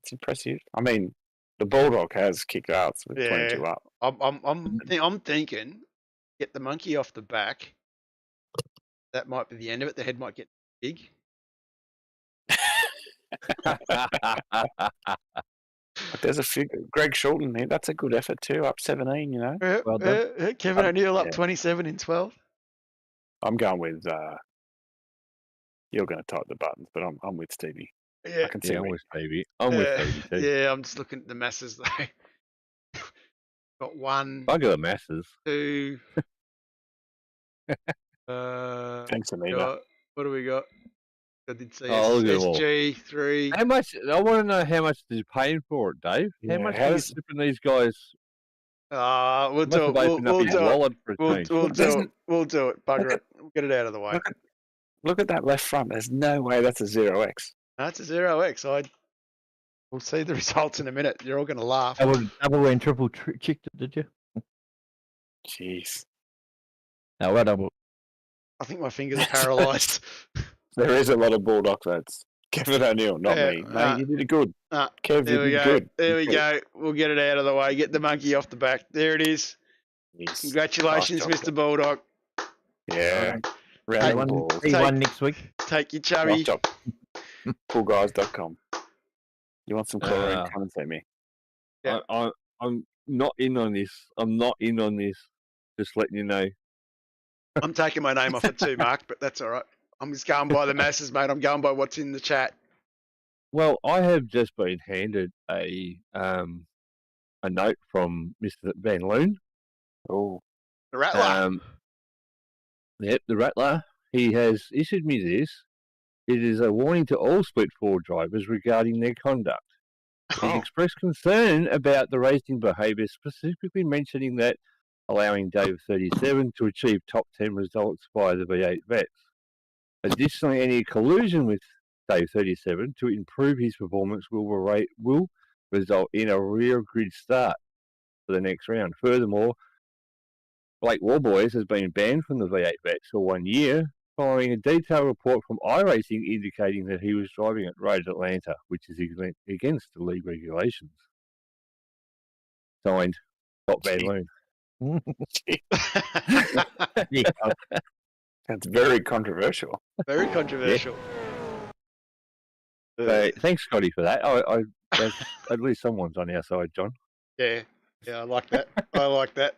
S6: It's impressive. I mean, the Bulldog has kicked ass with
S3: Yeah.
S6: 22 up.
S3: I'm thinking, get the monkey off the back. That might be the end of it. The head might get big.
S6: But there's a few, Greg Shulton, that's a good effort too, up 17, you know.
S4: Well done.
S3: Kevin O'Neill up
S6: yeah.
S3: 27 in 12.
S6: I'm going with, you're going to type the buttons, but I'm with Stevie.
S3: Yeah,
S6: I can see
S5: Yeah, I'm
S6: where-
S5: with Stevie. I'm with Stevie too.
S3: yeah. I'm just looking at the masses though. Got 1,
S5: Bugger the masses.
S3: 2.
S6: Thanks, Anita.
S3: got, what do we got? I did see
S5: Oh, look at them all.
S3: SG 3.
S5: How much? I want to know how much they're paying for it, Dave.
S6: Yeah,
S5: how much
S6: how
S5: are you
S6: does-
S5: slipping these guys?
S3: We'll
S5: Must
S3: do
S5: have
S3: it. We'll
S5: opened up
S3: do
S5: his
S3: it.
S5: wallet for a
S3: We'll
S5: change.
S3: do
S6: Doesn't-
S3: it. We'll do it. Bugger
S6: Look
S3: it. We'll get it out of the way.
S6: Look at that left front. There's no way that's a 0x.
S3: That's a 0x.
S7: We'll see the results in a minute. You're all going to laugh.
S4: Double and triple checked it, did you?
S6: Jeez.
S4: No, well double.
S7: I think my fingers are paralysed.
S6: There is a lot of Bulldog lads. Kevin O'Neill, not
S7: Yeah,
S6: me. Mate, you did it good. Kev,
S7: there
S6: you
S7: we
S6: did
S7: go.
S6: good.
S7: There we go. We'll get it out of the way. Get the monkey off the back. There it is.
S6: Yes.
S7: Congratulations,
S6: Nice
S7: Mr.
S6: job.
S7: Bulldog.
S6: Yeah.
S7: Hey,
S6: Round of balls.
S4: He won next week.
S7: Take your
S6: Nice
S7: chubby.
S6: job. Coolguys.com. You want some chlorine? Come and see me.
S7: Yeah.
S5: I'm not in on this. I'm not in on this. Just letting you know.
S7: I'm taking my name off it too, Mark, but that's all right. I'm just going by the masses, mate. I'm going by what's in the chat.
S5: Well, I have just been handed a note from Mr. Van Loon.
S6: Oh,
S7: The Rattler.
S5: Yep, the Rattler. He has issued me this. It is a warning to all Split 4 drivers regarding their conduct. He expressed concern about the racing behaviour, specifically mentioning that allowing Dave 37 to achieve top 10 results via the V8 vets. Additionally, any collusion with Dave 37 to improve his performance will result in a rear grid start for the next round. Furthermore, Blake Warboys has been banned from the V8 vets for 1 year following a detailed report from iRacing indicating that he was driving at Road Atlanta, which is against the league regulations. Signed, Top Van Loon.
S4: Yeah.
S6: that's very controversial.
S7: Very controversial.
S5: So, thanks, Scotty, for that. At least someone's on our side, John.
S7: Yeah, I like that. I like that.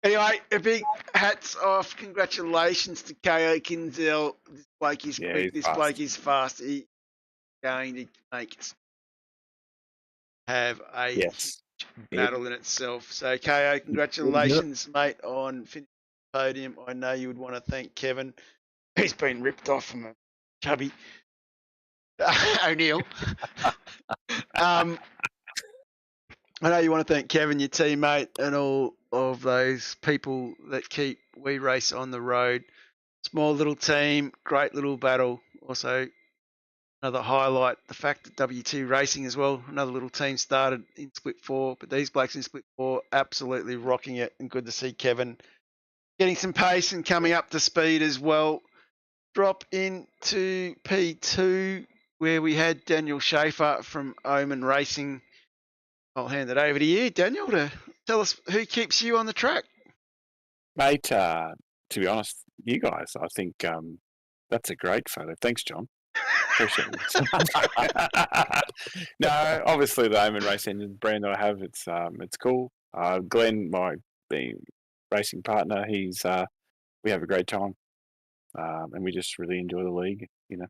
S7: Anyway, a big hats off. Congratulations to KO Kinzel. This bloke is
S6: Yeah,
S7: quick.
S6: he's
S7: This
S6: fast.
S7: bloke is fast. He's going to have a
S6: Yes.
S7: battle in itself. So, KO, congratulations, mate, on finishing the podium. I know you would want to thank Kevin. He's been ripped off from a chubby O'Neill. I know you want to thank Kevin, your teammate, and all of those people that keep We Race on the road. Small little team, great little battle. Also, another highlight, the fact that W2 Racing as well, another little team started in Split 4, but these blokes in Split 4 absolutely rocking it, and good to see Kevin getting some pace and coming up to speed as well. Drop into P2 where we had Daniel Schaefer from Omen Racing. I'll hand it over to you, Daniel, to tell us who keeps you on the track.
S6: Mate, to be honest, you guys, I think that's a great photo. Thanks, John. Appreciate it. No, obviously the Omen Race Engine brand that I have, it's cool. Glenn, my racing partner, he's we have a great time, and we just really enjoy the league. You know,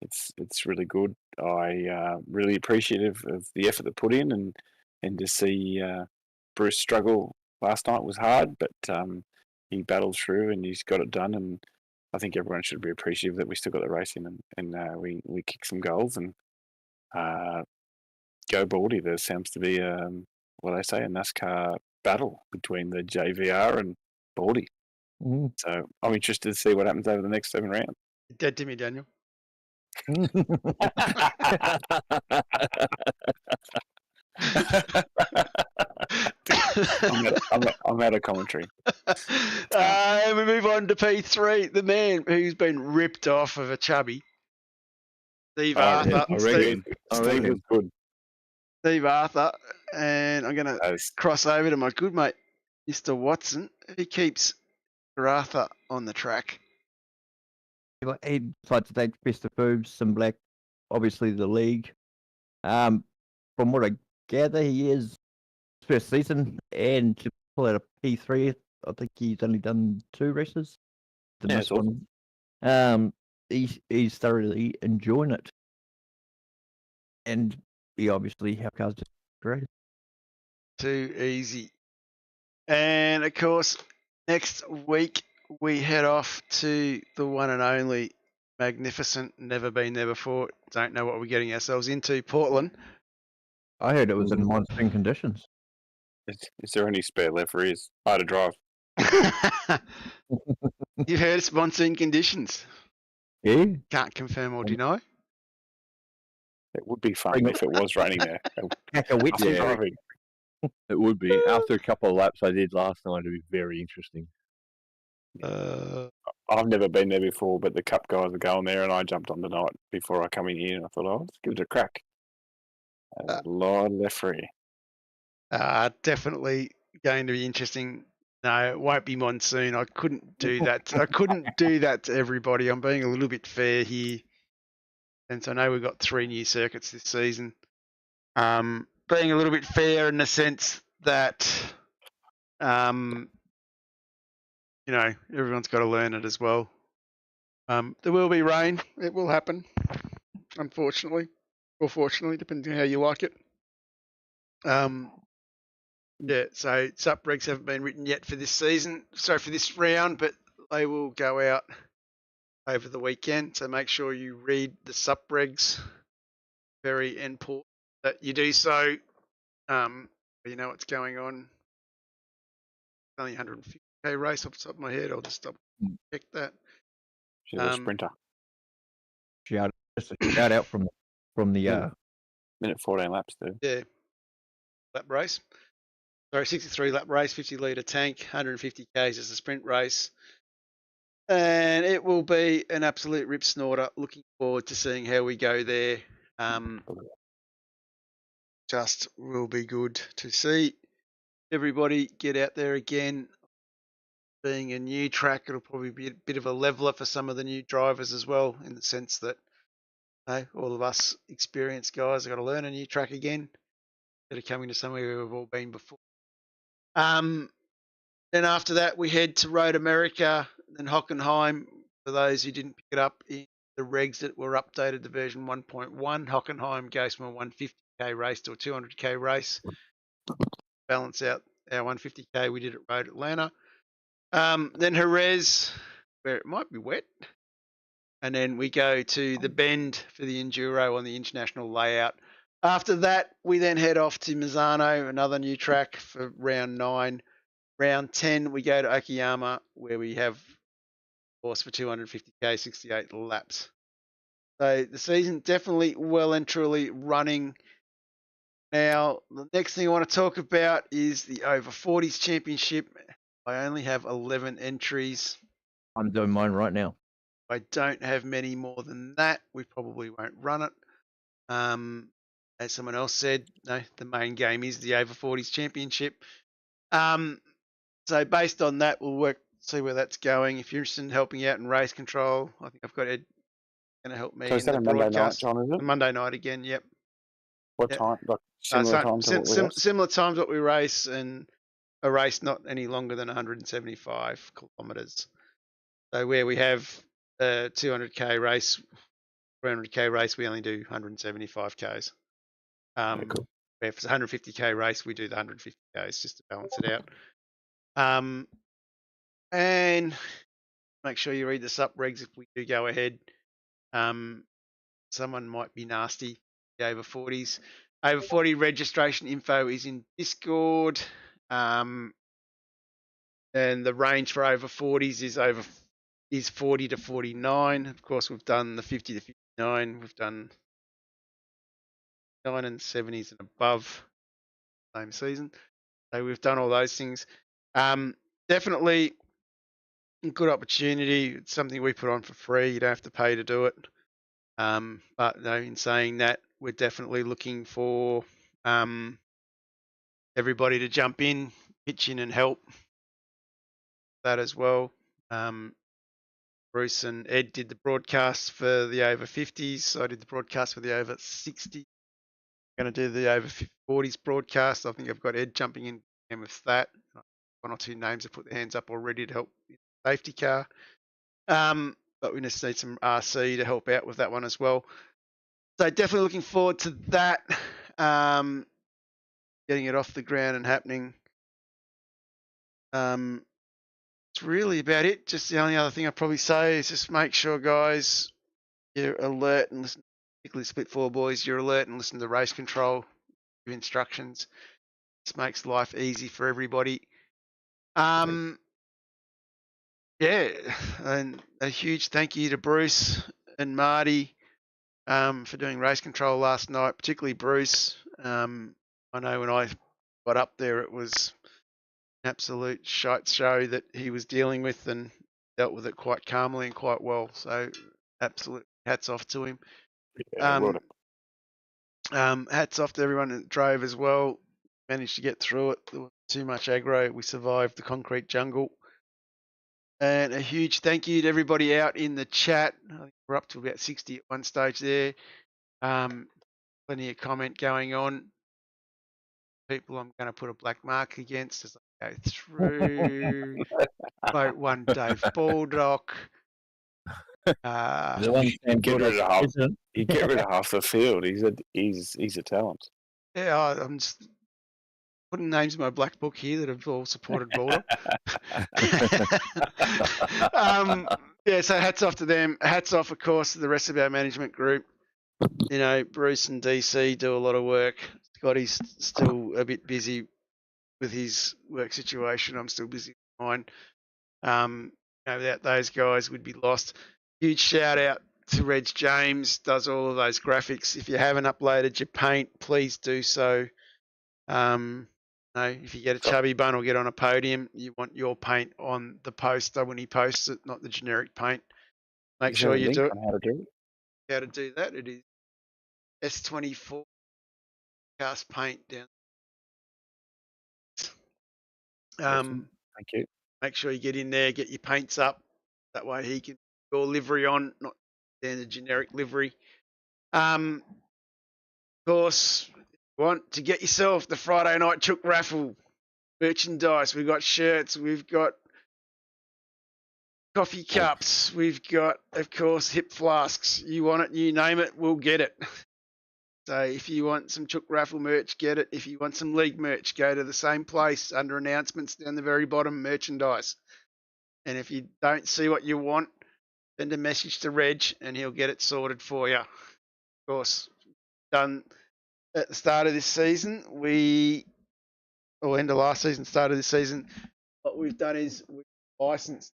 S6: it's really good. I really appreciative of the effort they put in, and to see Bruce struggle last night was hard, but he battled through and he's got it done. And I think everyone should be appreciative that we still got the race in, and we kicked some goals and go Baldy. There seems to be what I say, a NASCAR battle between the JVR and Baldy.
S4: Mm.
S6: So I'm interested to see what happens over the next 7 rounds.
S7: Dead to me, Daniel.
S6: I'm out of commentary.
S7: And we move on to P3, the man who's been ripped off of a chubby. Steve Arthur.
S5: I reckon
S6: Stephen's good.
S7: Steve Arthur. And I'm going to cross over to my good mate, Mr. Watson, who keeps Arthur on the track.
S4: He decided to take best of foods, some black, obviously the league. From what I gather, he is first season, and to pull out a P3, I think he's only done 2 races. The
S6: Yeah,
S4: one. He's thoroughly enjoying it, and he obviously how cars just great.
S7: Too easy. And of course, next week we head off to the one and only magnificent, never been there before, don't know what we're getting ourselves into, Portland.
S4: I heard it was in monsoon conditions.
S6: Is there any spare left rears? Hard to drive.
S7: You've heard it's monsoon conditions.
S4: Yeah.
S7: Can't confirm or deny.
S6: It would be fun
S4: Bring
S6: if it was raining there.
S4: Pack a wet
S6: After
S5: Yeah.
S6: driving.
S5: It would be. After a couple of laps I did last night, it'd be very interesting.
S6: I've never been there before, but the Cup guys are going there, and I jumped on the night before I come in here, and I thought, oh, let's give it a crack. A lot left free.
S7: Definitely going to be interesting. No, it won't be monsoon. I couldn't do that. I couldn't do that to everybody. I'm being a little bit fair here. And so I know we've got 3 new circuits this season. Being a little bit fair in the sense that, you know, everyone's got to learn it as well. There will be rain. It will happen, unfortunately. Or fortunately, depending on how you like it. Yeah, so SUP regs haven't been written yet for this season. Sorry, for this round, but they will go out over the weekend. So make sure you read the SUP regs. Very important that you do so. You know what's going on. It's only 150k race off the top of my head. I'll just double check that.
S6: She's a sprinter.
S4: Shout out from the
S6: Minute 14 laps, dude.
S7: Yeah. Lap race. Sorry, 63 lap race, 50 litre tank, 150 k's as a sprint race. And it will be an absolute rip snorter. Looking forward to seeing how we go there. Just will be good to see everybody get out there again. Being a new track, it'll probably be a bit of a leveler for some of the new drivers as well, in the sense that all of us experienced guys have got to learn a new track again. Instead of coming to somewhere where we've all been before. Then after that, we head to Road America, then Hockenheim. For those who didn't pick it up in the regs that were updated to version 1.1, Hockenheim goes from a 150k race to a 200k race. Balance out our 150k we did at Road Atlanta. Then Jerez, where it might be wet. And then we go to the Bend for the Enduro on the international layout. After that, we then head off to Misano, another new track for round 9. Round 10, we go to Akiyama, where we have course for 250k, 68 laps. So the season definitely well and truly running. Now, the next thing I want to talk about is the Over 40s Championship. I only have 11 entries.
S4: I'm doing mine right now.
S7: I don't have many more than that. We probably won't run it. As someone else said, no, the main game is the Over 40s Championship. So based on that, we'll see where that's going. If you're interested in helping out in race control, I think I've got Ed going to help me.
S6: So is that a Monday night, John, is it?
S7: Monday night again, yep.
S6: What time? Like similar times to what we race?
S7: Similar times what we race, and a race not any longer than 175 kilometres. So where we have a 200k race, 300k race, we only do 175 k's.
S6: Cool.
S7: If it's a 150k race, we do the 150 k's just to balance it out. And make sure you read the SUP regs if we do go ahead. Someone might be nasty. The Over 40s. Over 40 registration info is in Discord. And the range for Over 40s is 40 to 49. Of course, we've done the 50 to 59. We've done 9 and 70s and above same season. So we've done all those things. Definitely a good opportunity. It's something we put on for free. You don't have to pay to do it. But no, in saying that, we're definitely looking for everybody to jump in, pitch in and help that as well. Bruce and Ed did the broadcast for the Over 50s. I did the broadcast for the Over 60. I'm going to do the Over 40s broadcast. I think I've got Ed jumping in with that. 1 or 2 names have put their hands up already to help with the safety car. But we just need some RC to help out with that one as well. So definitely looking forward to that. Getting it off the ground and happening. It's really about it. Just the only other thing I'd probably say is just make sure, guys, you're alert and listen, particularly Split 4 boys, you're alert and listen to race control, give instructions. This makes life easy for everybody. Yeah, and a huge thank you to Bruce and Marty for doing race control last night, particularly Bruce. I know when I got up there, it was an absolute shite show that he was dealing with and dealt with it quite calmly and quite well. So absolute hats off to him.
S6: Yeah, well
S7: Hats off to everyone that drove as well. Managed to get through it. There wasn't too much aggro. We survived the concrete jungle. And a huge thank you to everybody out in the chat. I think we're up to about 60 at one stage there. Plenty of comment going on. People I'm going to put a black mark against as I go through. Vote one Dave Baldock.
S4: The one
S6: get rid of half.
S4: isn't.
S6: You get rid of half the field. He's a talent.
S7: Yeah, I'm just putting names in my black book here that have all supported Baldock. Yeah, so hats off to them. Hats off, of course, to the rest of our management group. You know, Bruce and DC do a lot of work. Scotty's still a bit busy with his work situation. I'm still busy with mine. You know, without those guys, we'd be lost. Huge shout out to Reg James, does all of those graphics. If you haven't uploaded your paint, please do so. If you get a chubby bun or get on a podium, you want your paint on the poster when he posts it, not the generic paint. Make sure you do it.
S6: How to do it?
S7: How to do that? It is S24 cast paint down.
S6: Awesome. Thank you.
S7: Make sure you get in there, get your paints up. That way he can put your livery on, not the generic livery. Of course, if you want to get yourself the Friday Night Chook Raffle merchandise. We've got shirts, we've got coffee cups, we've got, of course, hip flasks. You want it, you name it, we'll get it. So if you want some Chook Raffle merch, get it. If you want some league merch, go to the same place under announcements down the very bottom, merchandise. And if you don't see what you want, send a message to Reg and he'll get it sorted for you. Of course, done at the start of this season, or end of last season, start of this season, what we've done is we've licensed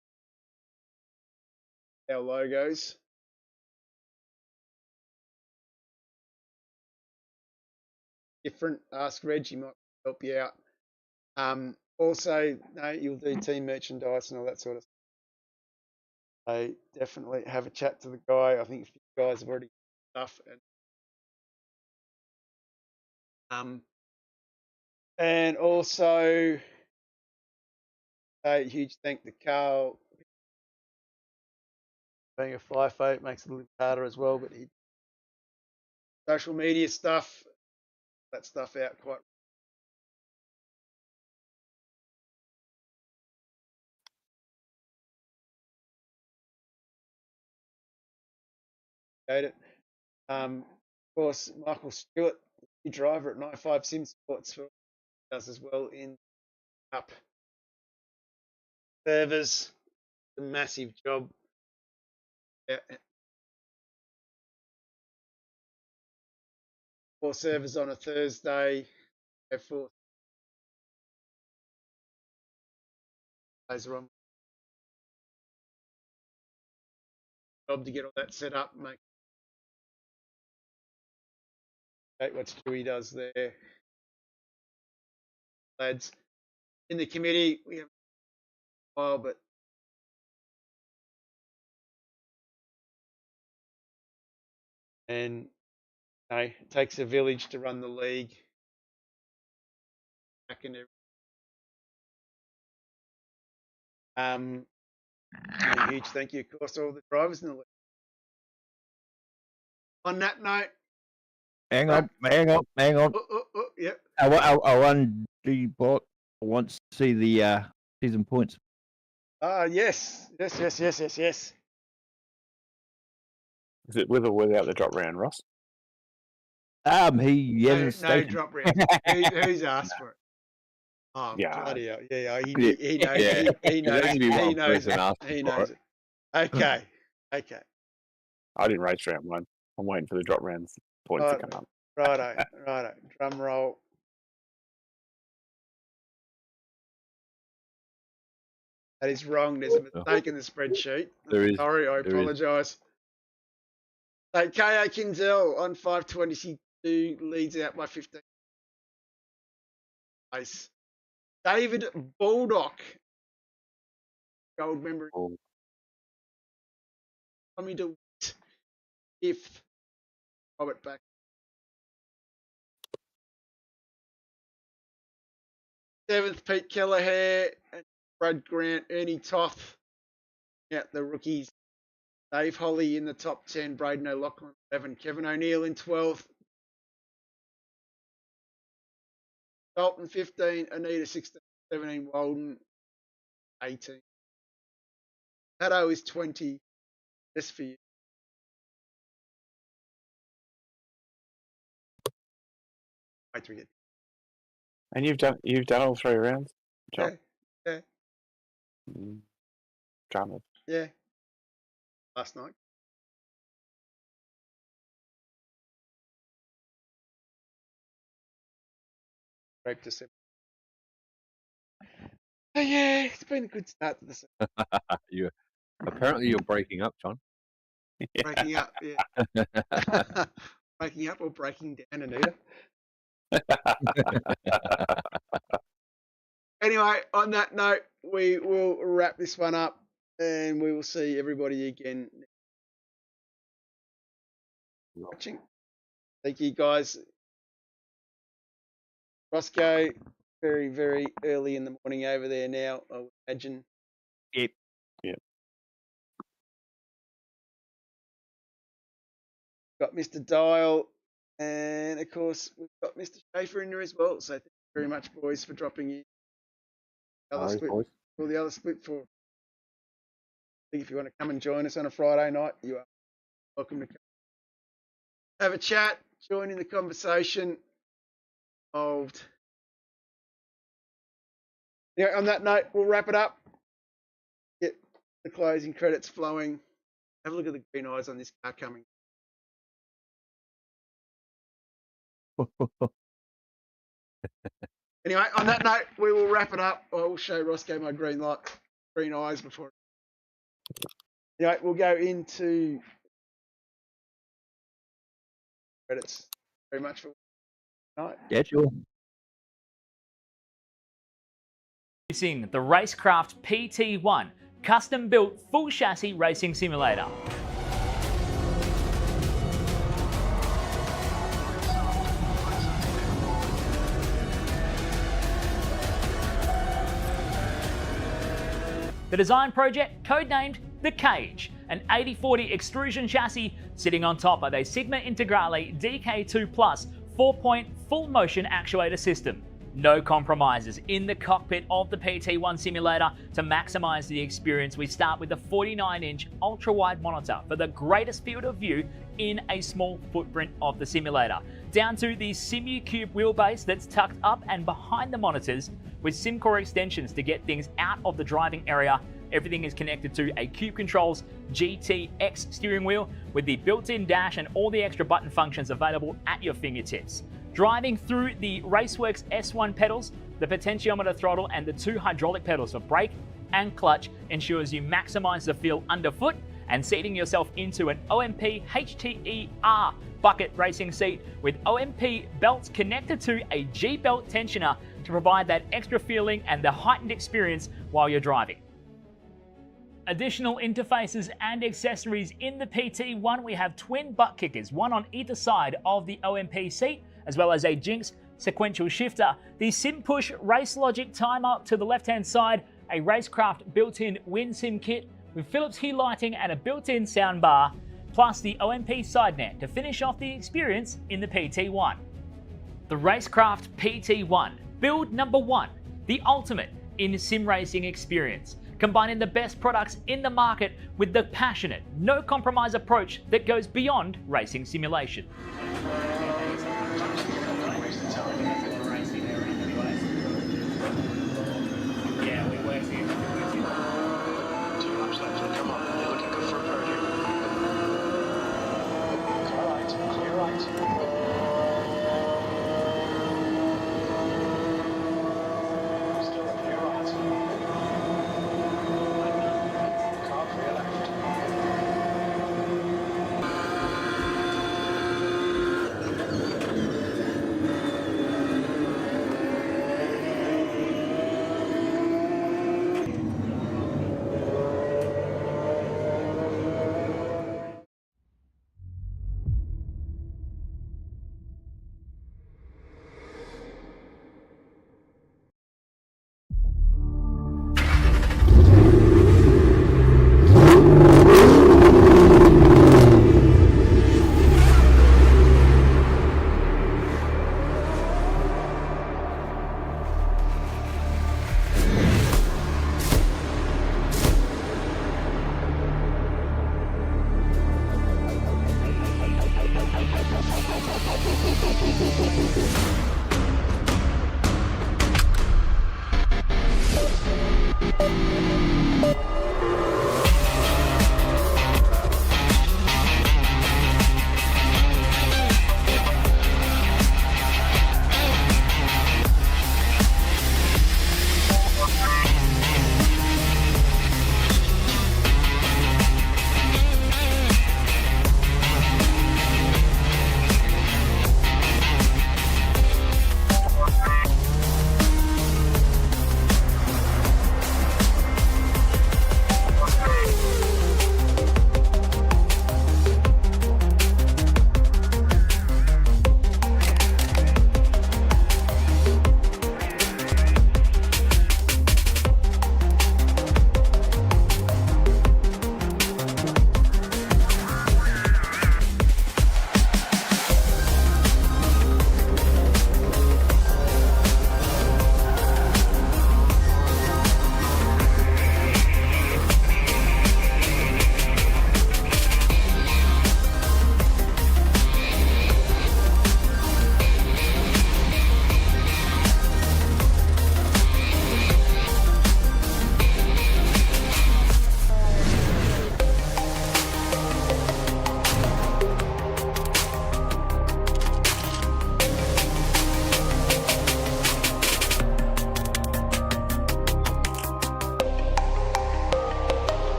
S7: our logos. Different, ask Reg, he might help you out. Also, you'll do team merchandise and all that sort of stuff. So definitely have a chat to the guy. I think a few guys have already done stuff. And also a huge thank to Carl. Being a FIFO, it makes it a little harder as well, but he social media stuff, that stuff out quite. It. Of course, Michael Stewart, the driver at 95 Sim Sports, does as well in up servers. A massive job. Yeah. 4 servers on a Thursday. 4 days are on. Job to get all that set up. Make what Stewie does there. Lads in the committee, we have a while, but and it takes a village to run the league. A huge thank you, of course, to all the drivers in the league. On that note,
S4: hang on.
S7: Yep.
S4: I want the bot wants to see the season points.
S7: Yes.
S6: Is it with or without the drop round, Ross?
S4: He hasn't
S7: no
S4: stated.
S7: drop round. Who's asked for it? Oh,
S6: Yeah.
S7: bloody hell. Yeah, he knows.
S5: Yeah.
S7: He knows.
S5: There's only one
S7: He knows
S5: person
S7: it.
S5: asking
S7: He
S5: for
S7: knows it. Okay.
S6: I didn't race round one. I'm waiting for the drop round points to come up.
S7: Righto. Drum roll. That is wrong. There's a mistake in the spreadsheet.
S5: There is.
S7: Sorry, I
S5: There is.
S7: apologise.
S3: So KO Kinzel on 522 leads out by 15. Nice. David Baldock, gold member.
S6: Oh.
S3: Tommy DeWitt, if Robert back. Seventh, Pete Kelleher, and Brad Grant, Ernie Toth, out the rookies. Dave Holly in the top 10, Braden O'Loughlin 11, Kevin O'Neill in 12th, Dalton 15, Anita 16, 17, Walden 18. Pato is 20, just for you. Wait till we get.
S6: And you've done all 3 rounds? John?
S3: Yeah,
S6: Drama.
S3: yeah. Last night. Great to see. Oh, yeah, it's been a good start to the season.
S5: Apparently you're breaking up, John.
S3: Breaking up, yeah. Breaking up or breaking down, Anita. Anyway, on that note, we will wrap this one up and we will see everybody again watching. Thank you, guys. Roscoe, very, very early in the morning over there now, I would imagine.
S4: Yep.
S6: Yep.
S3: Got Mr. Dial, and of course, we've got Mr. Schaefer in there as well. So thank you very much, boys, for dropping in.
S5: Nice, boys.
S3: For the other split for. I think if you want to come and join us on a Friday night, you are welcome to come. Have a chat, join in the conversation. Involved. Yeah, on that note, we'll wrap it up. Get the closing credits flowing. Have a look at the green eyes on this car coming. Anyway, on that note, we will wrap it up. I will show Roscoe my green eyes before. Anyway, we'll go into credits. Very much for tonight.
S4: Yeah, sure.
S8: Racing the RaceKraft PT1 custom-built full chassis racing simulator. The design project, codenamed The Cage, an 80/40 extrusion chassis sitting on top of a Sigma Integrale DK2 Plus 4-point full motion actuator system. No compromises in the cockpit of the PT1 simulator. To maximize the experience, we start with a 49-inch ultra-wide monitor for the greatest field of view in a small footprint of the simulator, down to the SimuCube wheelbase that's tucked up and behind the monitors with SimCore extensions to get things out of the driving area. Everything is connected to a Cube Controls GTX steering wheel with the built-in dash and all the extra button functions available at your fingertips. Driving through the Raceworks S1 pedals, the potentiometer throttle and the 2 hydraulic pedals for brake and clutch ensures you maximize the feel underfoot, and seating yourself into an OMP HTER bucket racing seat with OMP belts connected to a G-belt tensioner to provide that extra feeling and the heightened experience while you're driving. Additional interfaces and accessories in the PT1, we have twin butt kickers, one on either side of the OMP seat, as well as a Jinx sequential shifter, the SimPush Race Logic timer to the left-hand side, a RaceKraft built-in WinSim kit with Philips Hue lighting and a built-in soundbar, plus the OMP side net to finish off the experience in the PT1. The RaceKraft PT1, build number 1, the ultimate in sim racing experience, combining the best products in the market with the passionate, no compromise approach that goes beyond racing simulation.